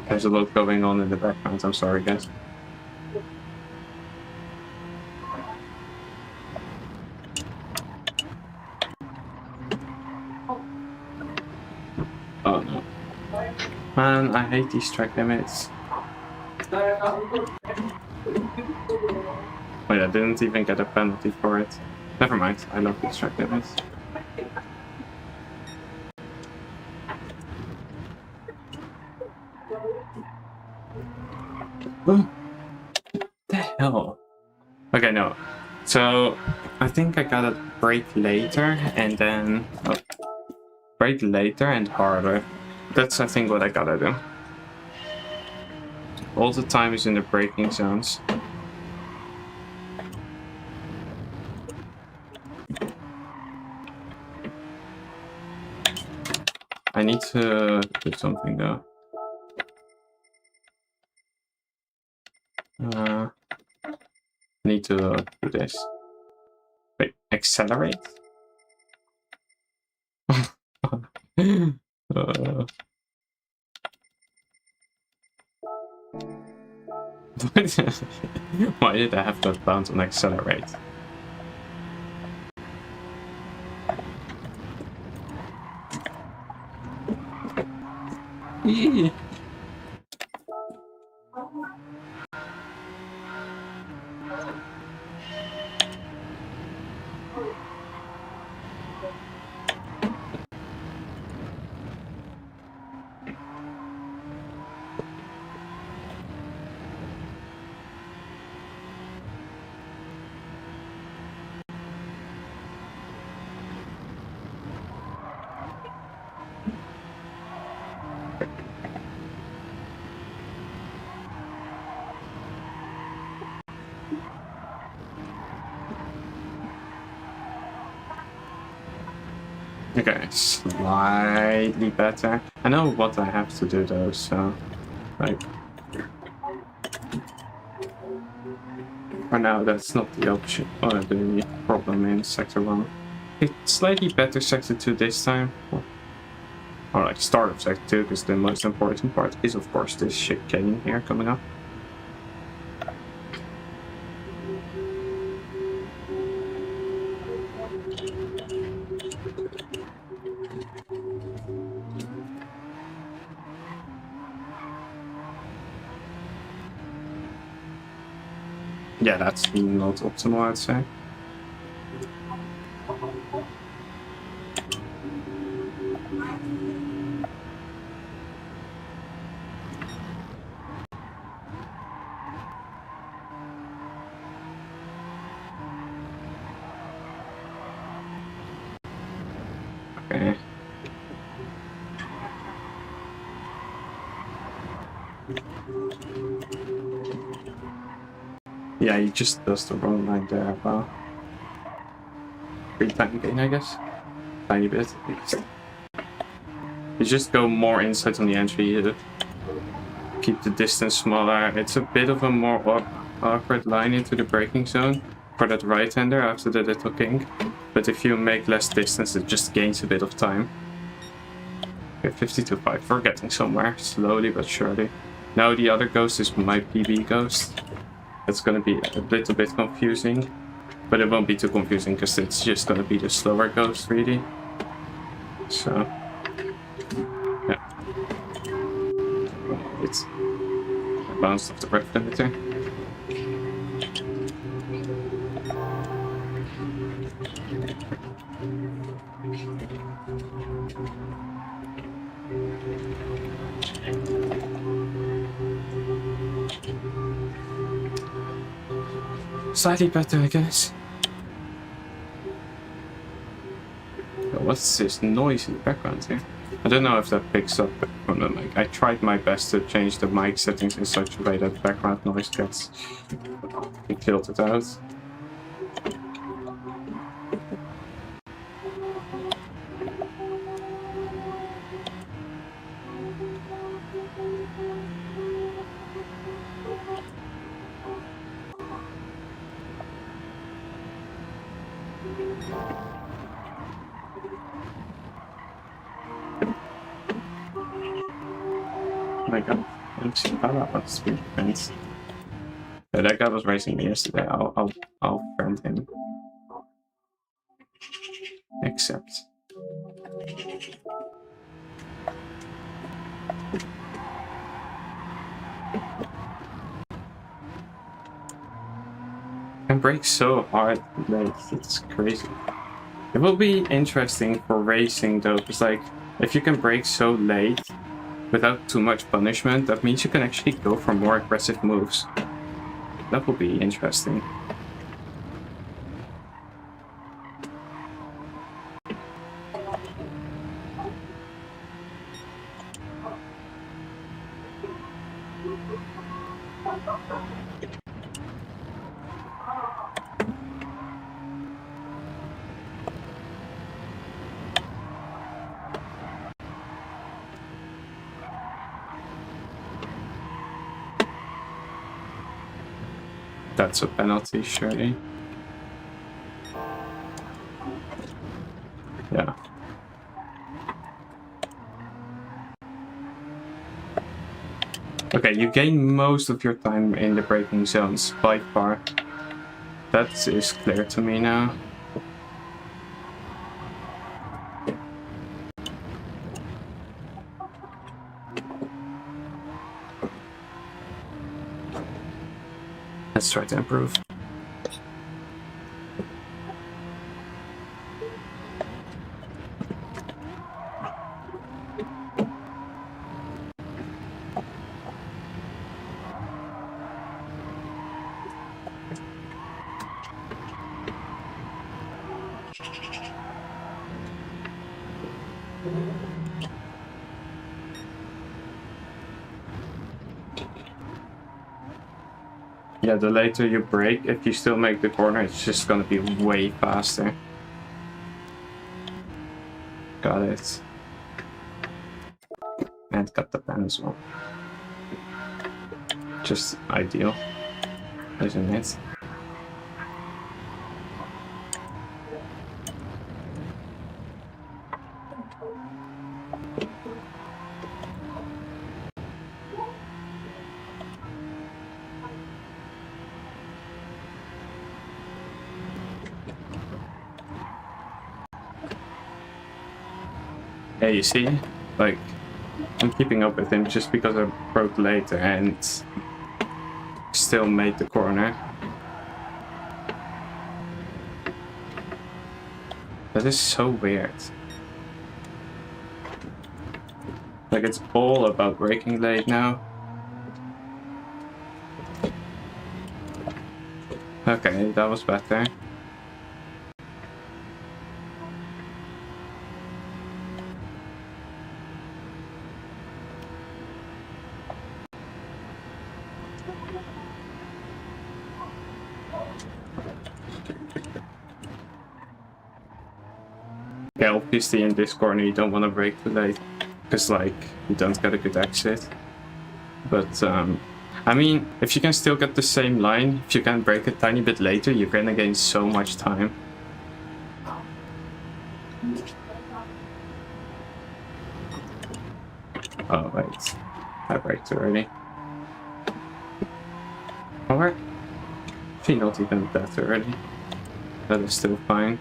[SPEAKER 1] There's a lot going on in the background, I'm sorry guys. Oh no. Man, I hate these track limits. Wait, I didn't even get a penalty for it. Never mind, I love these track limits. What the hell? Okay, no. So, I think I gotta brake later and then... Oh, brake later and harder. That's, I think, what I gotta do. All the time is in the braking zones. I need to do something though. I need to do this. Wait, accelerate? Why did I have that bounce on accelerate? Okay, slightly better. I know what I have to do though, so like for now that's not the option or the problem in sector 1. It's slightly better sector 2 this time. Or like start of sector 2, because the most important part is of course this chicane here coming up. Yeah, that's not optimal, I'd say. Okay. Yeah, he just does the wrong line there as well. Pretty tiny gain, I guess. Tiny bit. You just go more inside on the entry. You keep the distance smaller. It's a bit of a more awkward line into the braking zone for that right-hander after the little kink. But if you make less distance, it just gains a bit of time. Okay, 52.5. We're getting somewhere, slowly but surely. Now the other ghost is my PB ghost. It's gonna be a little bit confusing. But it won't be too confusing because it's just gonna be the slower ghost, really. So, yeah. It's bounced off the breath limiter. Slightly better, I guess. What's this noise in the background here? I don't know if that picks up from the mic. I tried my best to change the mic settings in such a way that background noise gets filtered out. Like, I'm seeing how about speed defense. Yeah, that guy was racing me yesterday. I'll friend him. Except. Can brake so hard, like, it's crazy. It will be interesting for racing though, because like, if you can brake so late without too much punishment, that means you can actually go for more aggressive moves. That will be interesting. That's a penalty, surely. Yeah. Okay, you gain most of your time in the braking zones by far. That is clear to me now. Let's try to improve. Yeah, the later you brake, if you still make the corner, it's just gonna be way faster. Got it. And got the pen as well. Just ideal, isn't it? Yeah, you see, like, I'm keeping up with him just because I broke later and still made the corner. That is so weird. Like, it's all about braking late now. Okay, that was better. Yeah, obviously in this corner you don't want to brake too late, because like you don't get a good exit. But I mean, if you can still get the same line, if you can brake a tiny bit later, you're gonna gain so much time. Oh wait, I braked already. Or actually not even that already. That is still fine.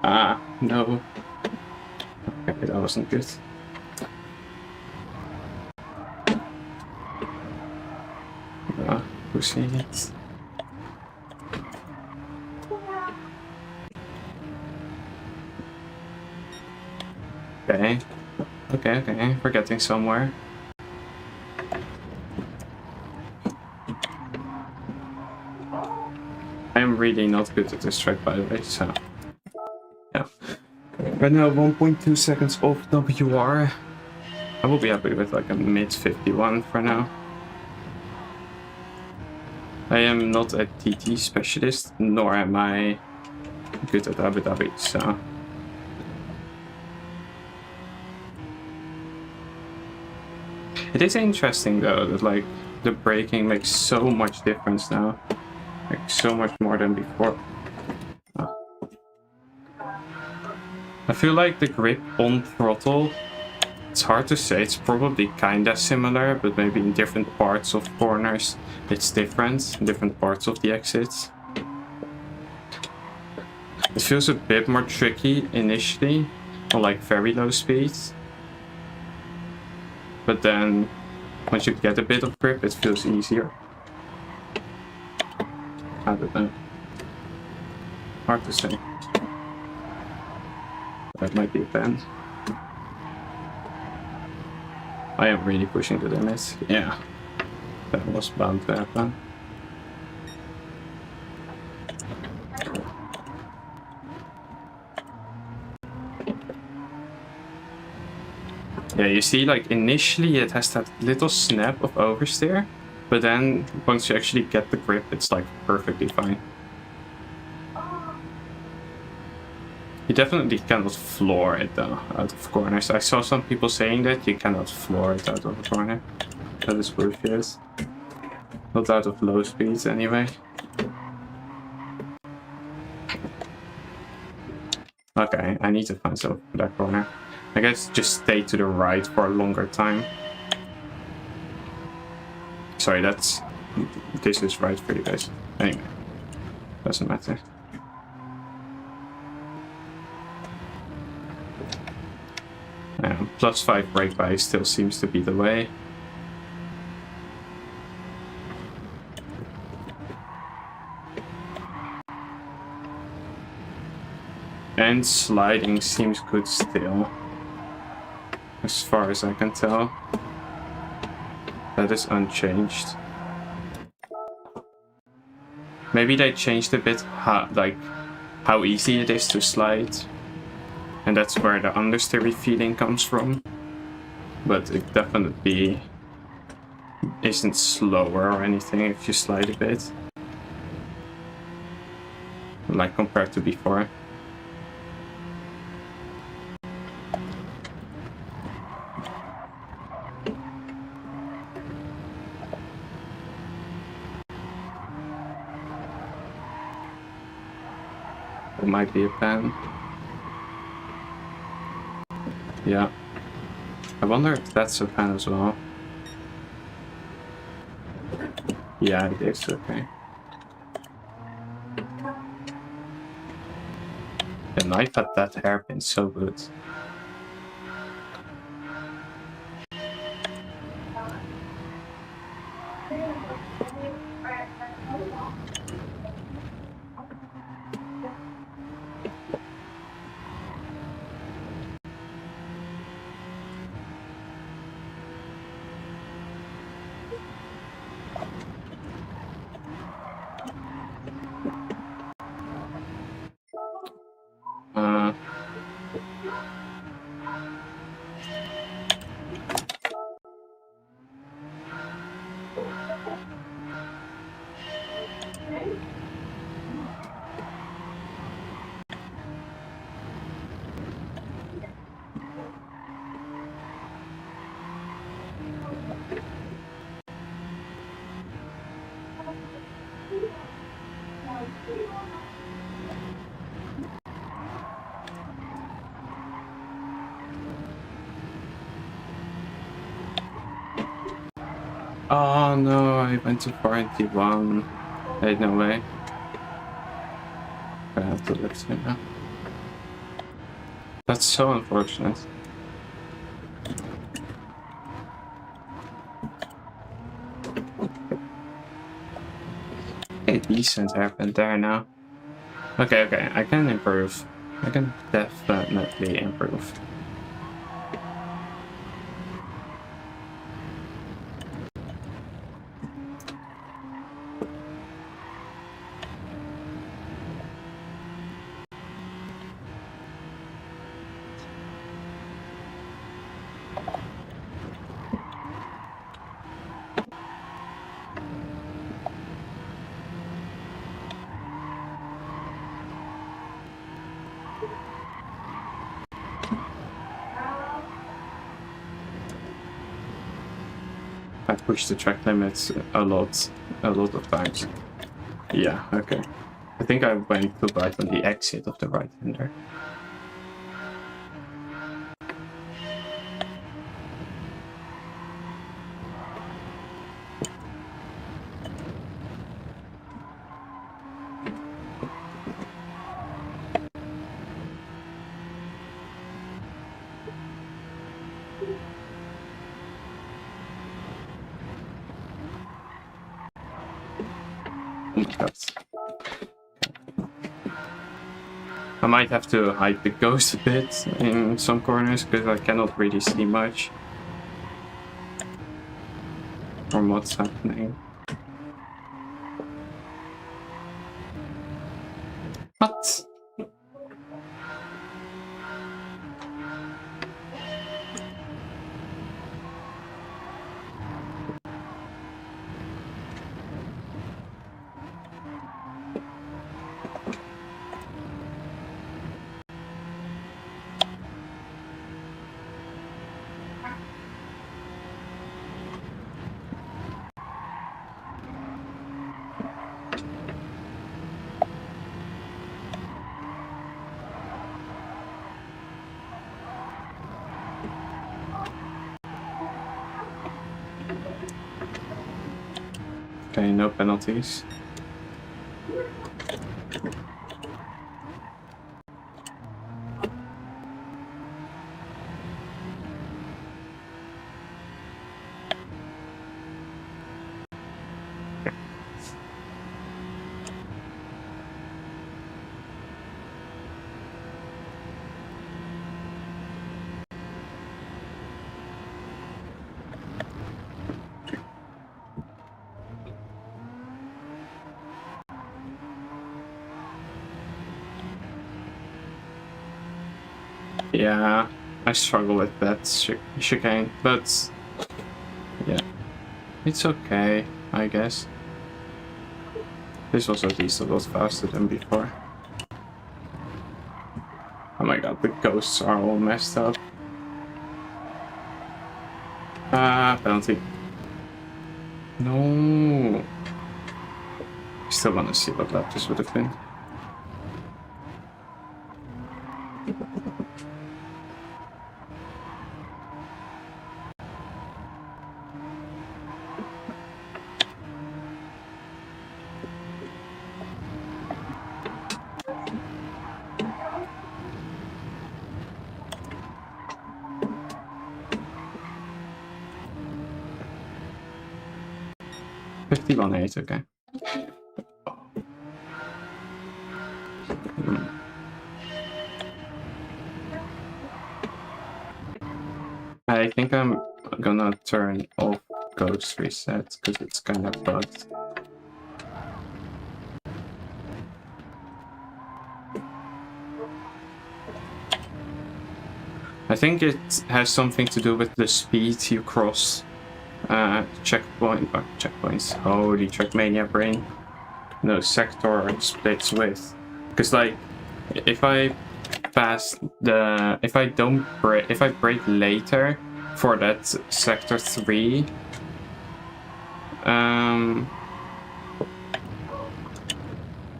[SPEAKER 1] Ah, no. Okay, that wasn't good. Pushing it. Okay. Okay, we're getting somewhere. I am really not good at this track, by the way, so... yeah. Right now, 1.2 seconds off WR. I will be happy with like a mid 51 for now. I am not a TT specialist, nor am I good at Abu Dhabi, so... It is interesting though, that like the braking makes so much difference now. Like so much more than before. I feel like the grip on throttle, it's hard to say, it's probably kinda similar, but maybe in different parts of corners it's different, in different parts of the exits. It feels a bit more tricky initially, on like very low speeds. But then, once you get a bit of grip, it feels easier. I don't know. Hard to say. That might be a pen. I am really pushing the limits. Yeah. That was bound to happen. Yeah, you see, like, initially it has that little snap of oversteer, but then once you actually get the grip, it's, like, perfectly fine. You definitely cannot floor it, though, out of corners. I saw some people saying that you cannot floor it out of a corner. That is bullshit. Not out of low speeds, anyway. Okay, I need to find something for that corner. I guess just stay to the right for a longer time. Sorry, this is right for you guys. Anyway, doesn't matter. +5 brake by still seems to be the way. And sliding seems good still, as far as I can tell. That is unchanged. Maybe they changed a bit how easy it is to slide, and that's where the understeer feeling comes from. But it definitely isn't slower or anything if you slide a bit, like compared to before. It might be a pen. Yeah. I wonder if that's a pen as well. Yeah, it is, okay. The knife had that hairpin so good. Oh no, I went too far into one. Ain't no way. I have to lift him now. That's so unfortunate. A decent hairpin there now. Okay, okay, I can improve. I can definitely improve. I pushed the track limits a lot of times. Yeah, okay. I think I went too right on the exit of the right-hander. I might have to hide the ghost a bit in some corners because I cannot really see much from what's happening. What? Okay, no penalties. Yeah, I struggle with that chicane, but yeah, it's okay, I guess. This was at least a lot faster than before. Oh my god, the ghosts are all messed up. Penalty. No. I still want to see what lap this would have been. $51.8, okay. I think I'm gonna turn off Ghost Reset because it's kind of bugged. I think it has something to do with the speed you cross checkpoints. Holy Trackmania brain. No, sector splits with. Because like, if I brake later for that sector 3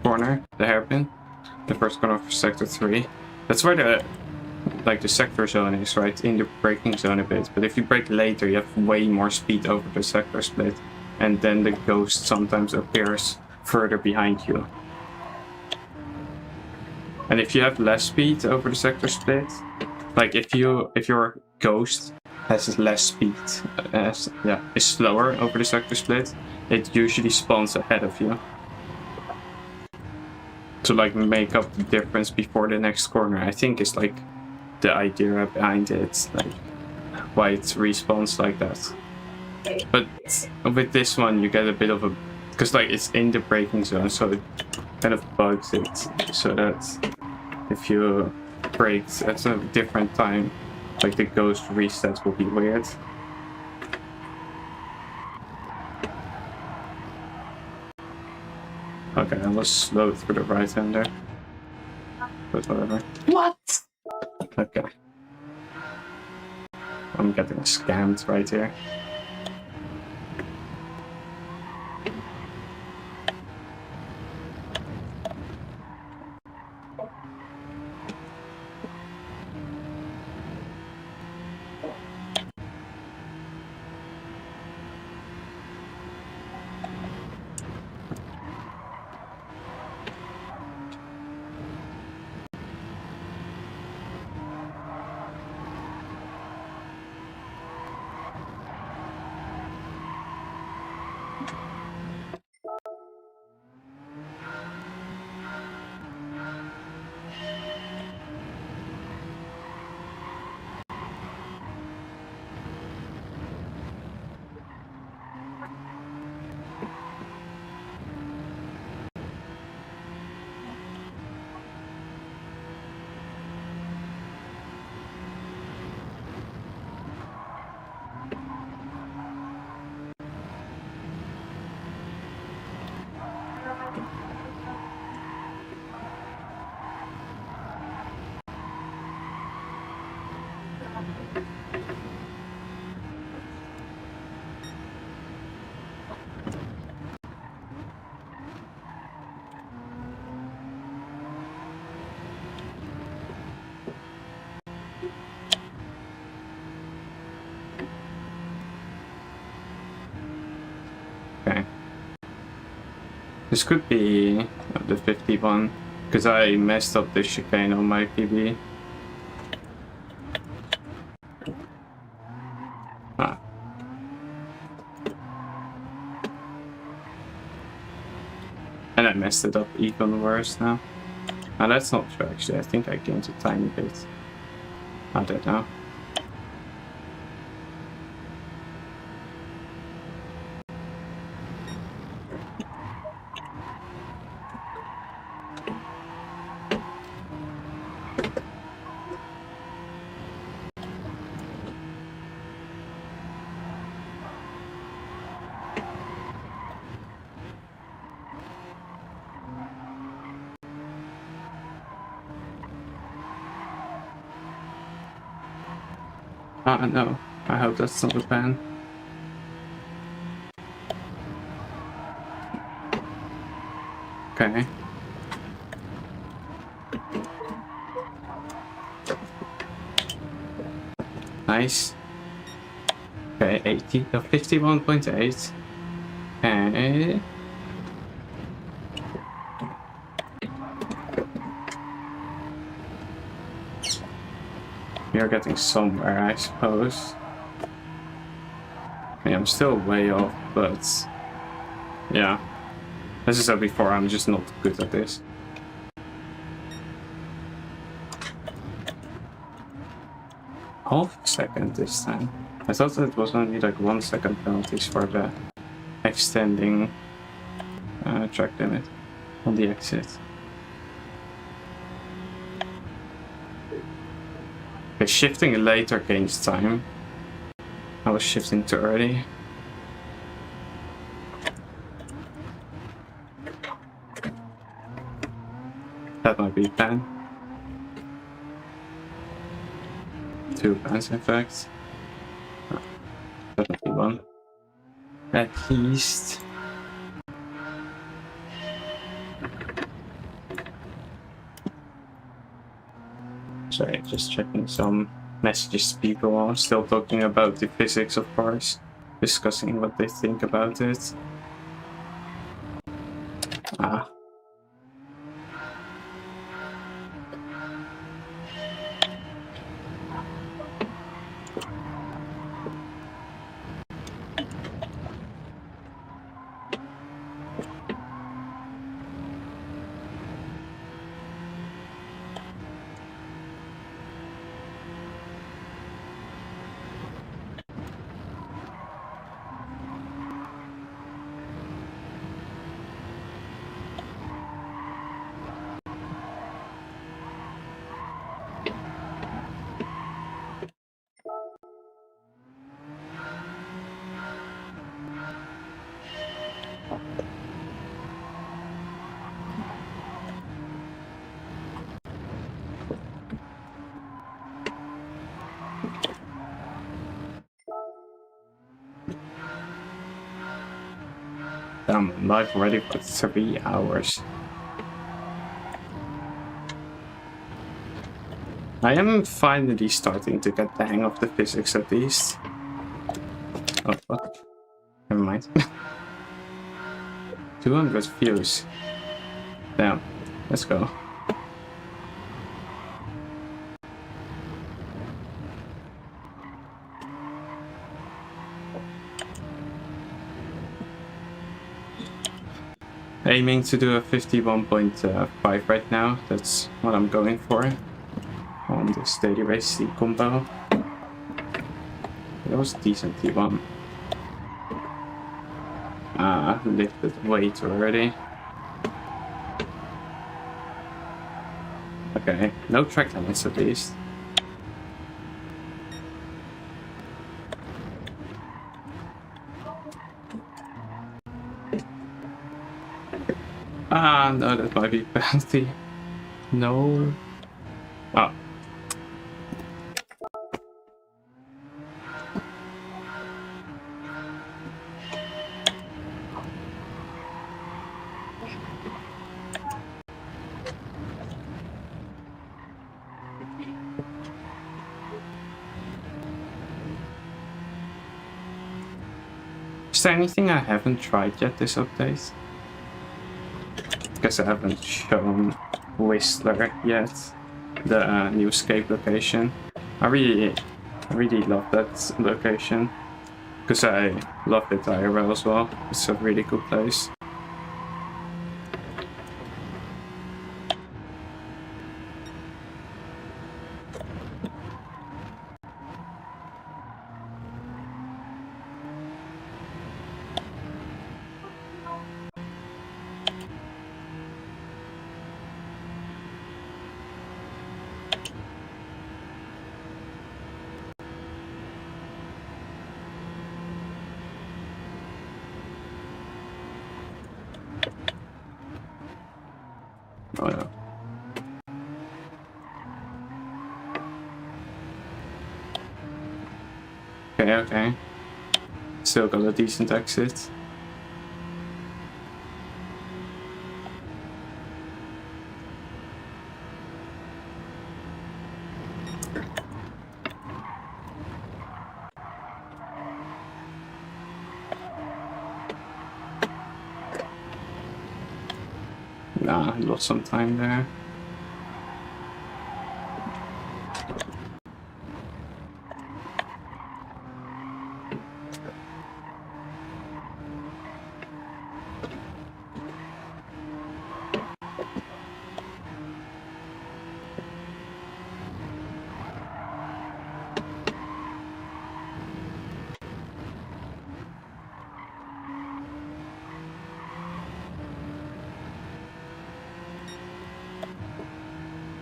[SPEAKER 1] corner, the hairpin, the first corner for sector 3, that's where like the sector zone is, right, in the braking zone a bit. But if you brake later, you have way more speed over the sector split, and then the ghost sometimes appears further behind you. And if you have less speed over the sector split, like if your ghost has less speed, is slower over the sector split, it usually spawns ahead of you to like make up the difference before the next corner. I think is like the idea behind it, like why it respawns like that. But with this one, you get a bit of a, because like it's in the braking zone, so it kind of bugs it, so that if you brake at a different time, like the ghost resets will be weird. Okay, I was slow through the right hander, but whatever. What? Okay. I'm getting scammed right here. Okay. This could be the 51, because I messed up the chicane on my PB. Ah. And I messed it up even worse now. Now that's not true actually, I think I gained a tiny bit. I don't know. No, I hope that's not a ban. Okay. Nice. Okay, 51.8. Okay. We are getting somewhere, I suppose. I mean, I'm still way off, but yeah. As I said before, I'm just not good at this. Half a second this time. I thought it was only like 1 second penalties for the extending track limit on the exit. Okay, shifting later gains time. I was shifting too early. That might be a plan. 2 plans in fact. Definitely 1. At least. Sorry, just checking some messages. People are still talking about the physics of cars, discussing what they think about it. Ah. I'm live already for 3 hours. I am finally starting to get the hang of the physics at least. Oh fuck. Never mind. 200 views. Damn. Let's go. Aiming to do a 51.5 right now. That's what I'm going for on this daily race C combo. That was decent T1. Lifted weight already. Okay, no track limits at least. No, that might be penalty. No. Oh. Is there anything I haven't tried yet this update? Because I haven't shown Whistler yet, the new escape location. I really love that location, because I love it IRL as well. It's a really cool place. Oh no. Okay. Still got a decent exit. Nah, I lost some time there.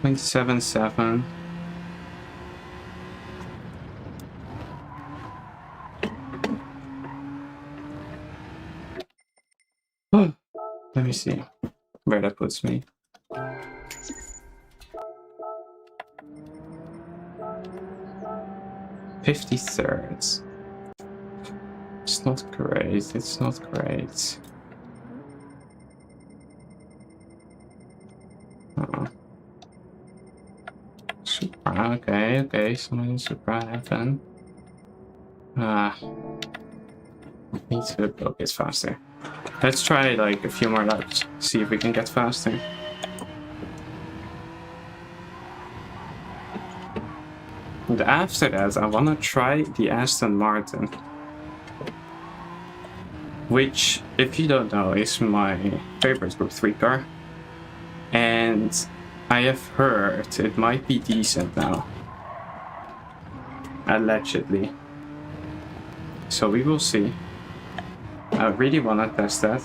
[SPEAKER 1] .77. Oh, let me see where that puts me. .53. It's not great. It's not great. Supra, okay, something Supra happen. Need to go get faster. Let's try like a few more laps, see if we can get faster. And after that, I wanna try the Aston Martin. Which, if you don't know, is my favorite Group 3 car. And I have heard it might be decent now. Allegedly. So we will see. I really wanna test that.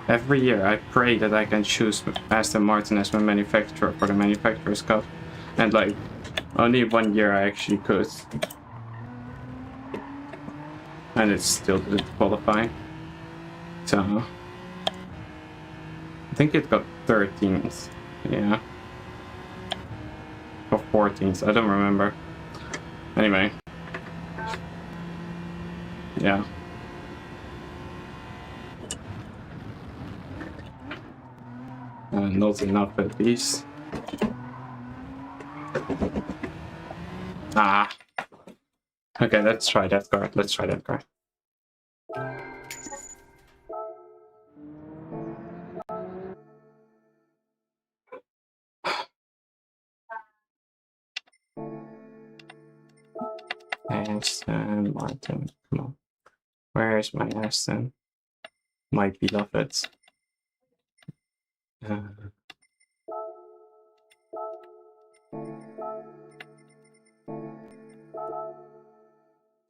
[SPEAKER 1] Every year I pray that I can choose Aston Martin as my manufacturer for the Manufacturers Cup. And like, only 1 year I actually could. And it still didn't qualify. So I think it got 13th, yeah. Or 14th, I don't remember. Anyway. Yeah. Not enough at least. Okay, let's try that card. Let's try that card. Aston Martin, come on. Where's my Aston? My beloved.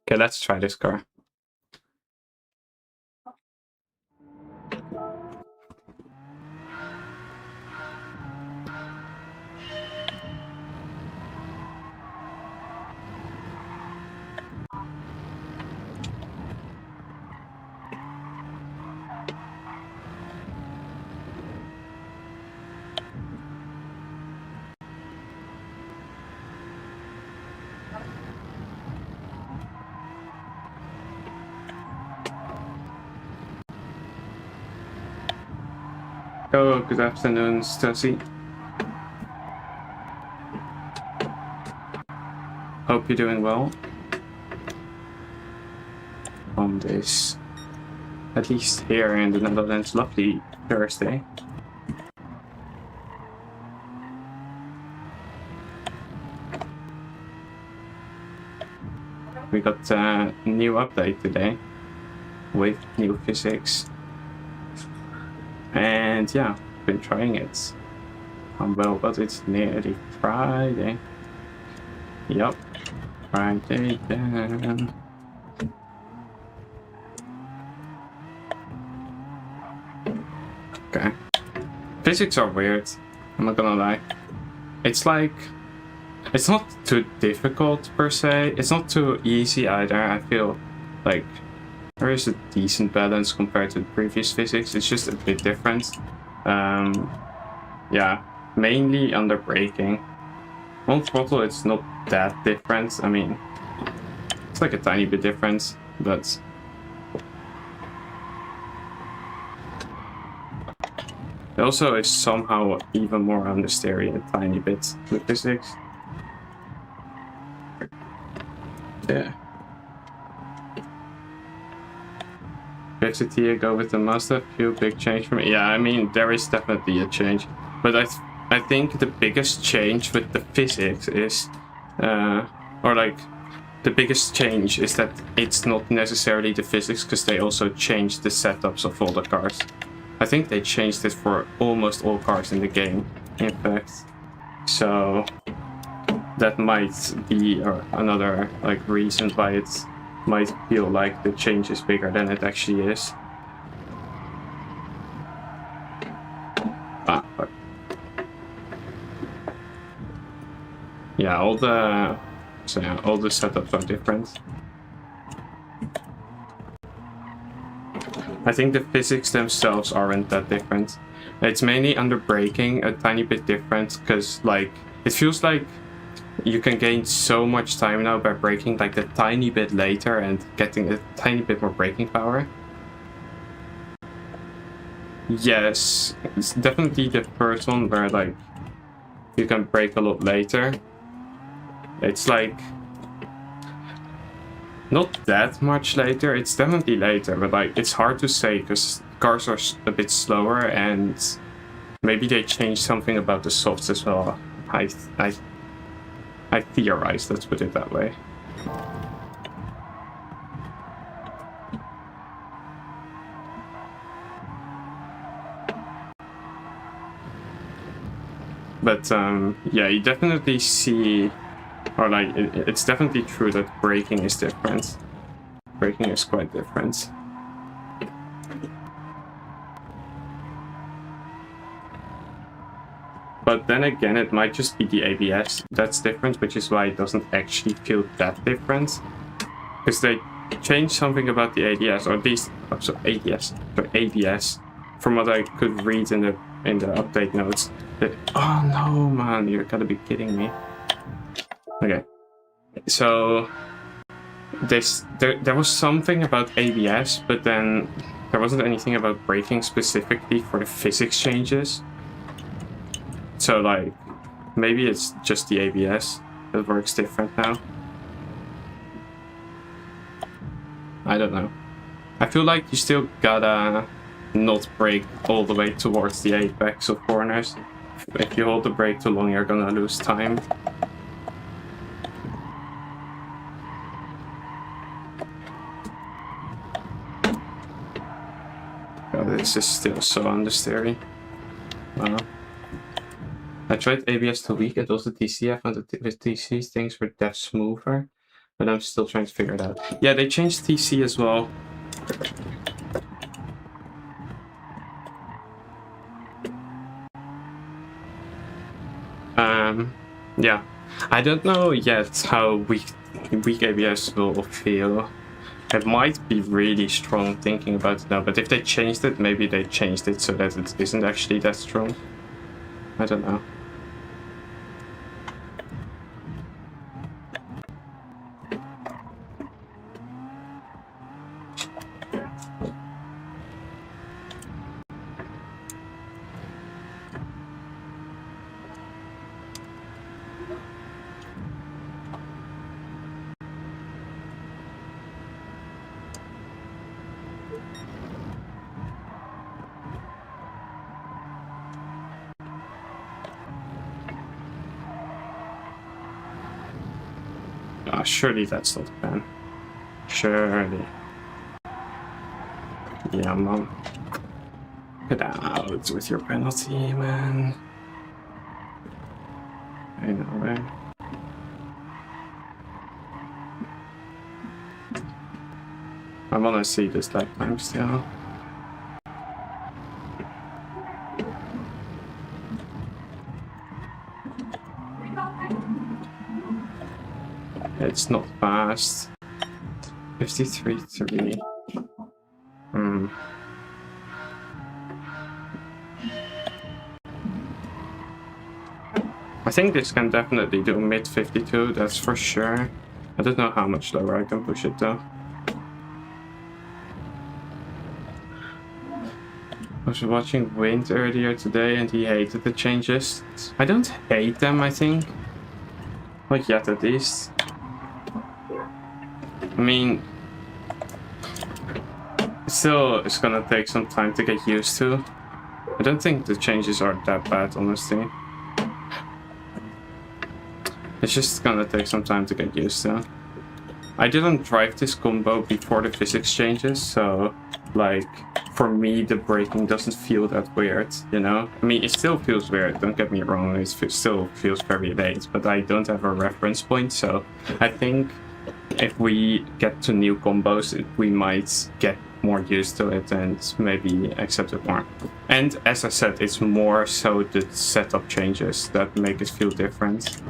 [SPEAKER 1] Okay, let's try this car. Oh, good afternoon, Stussy. Hope you're doing well on this, at least here in the Netherlands, lovely Thursday. We got a new update today with new physics. And yeah, been trying it. Well, but it's nearly Friday. Yup, Friday then. Okay. Physics are weird, I'm not gonna lie. It's like, it's not too difficult per se, it's not too easy either. I feel like there is a decent balance compared to the previous physics, it's just a bit different. Yeah, mainly under braking. On throttle it's not that different, I mean, it's like a tiny bit different, but also it's somehow even more understeery a tiny bit with physics. Yeah. Fixity, go with the Mazda, few big change for me. Yeah, I mean, there is definitely a change, but I think the biggest change with the physics is, or like, the biggest change is that it's not necessarily the physics, because they also changed the setups of all the cars. I think they changed it for almost all cars in the game, in fact. So that might be another like reason why it might feel like the change is bigger than it actually is. Fuck. Yeah, all the setups are different. I think the physics themselves aren't that different. It's mainly under braking a tiny bit different, because like it feels like you can gain so much time now by braking like a tiny bit later and getting a tiny bit more braking power. Yes, it's definitely the first one where like you can brake a lot later. It's like not that much later. It's definitely later, but like it's hard to say because cars are a bit slower, and maybe they changed something about the softs as well. I theorize. Let's put it that way. But yeah, you definitely see, or like it's definitely true that braking is different. Braking is quite different. But then again, it might just be the ABS that's different, which is why it doesn't actually feel that different. Because they changed something about the ABS, or at least ABS, from what I could read in the update notes. Oh no, man, you're gotta be kidding me. Okay, so there was something about ABS, but then there wasn't anything about braking specifically for the physics changes. So like, maybe it's just the ABS that works different now. I don't know. I feel like you still gotta not brake all the way towards the apex of corners. If you hold the brake too long, you're gonna lose time. God, this is still so understeering. Wow. I tried ABS 2 week, it was the TC. I found that with TC things were def smoother, but I'm still trying to figure it out. Yeah, they changed TC as well. Yeah, I don't know yet how weak ABS will feel. It might be really strong thinking about it now, but if they changed it, maybe they changed it so that it isn't actually that strong. I don't know. Surely that's not the plan. Surely. Yeah, Mom. Get out with your penalty, man. I know, right? I wanna see this lap time still. It's not fast. 53.3. I think this can definitely do mid 52, that's for sure. I don't know how much lower I can push it though. I was watching Wind earlier today and he hated the changes. I don't hate them, I think. Not yet, at least. I mean, still, it's gonna take some time to get used to. I don't think the changes are that bad, honestly. It's just gonna take some time to get used to. I didn't drive this combo before the physics changes, so, like, for me, the braking doesn't feel that weird, you know? I mean, it still feels weird, don't get me wrong, it still feels very late, but I don't have a reference point, so I think if we get to new combos, we might get more used to it and maybe accept it more. And as I said, it's more so the setup changes that make it feel different.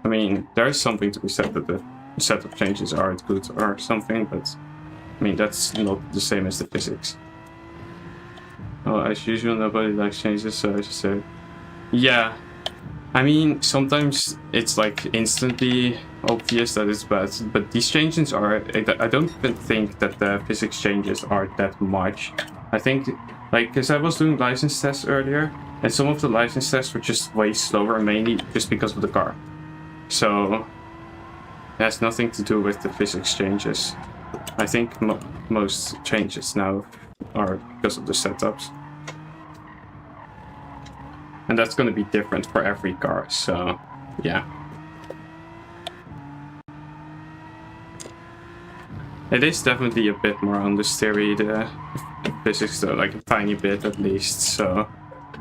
[SPEAKER 1] I mean, there's something to be said that the setup changes aren't good or something, but I mean, that's not the same as the physics. Oh, as usual, nobody likes changes, so I just said, yeah. I mean, sometimes it's like instantly obvious that it's bad, but these changes are, I don't even think that the physics changes are that much. I I think, like, because I was doing license tests earlier, and some of the license tests were just way slower, mainly just because of the car. So it has nothing to do with the physics changes. I think most changes now are because of the setups. And that's going to be different for every car, so yeah. It is definitely a bit more understeery, the physics, though, like a tiny bit at least, so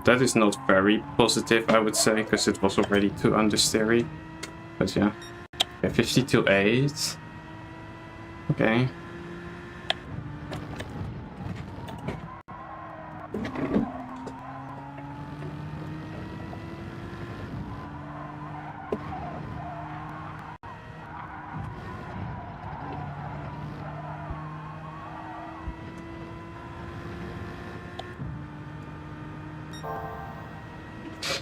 [SPEAKER 1] that is not very positive, I would say, because it was already too understeery. But yeah. Okay, 50-8. Okay.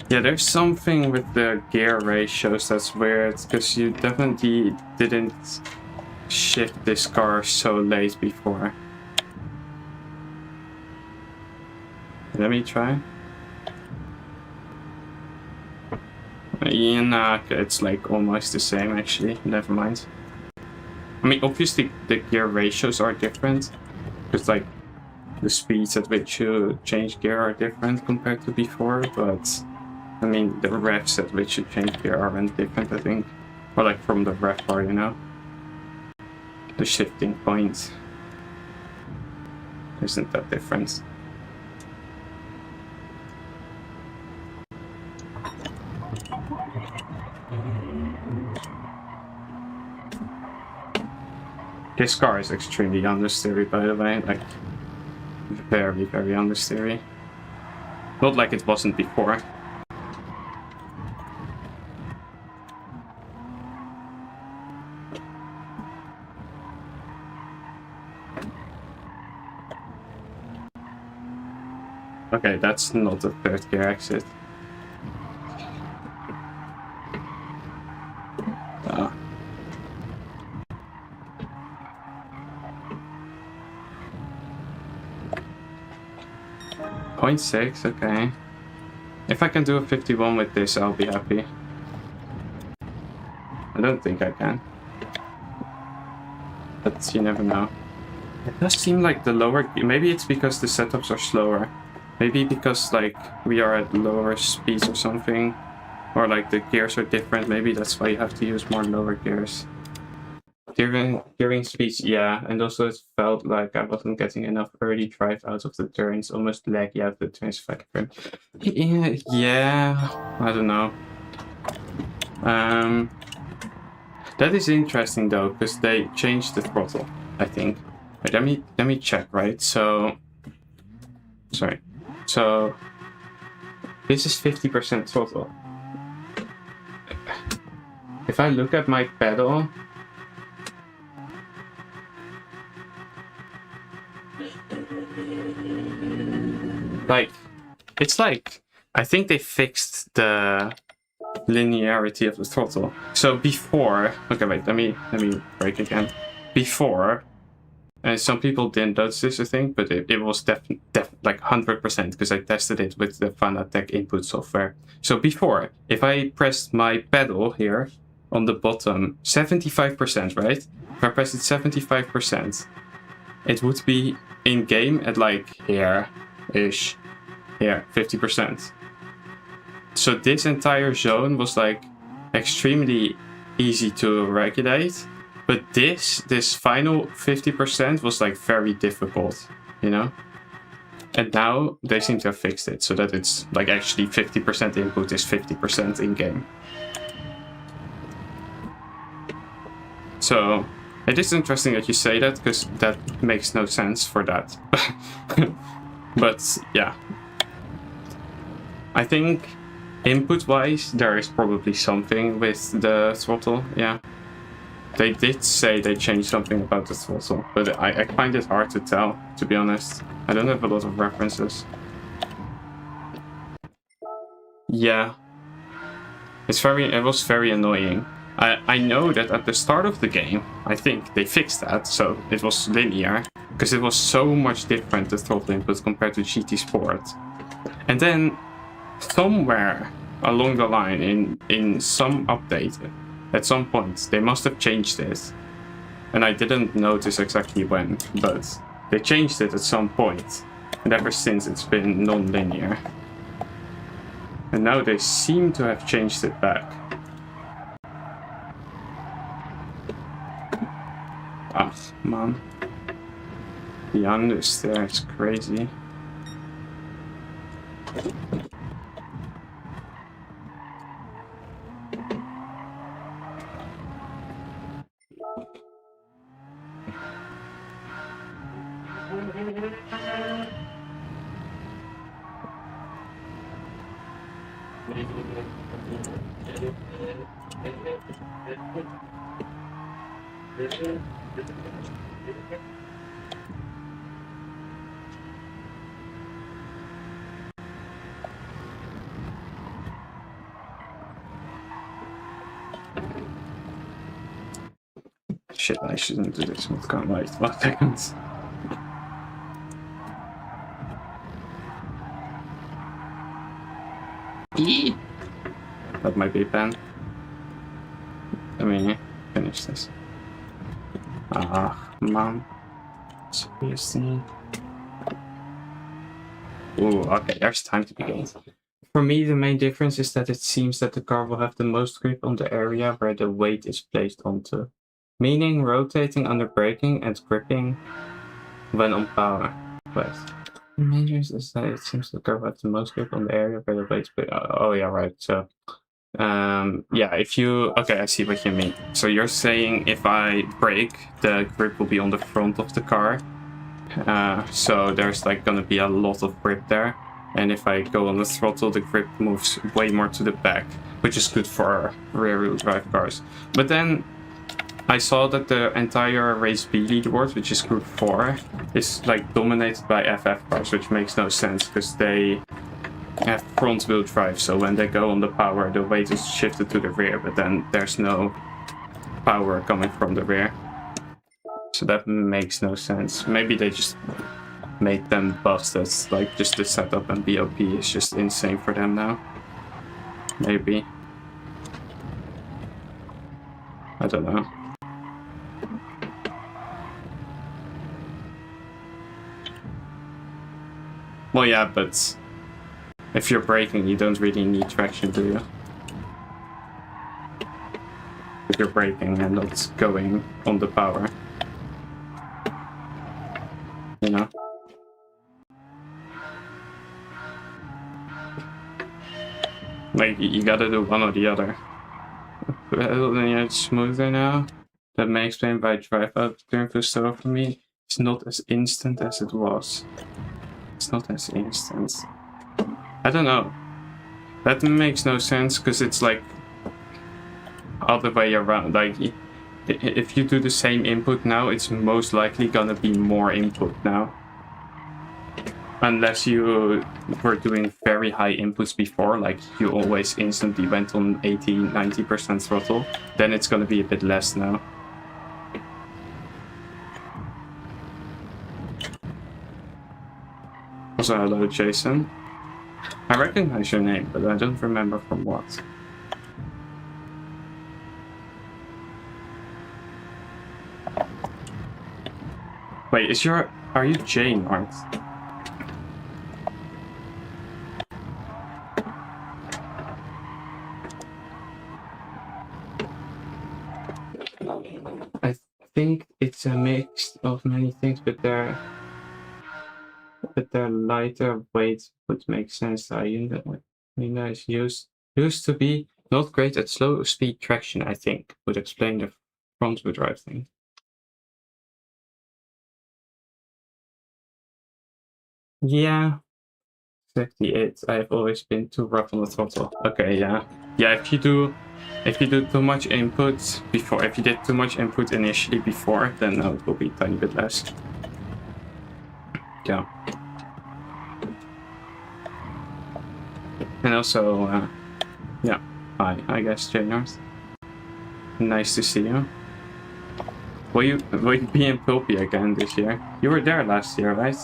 [SPEAKER 1] Yeah, there's something with the gear ratios that's weird, because you definitely didn't shift this car so late before. Let me try. Yeah, nah, it's like almost the same actually, never mind. I mean, obviously the gear ratios are different, because like the speeds at which you change gear are different compared to before, but I mean, the revs at which you change gear aren't different, I think. Or like from the rev bar, you know? The shifting point isn't that different. This car is extremely understeery, by the way, like very, very understeery. Not like it wasn't before. Okay, that's not a third gear exit. Ah. 0.6, okay. If I can do a 51 with this, I'll be happy. I don't think I can. But you never know. It does seem like the lower... Maybe it's because the setups are slower. Maybe because, like, we are at lower speeds or something. Or, like, the gears are different. Maybe that's why you have to use more lower gears. Gearing speeds, yeah. And also it felt like I wasn't getting enough early drive out of the turns. Almost laggy out of the turns factor. Yeah, I don't know. That is interesting, though, because they changed the throttle, I think. Wait, let me check, right? So... Sorry. So... This is 50% throttle. If I look at my pedal... Like... It's like... I think they fixed the linearity of the throttle. So before... Okay, wait, let me break again. Before... And some people didn't notice this, I think, but it was like 100% because I tested it with the Fanatec input software. So before, if I pressed my pedal here on the bottom, 75%, right? If I pressed it 75%, it would be in game at like here-ish, here, 50%. So this entire zone was like extremely easy to regulate. But this final 50% was like very difficult, you know? And now they seem to have fixed it so that it's like actually 50% input is 50% in game. So it is interesting that you say that because that makes no sense for that. But yeah. I think input wise there is probably something with the throttle, yeah. They did say they changed something about the throttle, but I find it hard to tell, to be honest. I don't have a lot of references. Yeah. It was very annoying. I know that at the start of the game, I think they fixed that, so it was linear, because it was so much different, the throttle input, compared to GT Sport. And then, somewhere along the line, in some update, at some point, they must have changed it. And I didn't notice exactly when, but they changed it at some point. And ever since, it's been non-linear. And now they seem to have changed it back. Ah, man. The unders there is crazy. Shit, I shouldn't do this. What can't wait 1 second. That might be a pen. Let me finish this. Ah, man. Seriously. Ooh, okay, there's time to begin. For me, the main difference is that it seems that the car will have the most grip on the area where the weight is placed onto. Meaning rotating under braking and gripping when on power. Wait. The main difference is that it seems the car will have the most grip on the area where the weight is placed. Oh yeah, right. So yeah, if you... Okay, I see what you mean. So you're saying if I brake, the grip will be on the front of the car. So there's like gonna be a lot of grip there. And if I go on the throttle, the grip moves way more to the back, which is good for rear-wheel drive cars. But then I saw that the entire Race B leaderboard, which is Group 4, is like dominated by FF cars, which makes no sense because they have front-wheel drive. So when they go on the power, the weight is shifted to the rear, but then there's no power coming from the rear. So that makes no sense. Maybe they just made them busted. Like just the setup and BOP is just insane for them now. Maybe. I don't know. Well, yeah, but if you're braking, you don't really need traction, do you? If you're braking and not going on the power. You know? Like, you gotta do one or the other. Then it's smoother now. That may explain why drive out during the store for me. It's not as instant as it was. It's not as instant. I don't know. That makes no sense because it's like other way around. Like if you do the same input now, it's most likely gonna be more input now. Unless you were doing very high inputs before, like you always instantly went on 80-90% throttle, then it's gonna be a bit less now. Also, hello, Jason. I recognize your name, but I don't remember from what. Wait, are you Jane, Art? I think it's a mix of many things, but their lighter weight would make sense. Hyundai is used to be not great at slow speed traction, I think, would explain the front wheel drive thing. Yeah, exactly it. I've always been too rough on the throttle. Okay, yeah. Yeah, if you do too much input before, if you did too much input initially before, then no, it will be a tiny bit less. Yeah. And also, yeah, I guess, J North. Nice to see you. Will you be in Pulpy again this year? You were there last year, right?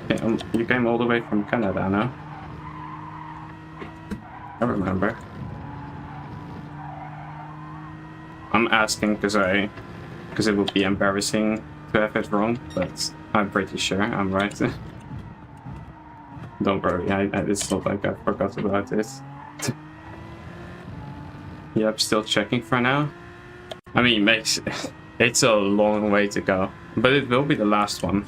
[SPEAKER 1] Yeah, you came all the way from Canada, no? I remember. I'm asking because it would be embarrassing to have it wrong, but I'm pretty sure I'm right. Don't worry, it's not like I forgot about this. Yep, still checking for now. I mean, it's a long way to go, but it will be the last one.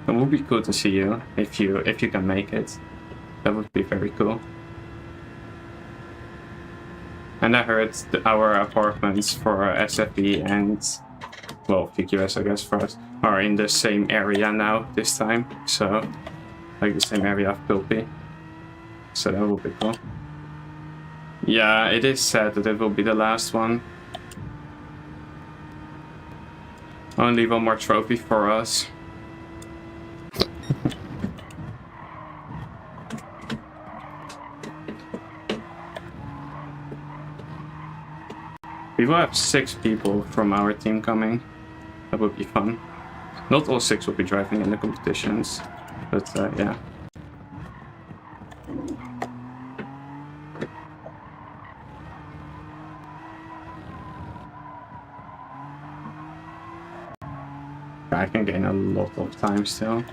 [SPEAKER 1] It would be cool to see you if you can make it. That would be very cool. And I heard our apartments for SFE and, well, VQS, I guess, for us, are in the same area now this time. So, like the same area of Pulpy. So that will be cool. Yeah, it is sad that it will be the last one. Only one more trophy for us. We will have 6 people from our team coming. That would be fun. Not all 6 will be driving in the competitions, but yeah. I can gain a lot of time still.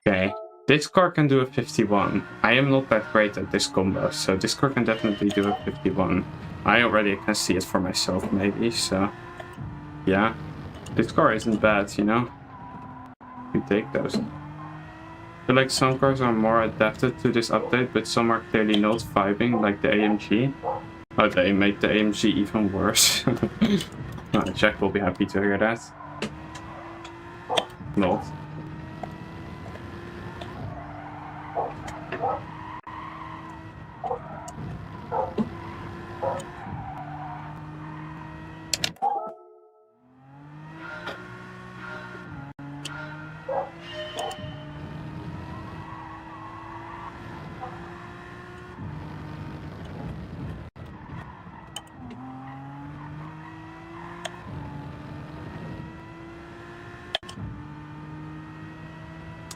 [SPEAKER 1] Okay, this car can do a 51. I am not that great at this combo, so this car can definitely do a 51. I already can see it for myself, maybe, so yeah. This car isn't bad, you know? You take those. I feel like some cars are more adapted to this update, but some are clearly not vibing, like the AMG. Oh, they made the AMG even worse. Jack will be happy to hear that. Not.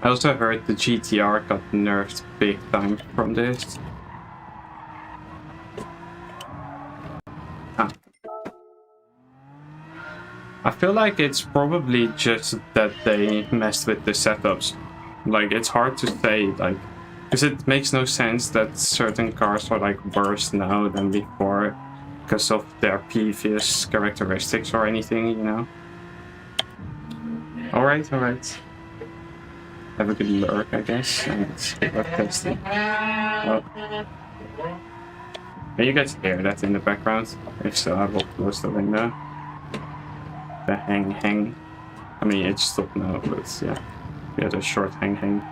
[SPEAKER 1] I also heard the GTR got nerfed big time from this. I feel like it's probably just that they messed with the setups. Like, it's hard to say, like, because it makes no sense that certain cars are like worse now than before because of their previous characteristics or anything, you know? Alright. Have a good lurk, I guess, and lurk testing. Oh. Can you guys hear that in the background? If so, I will close the window. The hang. I mean, it stopped now, but yeah. We had a short hang.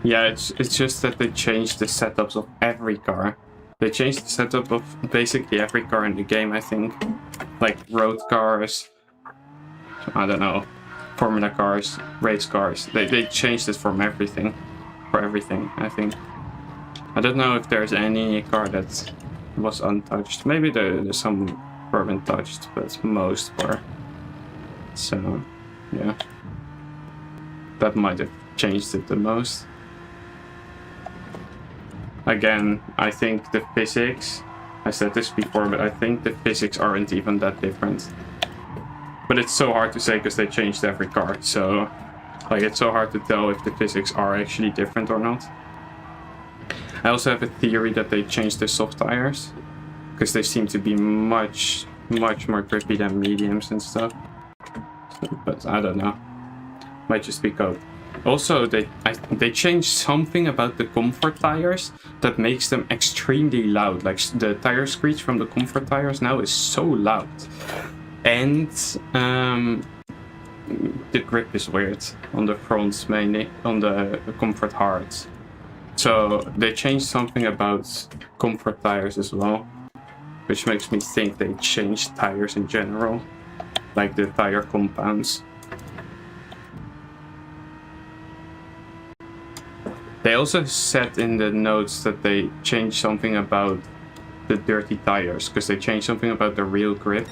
[SPEAKER 1] Yeah, it's just that they changed the setups of every car. They changed the setup of basically every car in the game, I think. Like road cars, I don't know, Formula cars, race cars. They changed it from everything. For everything, I think. I don't know if there's any car that was untouched. Maybe there's some weren't touched, but most were. So, yeah. That might have changed it the most. Again, I think the physics, I said this before, but I think the physics aren't even that different. But it's so hard to say because they changed every car, so like it's so hard to tell if the physics are actually different or not. I also have a theory that they changed the soft tires because they seem to be much more grippy than mediums and stuff. So, but I don't know. Might just be code. Also, they changed something about the comfort tires that makes them extremely loud. Like the tire screech from the comfort tires now is so loud, and the grip is weird on the fronts, mainly on the comfort hards. So they changed something about comfort tires as well, which makes me think they changed tires in general, like the tire compounds. They also said in the notes that they changed something about the dirty tires, because they changed something about the real grip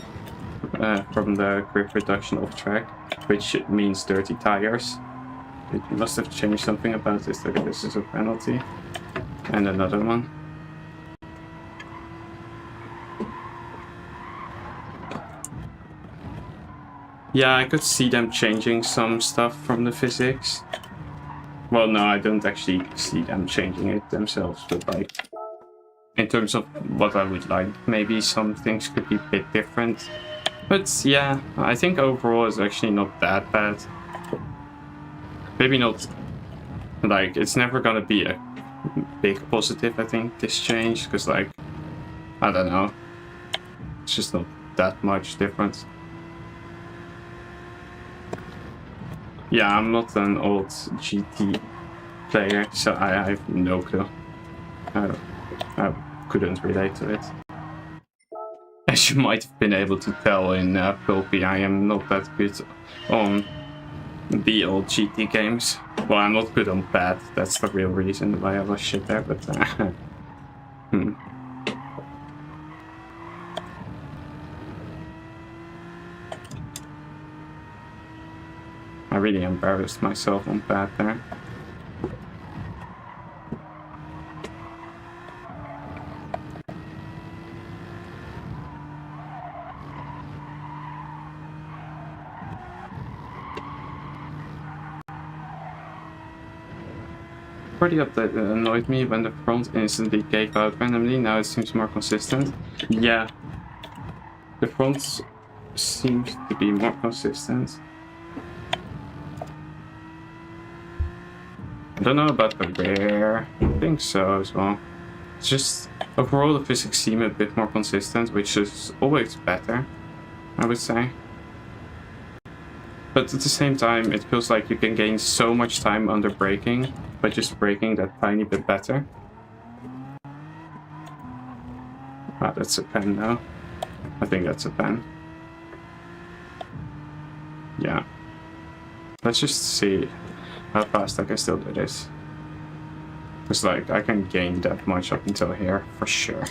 [SPEAKER 1] from the grip reduction off track, which means dirty tires. It must have changed something about this, that this is a penalty. And another one. Yeah, I could see them changing some stuff from the physics. Well, no, I don't actually see them changing it themselves, but like, in terms of what I would like, maybe some things could be a bit different. But yeah, I think overall it's actually not that bad. Maybe not, like, it's never gonna be a big positive, I think, this change, because like, I don't know, it's just not that much difference. Yeah, I'm not an old GT player, so I have no clue. I couldn't relate to it. As you might have been able to tell in Pulpy, I am not that good on the old GT games. Well, I'm not good on bad, that's the real reason why I was shit there, but I really embarrassed myself on bad there. Pretty update that annoyed me when the front instantly gave out randomly. Now it seems more consistent. Yeah, the front seems to be more consistent. I don't know about the rear. I think so as well. It's just overall the physics seem a bit more consistent, which is always better, I would say. But at the same time, it feels like you can gain so much time under braking by just braking that tiny bit better. Ah, that's a pen now. I think that's a pen. Yeah. Let's just see how fast I can still do this. Because like, I can gain that much up until here, for sure.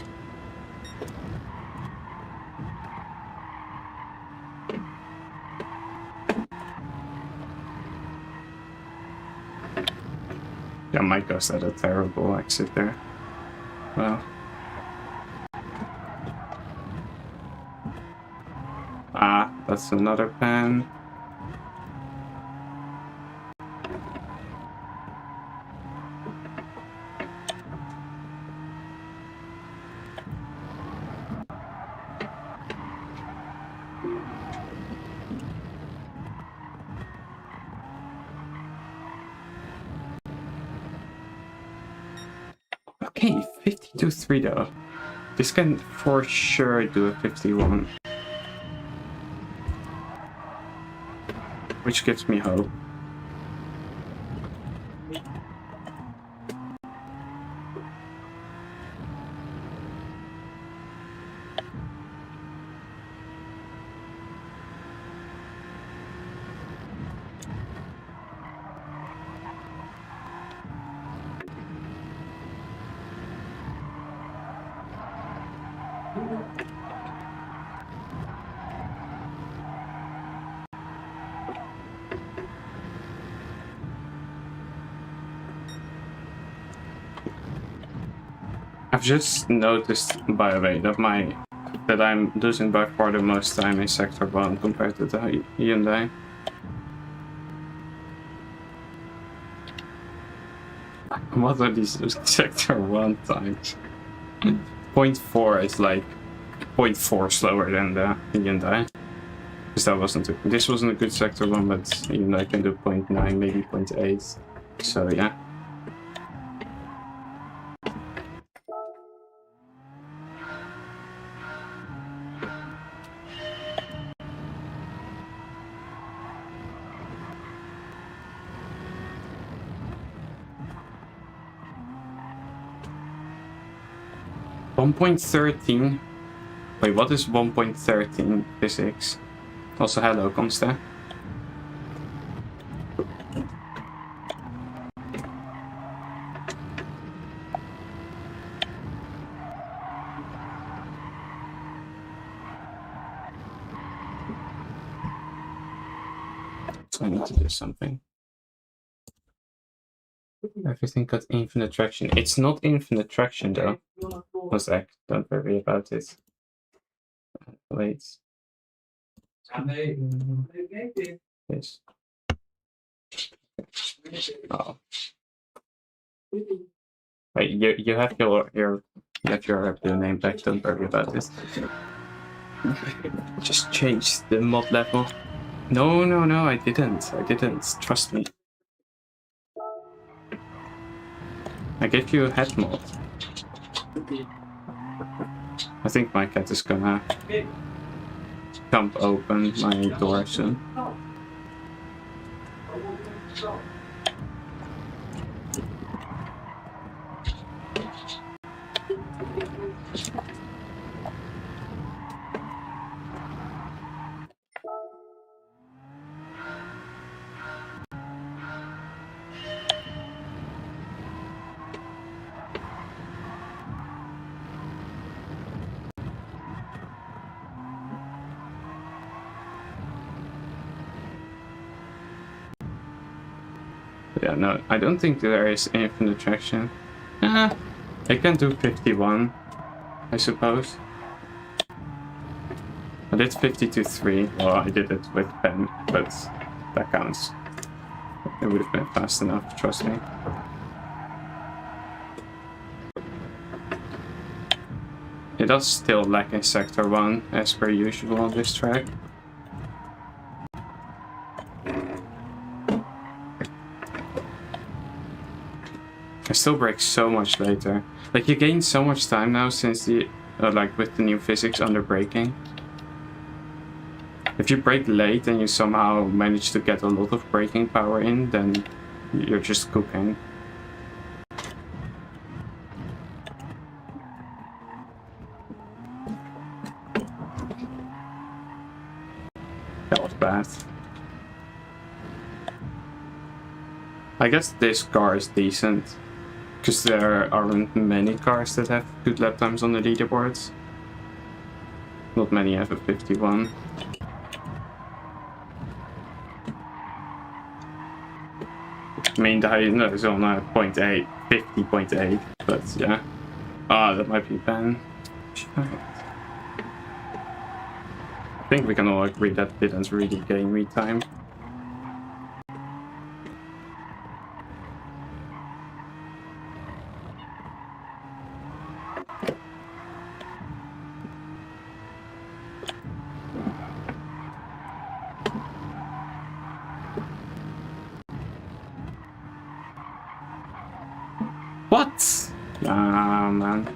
[SPEAKER 1] Yeah, Mike goes at a terrible exit there. Well. Ah, that's another pen. Okay, 52-3 though. This can for sure do a 51. Which gives me hope. I've just noticed, by the way, that my that I'm losing by far the most time in Sector 1 compared to the Hyundai. What are these Sector 1 times? 0.4 is like 0.4 slower than the Hyundai. Because this wasn't a good Sector 1, but Hyundai can do 0.9, maybe 0.8. So yeah. .13. Wait, what is 1.13 physics? Also, hello, Consta. So I need to do something. Everything got infinite traction. It's not infinite traction though. Mosaic, don't worry about it. Wait. Yes. Oh. Wait, you have your blue name back, don't worry about this. Just change the mod level. No, I didn't. Trust me. I gave you a head mod. I think my cat is gonna come open my door soon. Yeah, no, I don't think there is infinite traction. I can do 51, I suppose. I did 52.3. Well, I did it with pen, but that counts. It would have been fast enough, trust me. It does still lack in Sector 1, as per usual on this track. I still brake so much later. Like, you gain so much time now since the, like, with the new physics under braking. If you brake late and you somehow manage to get a lot of braking power in, then you're just cooking. That was bad. I guess this car is decent, because there aren't many cars that have good lap times on the leaderboards. Not many have a 51. I mean, the Hyundai is on a 0.8, 50.8, but yeah. Ah, that might be Ben. I think we can all agree that didn't really gain me time. What? Ah, man.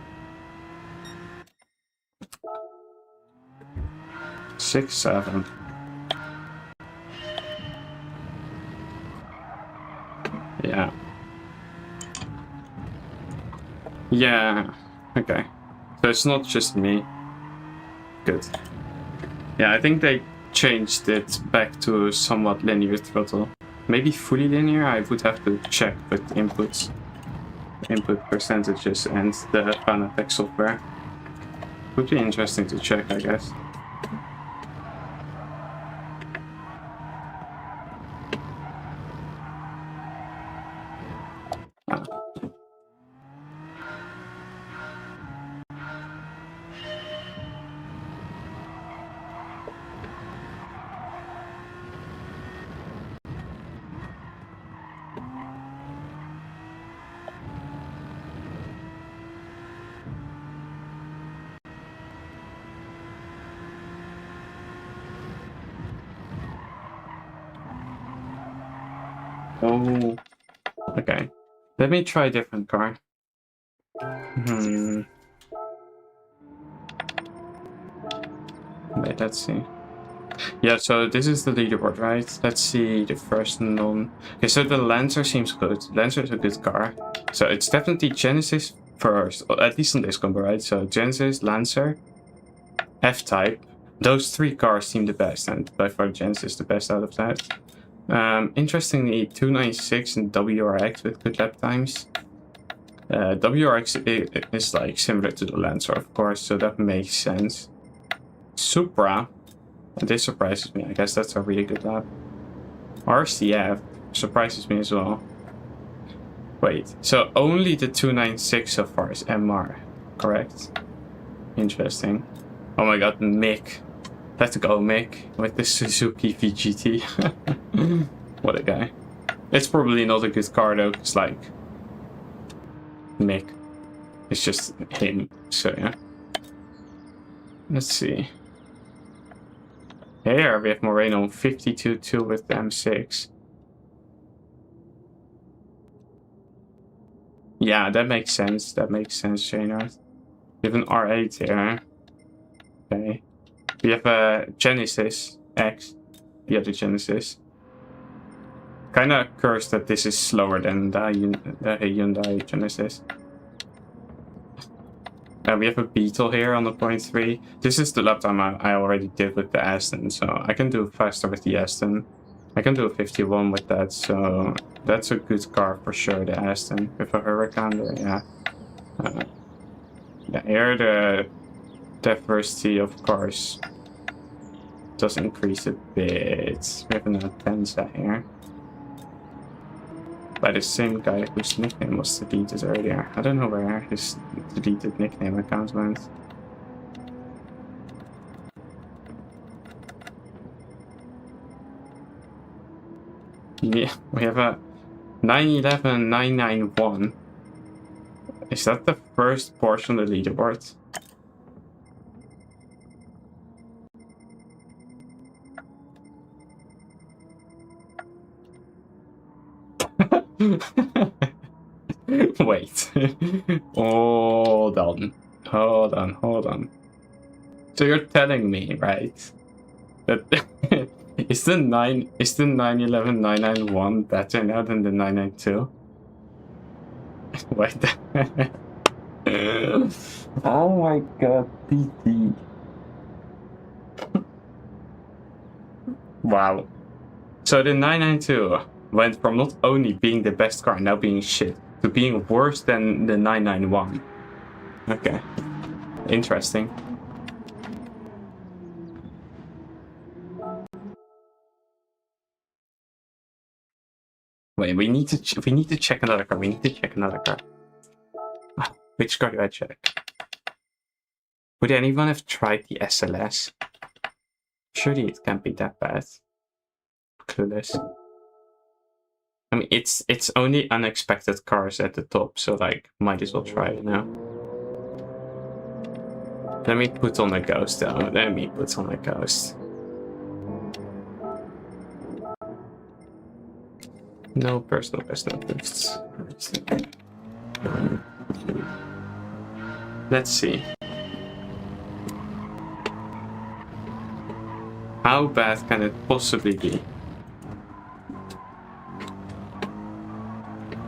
[SPEAKER 1] 6-7. Yeah. Yeah. Okay. So it's not just me. Good. Yeah, I think they changed it back to somewhat linear throttle. Maybe fully linear? I would have to check with input percentages and the Fanatec software. Would be interesting to check, I guess. Oh, okay. Let me try a different car. Wait, let's see. Yeah, so this is the leaderboard, right? Let's see the first non. Okay, so the Lancer seems good. Lancer is a good car. So it's definitely Genesis first, or at least on this combo, right? So Genesis, Lancer, F-Type. Those three cars seem the best, and by far Genesis is the best out of that. Interestingly, 296 and WRX with good lap times. WRX is like similar to the Lancer, of course, so that makes sense. Supra, this surprises me. I guess that's a really good lap. RCF surprises me as well. Wait, so only the 296 so far is MR, correct? Interesting. Oh my god, Mick. Let's go, Mick, with the Suzuki VGT. What a guy. It's probably not a good car though, because like Mick. It's just him, so yeah. Let's see. Here we have Moreno 52-2 with the M6. Yeah, that makes sense. That makes sense, Jaynard. We have an R8 here. Okay. We have a Genesis X. The other Genesis. Kinda cursed that this is slower than the Hyundai Genesis. We have a Beetle here on the 0.3. This is the lap time I already did with the Aston, so I can do faster with the Aston. I can do a 51 with that, so that's a good car for sure, the Aston. With a Huracan there, yeah. Yeah, here the diversity of cars does increase a bit. We have an Atenza here. By the same guy whose nickname was deleted earlier. I don't know where his deleted nickname account went. Yeah, we have a 911 991. Is that the first portion of the leaderboard? Wait. Hold on. Hold on, hold on. So you're telling me, right? That is the 911 991 better now than the 992? Wait. Oh my god, PT. Wow. So the 992 went from not only being the best car, now being shit, to being worse than the 991. Okay. Interesting. Wait, we need to check another car. We need to check another car. Which car do I check? Would anyone have tried the SLS? Surely it can't be that bad. Clueless. I mean, it's only unexpected cars at the top, so like, might as well try it now. Let me put on a Ghost though. Let me put on a Ghost. No personal best boosts. Let's see. How bad can it possibly be?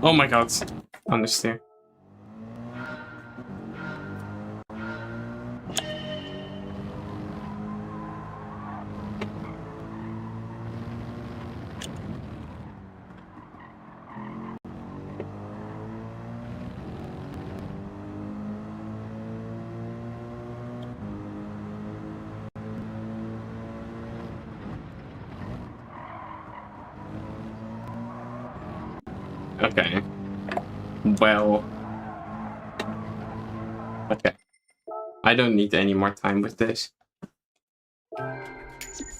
[SPEAKER 1] Oh my god. Understeer. Okay. Well. Okay. I don't need any more time with this.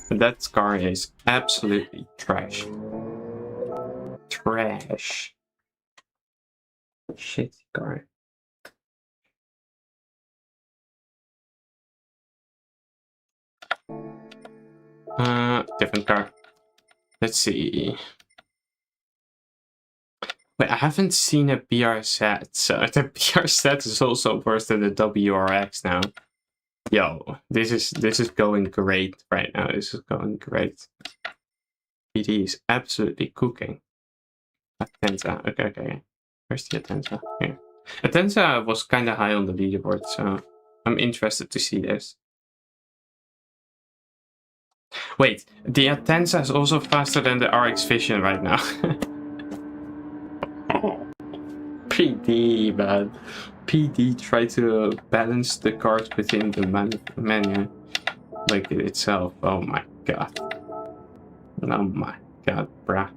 [SPEAKER 1] That car is absolutely trash. Trash. Shit car. Different car. Let's see. Wait, I haven't seen a BRZ, so the BRZ is also worse than the WRX now. Yo, this is going great right now. This is going great. PD is absolutely cooking. Atenza, okay. Where's the Atenza? Here. Atenza was kind of high on the leaderboard, so I'm interested to see this. Wait, the Atenza is also faster than the RX Vision right now. PD, man. PD tried to balance the cars within the menu, like it itself. Oh my god. Oh my god, bruh.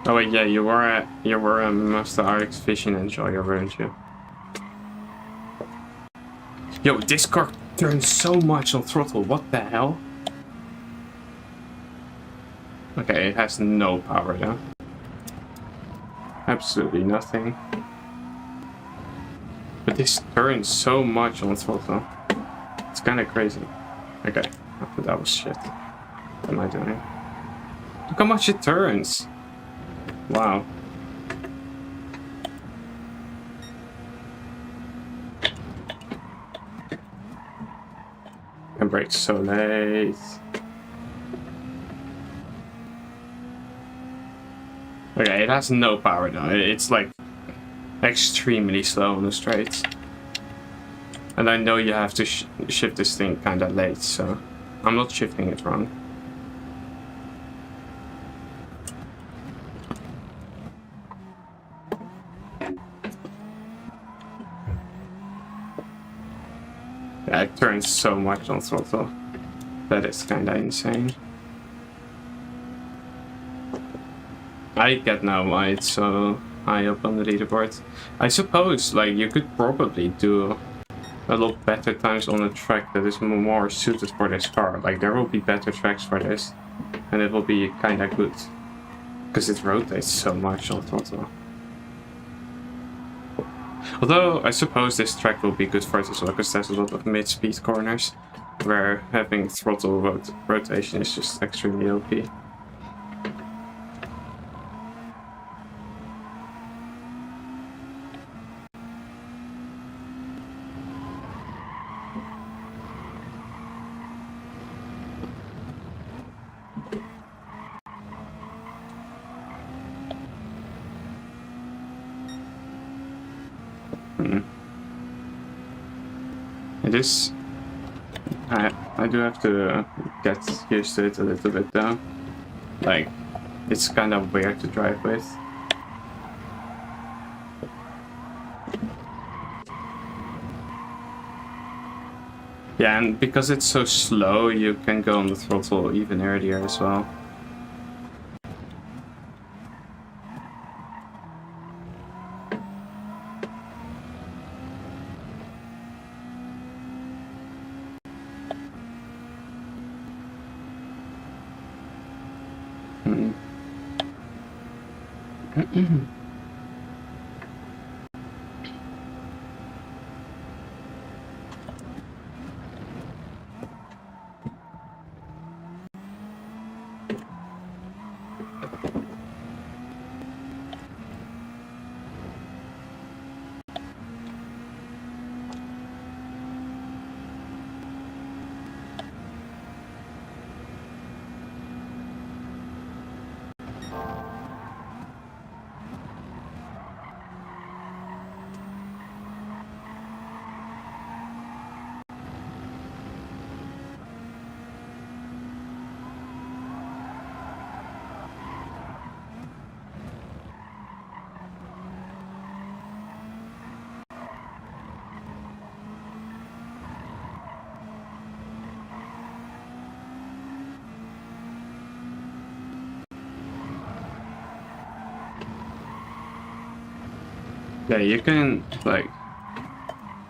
[SPEAKER 1] Oh wait, yeah, you were a Mazda RX Vision enjoyer, weren't you? Yo, this car turns so much on throttle. What the hell? Okay, it has no power though. Absolutely nothing. But this turns so much on throttle. It's kind of crazy. Okay, that was shit. What am I doing? Look how much it turns. Wow. And brakes so late. Okay, it has no power though. It's like extremely slow on the straights. And I know you have to shift this thing kind of late, so I'm not shifting it wrong. Yeah, it turns so much on throttle. That is kind of insane. I get now why it's so high up on the leaderboard. I suppose, like, you could probably do a lot better times on a track that is more suited for this car. Like, there will be better tracks for this, and it will be kind of good. Because it rotates so much on throttle. Although, I suppose this track will be good for it as well, because there's a lot of mid-speed corners, where having throttle rotation is just extremely OP. It is... I do have to get used to it a little bit though. Like, it's kind of weird to drive with. Yeah, and because it's so slow, you can go on the throttle even earlier as well. Yeah, you can, like,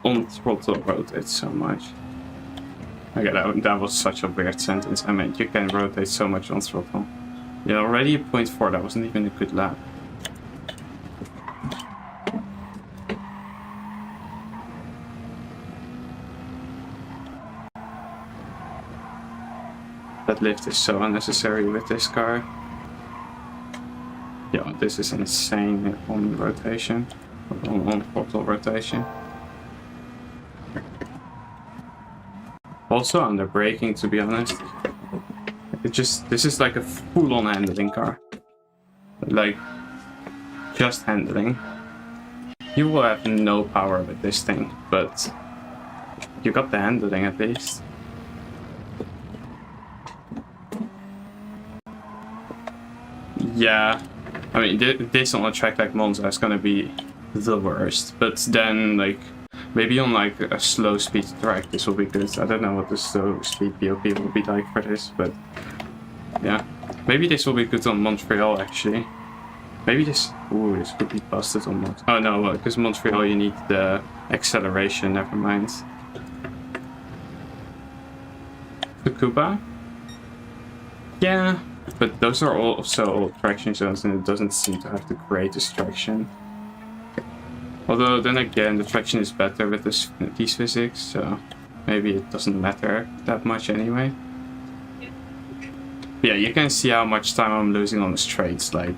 [SPEAKER 1] on throttle rotate so much. Okay, that was such a weird sentence. I mean, you can rotate so much on throttle. Yeah, already a 0.4, that wasn't even a good lap. That lift is so unnecessary with this car. Yeah, this is insane on rotation. On throttle rotation. Also under braking, to be honest. This is like a full-on handling car. Like, just handling. You will have no power with this thing, but you got the handling at least. Yeah, I mean, this on a track like Monza is gonna be the worst, but then, like, maybe on like a slow speed track this will be good. I don't know what the slow speed BOP will be like for this, but yeah. Maybe this will be good on Montreal actually. Maybe this... Ooh, this could be busted on Montreal. Oh no, because Montreal you need the acceleration, never mind. Tsukuba? Yeah, but those are also old traction zones and it doesn't seem to have the greatest traction. Although then again, the traction is better with these physics, so maybe it doesn't matter that much anyway. Yeah, you can see how much time I'm losing on the straights, like...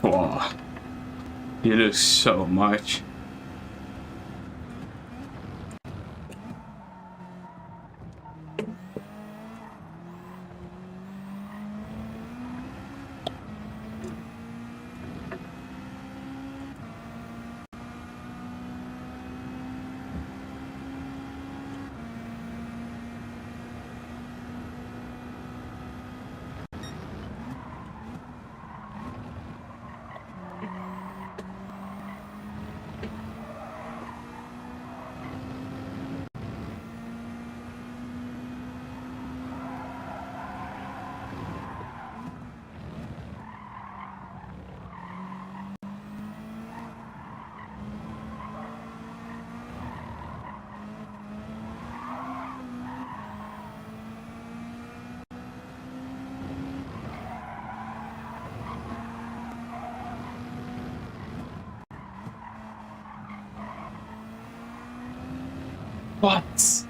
[SPEAKER 1] Whoa. You lose so much. What?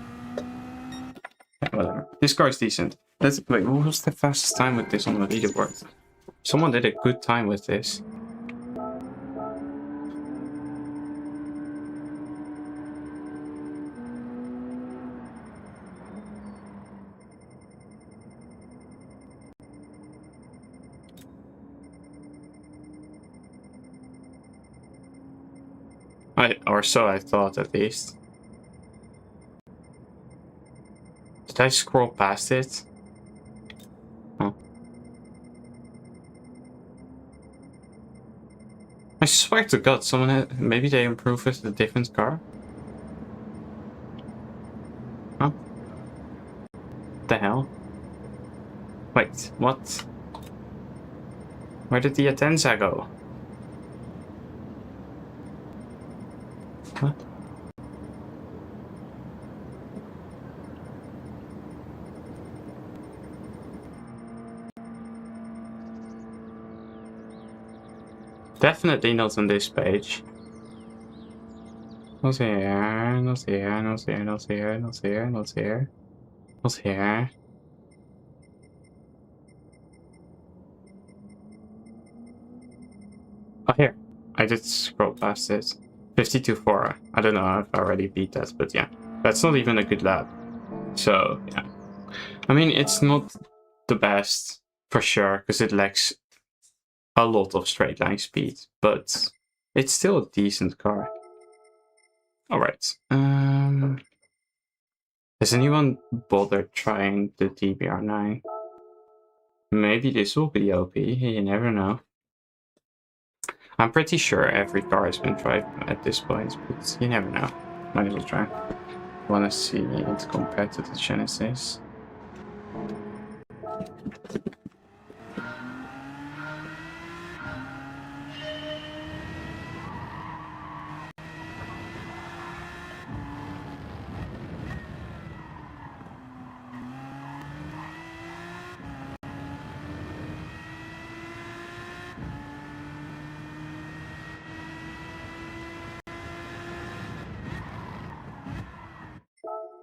[SPEAKER 1] Whatever. This car is decent. Wait, what was the fastest time with this on the leaderboard? Someone did a good time with this. Or so I thought at least. Did I scroll past it? Oh. I swear to God, someone had... Maybe they improved with a different car? Huh? What the hell? Wait, what? Where did the Atenza go? What? Definitely not on this page. Not here, not here, not here, not here, not here, not here. Not here. Oh, here. I did scroll past it. 52.4. I don't know if I already beat that, but yeah. That's not even a good lap. So, yeah. I mean, it's not the best, for sure, because it lacks a lot of straight line speed, but it's still a decent car. Alright. Has anyone bothered trying the DBR9? Maybe this will be OP, you never know. I'm pretty sure every car has been tried at this point, but you never know. Might as well try. Wanna see it compared to the Genesis.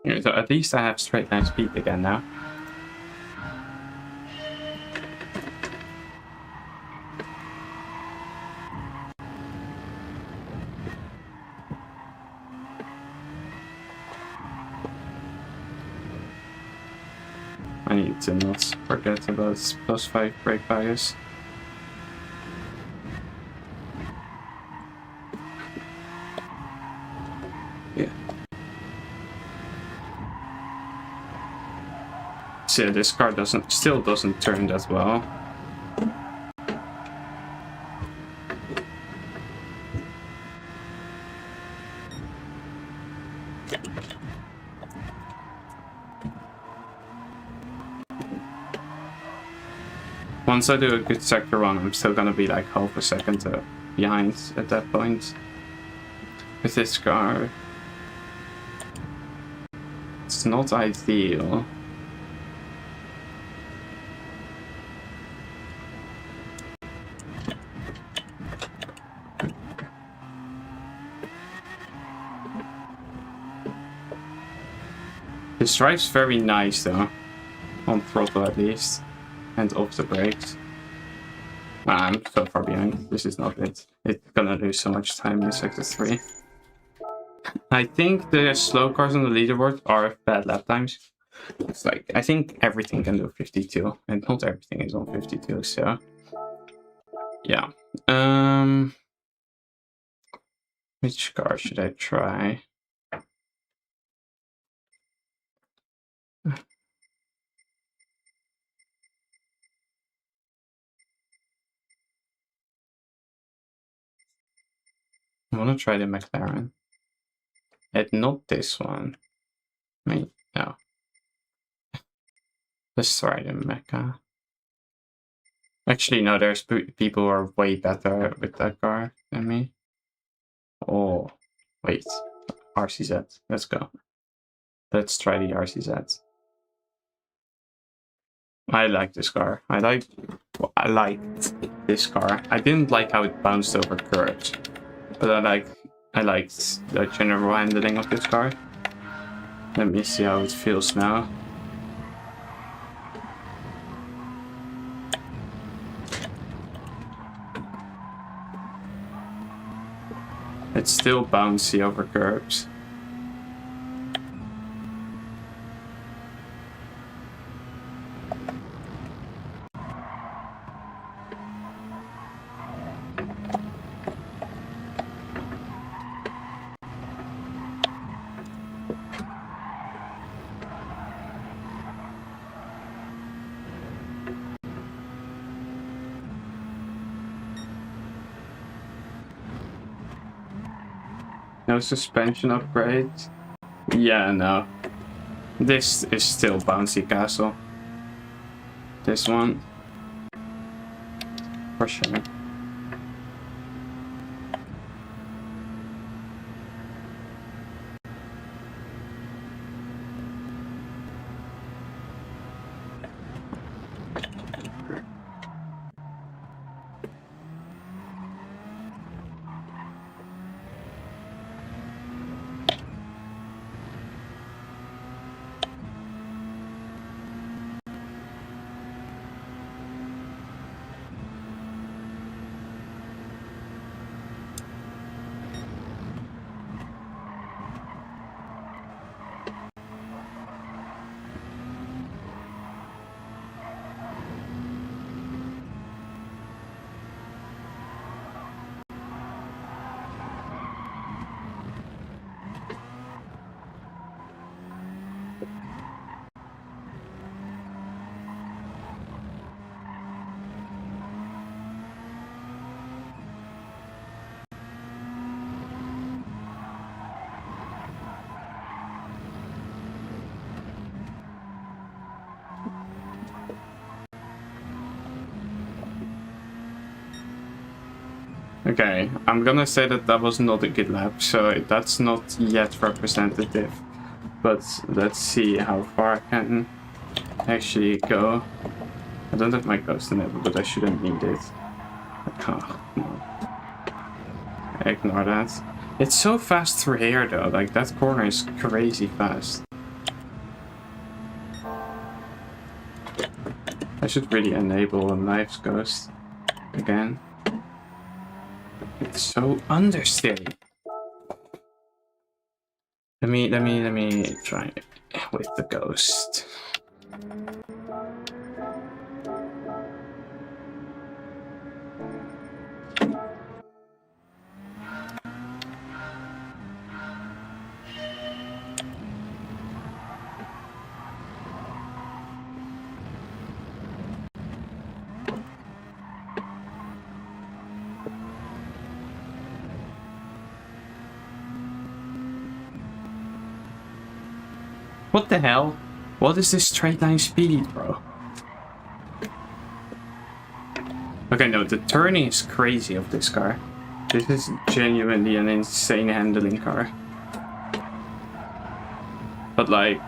[SPEAKER 1] Yeah, so at least I have straight line speed again now. I need to not forget about +5 brake bias. Yeah. So this car still doesn't turn that well. Once I do a good sector run, I'm still gonna be like half a second behind at that point. With this car, it's not ideal. This drive's very nice though, on throttle at least. And off the brakes. I'm so far behind. This is not it. It's gonna lose so much time in sector 3. I think the slow cars on the leaderboard are bad lap times. It's like, I think everything can do 52, and not everything is on 52, so... Yeah. Which car should I try? I want to try the McLaren. And not this one. Wait, no. Let's try the Mecha. Actually, no, there's people who are way better with that car than me. Oh, wait. RCZ. Let's go. Let's try the RCZ. I like this car. I liked this car. I didn't like how it bounced over curves, but I liked the general handling of this car. Let me see how it feels now. It's still bouncy over curves. No suspension upgrade? Yeah, no. This is still bouncy castle. This one. For sure. Okay, I'm gonna say that was not a good lap, so that's not yet representative. But let's see how far I can actually go. I don't have my ghost enable, but I shouldn't need it. Oh, no. Ignore that. It's so fast through here though, like that corner is crazy fast. should really enable a knives ghost again. It's so understeery. Let me try with the ghost. What the hell? What is this straight line speed, bro? Okay, no, the turning is crazy of this car. This is genuinely an insane handling car. But like...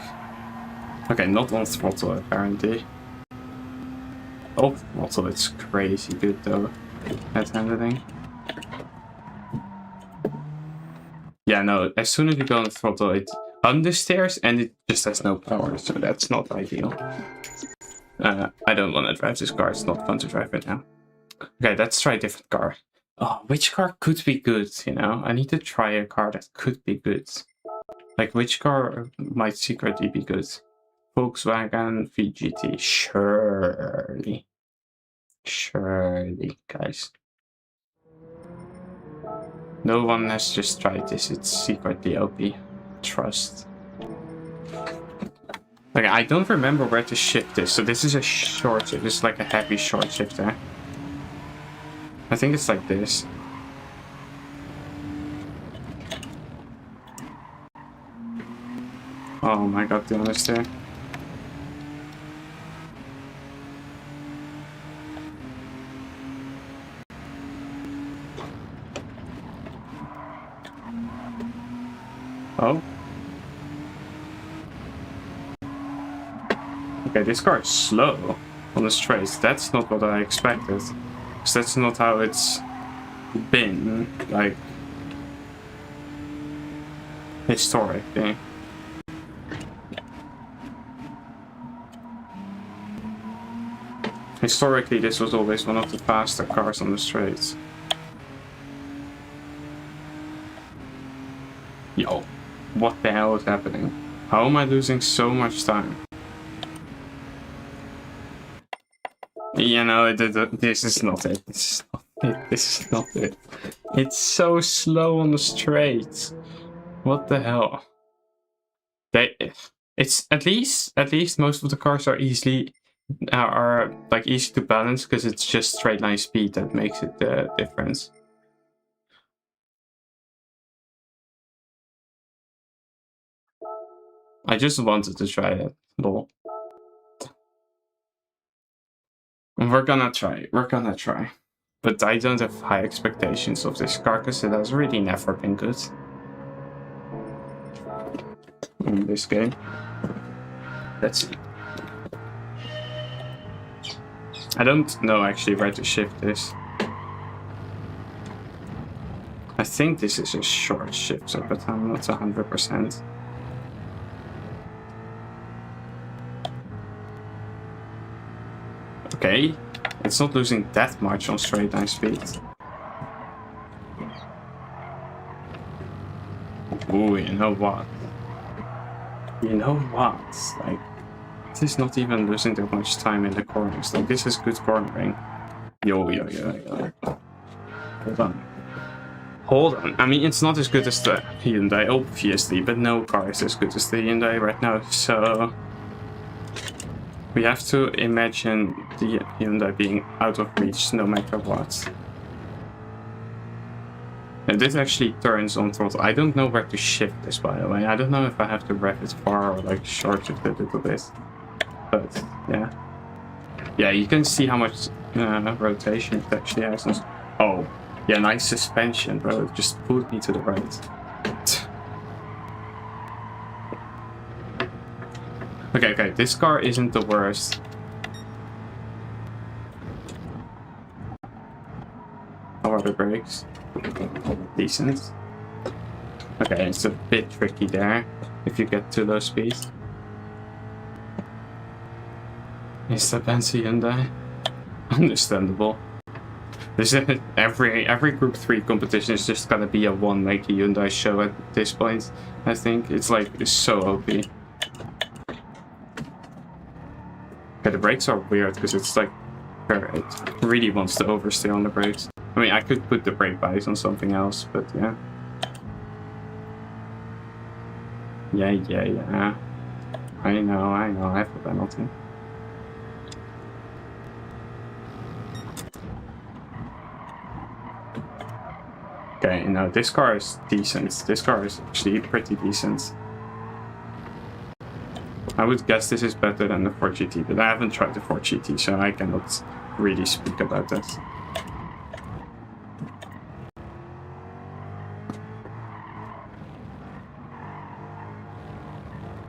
[SPEAKER 1] Okay, not on throttle apparently. Off throttle, it's crazy good though. That handling. Yeah, no, as soon as you go on throttle, it understeers and it just has no power, so that's not ideal. I don't want to drive this car, it's not fun to drive right now. Okay, let's try a different car. Oh, which car could be good, you know? I need to try a car that could be good. Like, which car might secretly be good? Volkswagen VGT, surely. Surely, guys. No one has just tried this, it's secretly OP. Trust. Okay, I don't remember where to shift this, so this is a short shift. This is like a heavy short shifter. I think it's like this. Oh my god, the understeer. Oh. Okay, this car is slow on the straights. That's not what I expected. Because that's not how it's been, like, historically. Historically, this was always one of the faster cars on the straights. Yo, what the hell is happening? How am I losing so much time? You know, this is not it. This is not it. This is not it. It's so slow on the straight. What the hell? It's at least most of the cars are like easy to balance because it's just straight line speed that makes it the difference. I just wanted to try it. Lol. We're gonna try. But I don't have high expectations of this car because it has really never been good in this game. Let's see. I don't know actually where to shift this. I think this is a short shifter, but I'm not 100%. Okay, it's not losing that much on straight line speed. Ooh, you know what? You know what? Like, this is not even losing that much time in the corners. Like, this is good cornering. Yo. Hold on. I mean, it's not as good as the Hyundai, obviously, but no car is as good as the Hyundai right now, so... We have to imagine the Hyundai being out of reach no matter what. And this actually turns on throttle. I don't know where to shift this, by the way. I don't know if I have to rev it far or like short shift it a little bit. But yeah. Yeah, you can see how much rotation it actually has. Oh, yeah, nice suspension, bro. It just pulled me to the right. Okay, this car isn't the worst. How are the brakes? Decent. Okay, it's a bit tricky there if you get to low speed. It's the fancy Hyundai. Understandable. This every Group 3 competition is just gonna be a one Makey Hyundai show at this point. I think it's like it's so OP. Okay, the brakes are weird because it's like it really wants to oversteer on the brakes. I mean, I could put the brake pads on something else, but yeah. Yeah. I know, I have a penalty. Okay, no, this car is decent. This car is actually pretty decent. I would guess this is better than the Ford GT, but I haven't tried the Ford GT, so I cannot really speak about that.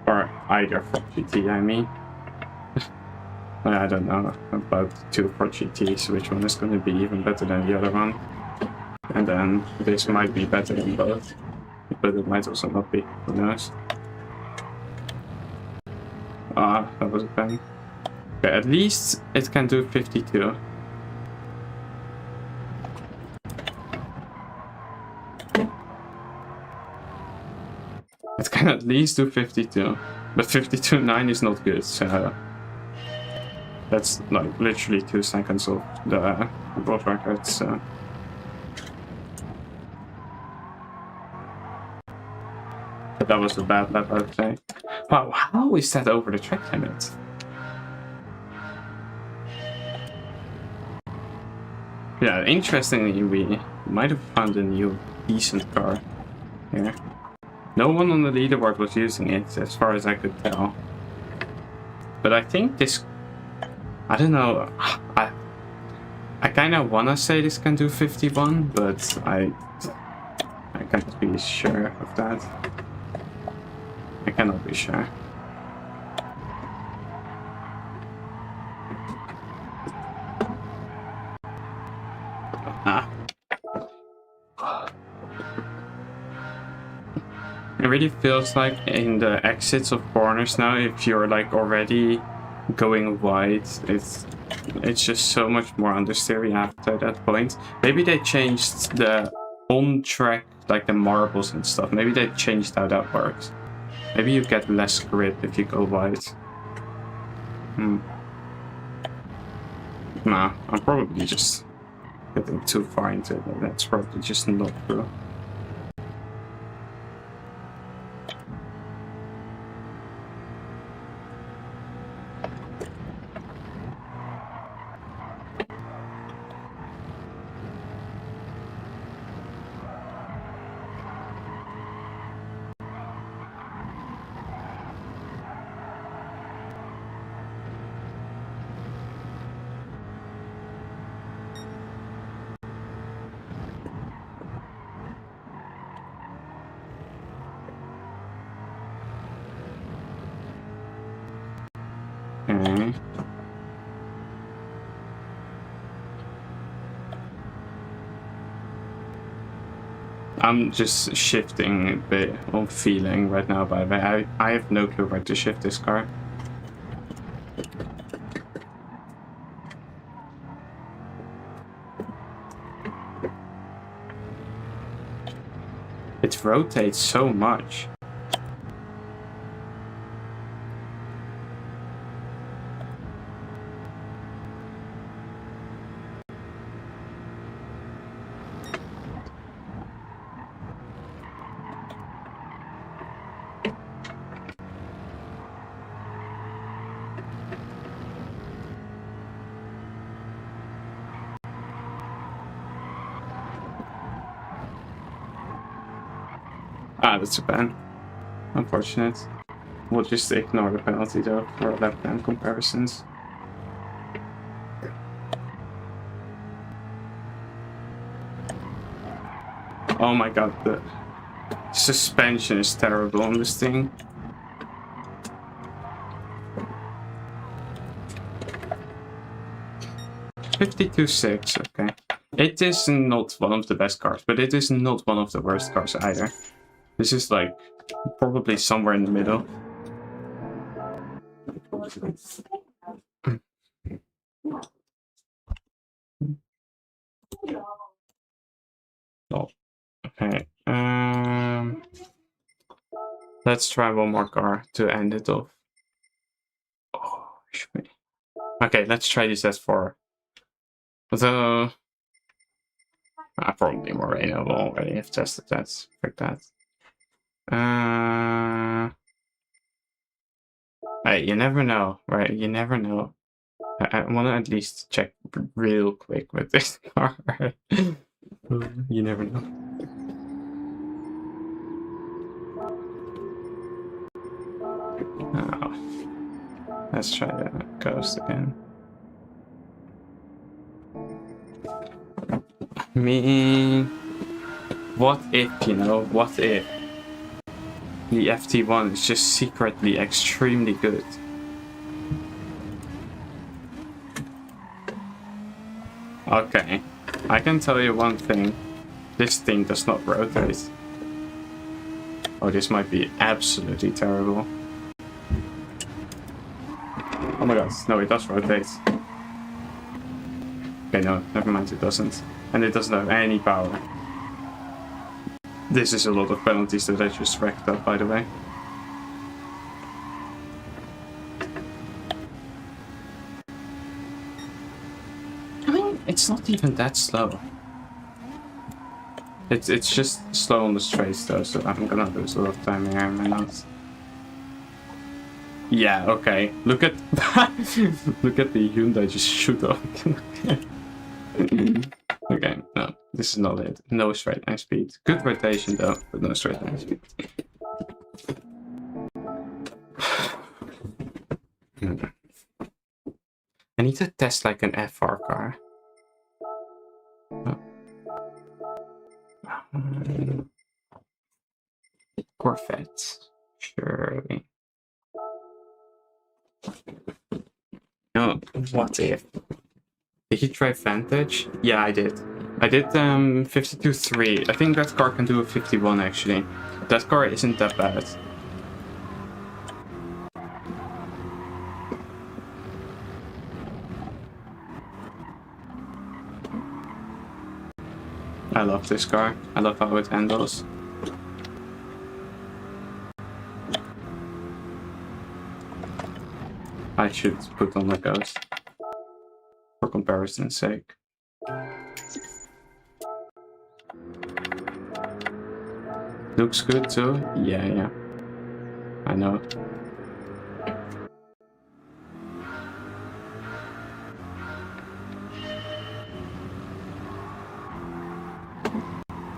[SPEAKER 1] Or either Ford GT, I mean. I don't know about two Ford GTs, which one is going to be even better than the other one. And then this might be better than both, but it might also not be, who knows. Ah, that was a pen. Okay, at least it can do 52. It can at least do 52, but 52.9 is not good, so that's like literally 2 seconds of the world record, so. But that was a bad lap, I would say. Wow, how is that over the track limit? Yeah, interestingly, we might have found a new decent car here. No one on the leaderboard was using it, as far as I could tell. But I think this... I don't know. I kind of want to say this can do 51, but I can't be sure of that. I cannot be sure. It really feels like in the exits of corners now, if you're like already going wide, it's just so much more understeer after that point. Maybe they changed the on-track, like the marbles and stuff. Maybe they changed how that works. Maybe you get less grip if you go wide. Nah, I'm probably just getting too far into it. That's probably just not true. Okay. I'm just shifting a bit on feeling right now, by the way. I have no clue where to shift this car. It rotates so much. Ah, that's a ban. Unfortunate. We'll just ignore the penalty though for left hand comparisons. Oh my god, the suspension is terrible on this thing. $52.6, okay. It is not one of the best cars, but it is not one of the worst cars either. This is like probably somewhere in the middle. No. Okay. Let's try one more car to end it off. Oh, okay, let's try this S4. Although probably Moreno will already have tested that. Fuck that. Hey, you never know, right? You never know. I want to at least check real quick with this car. You never know. Oh. Let's try the ghost again. I mean, what if, you know, what if the FT1 is just secretly extremely good? Okay, I can tell you one thing. This thing does not rotate. Oh, this might be absolutely terrible. Oh my god, no, it does rotate. Okay, no, never mind, it doesn't. And it doesn't have any power. This is a lot of penalties that I just racked up, by the way. I mean, it's not even that slow. It's just slow on the straights though, so I'm gonna lose a lot of time here in my notes. Yeah, okay. Look at look at the Hyundai just shoot up. Okay, no, this is not it. No straight line speed. Good rotation though, but no straight line speed. I need to test like an FR car. Oh. Corvette, surely. No, what if? Did you try Vantage? Yeah, I did. I did 52.3. I think that car can do a 51 actually. That car isn't that bad. I love this car. I love how it handles. I should put on the ghost for comparison's sake. Looks good too? Yeah. I know.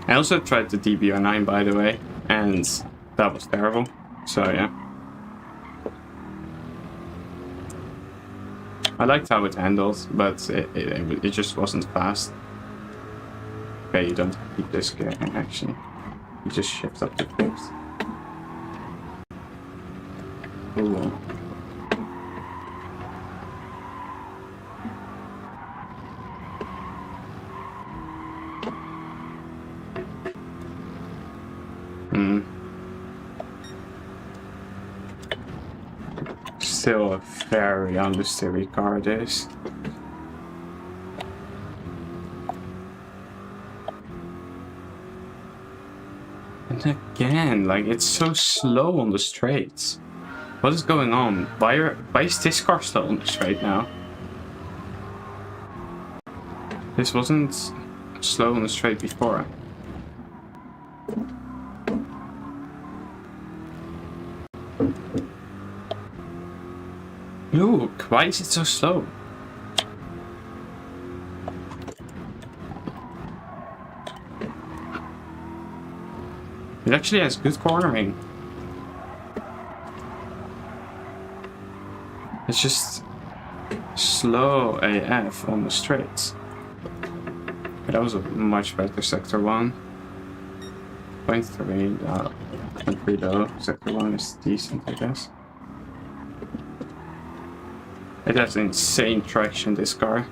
[SPEAKER 1] I also tried the DBR9 by the way, and that was terrible. So yeah. I liked how it handled, but it just wasn't fast. Okay, you don't keep this gear in action. You just shift up the flips. Ooh. Still a very understeery car, this. And again, like, it's so slow on the straights. What is going on? Why is this car slow on the straight now? This wasn't slow on the straight before. Look, why is it so slow? It actually has good cornering. It's just slow AF on the straights. But that was a much better sector 1. 0.3, 0.3 though. Sector 1 is decent, I guess. It has insane traction, this car.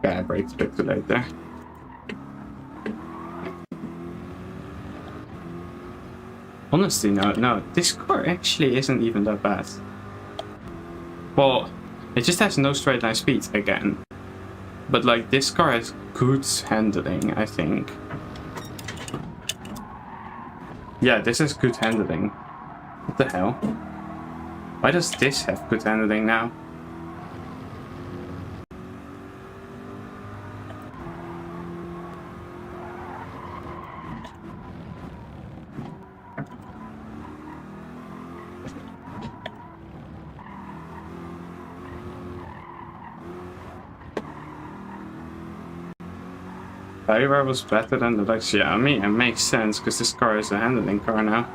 [SPEAKER 1] Yeah, I braked a bit too late there. Honestly, no, this car actually isn't even that bad. Well, it just has no straight line speed again. But like, this car has good handling, I think. Yeah, this has good handling. What the hell? Why does this have good handling now? Fire was better than the Lexus. Yeah, I mean, it makes sense because this car is a handling car now.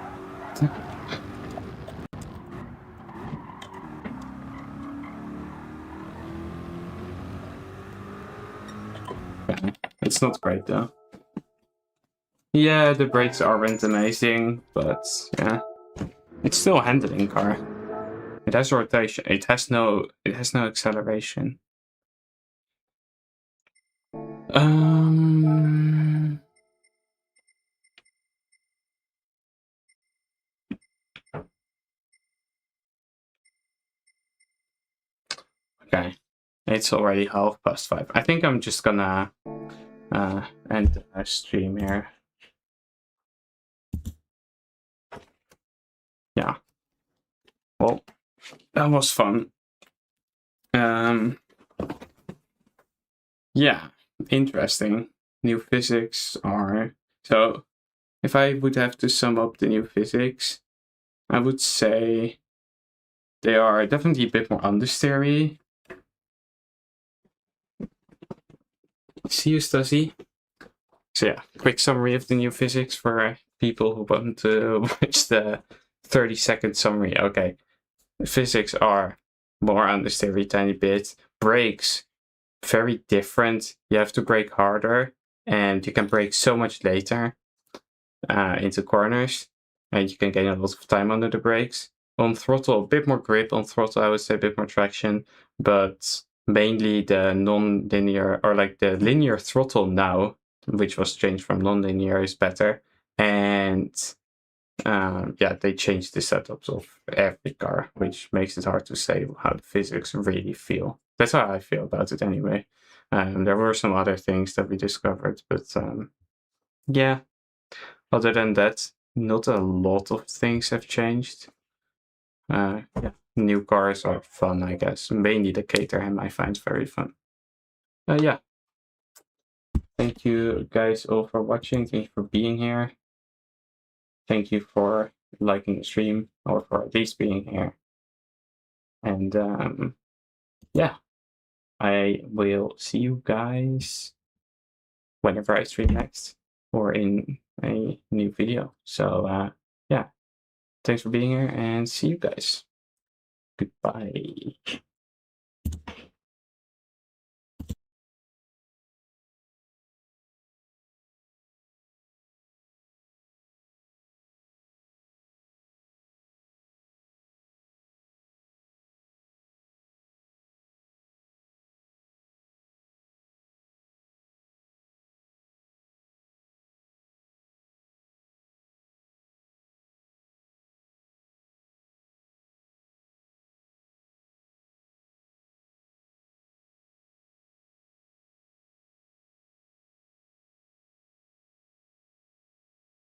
[SPEAKER 1] Yeah, it's not great though. Yeah, the brakes aren't amazing, but yeah, it's still a handling car. It has rotation. It has no acceleration. Okay, it's already 5:30. I think I'm just gonna end the stream here. Yeah. Well, that was fun. Yeah, interesting. New physics are... So, if I would have to sum up the new physics, I would say they are definitely a bit more understeery. See you, Stasi. So yeah, quick summary of the new physics for people who want to watch the 30-second summary. Okay, the physics are more understeery, tiny bit. Brakes, very different. You have to brake harder, and you can brake so much later into corners, and you can gain a lot of time under the brakes. On throttle, a bit more grip. On throttle, I would say a bit more traction, but mainly the non-linear, or like the linear throttle now, which was changed from non-linear, is better. And yeah, they changed the setups of every car, which makes it hard to say how the physics really feel. That's how I feel about it anyway. There were some other things that we discovered, but yeah, other than that, not a lot of things have changed. Yeah, new cars are fun, I guess. Mainly the Caterham I find very fun. Yeah. Thank you guys all for watching. Thank you for being here. Thank you for liking the stream, or for at least being here. And yeah, I will see you guys whenever I stream next, or in a new video. So yeah, thanks for being here, and see you guys. Goodbye.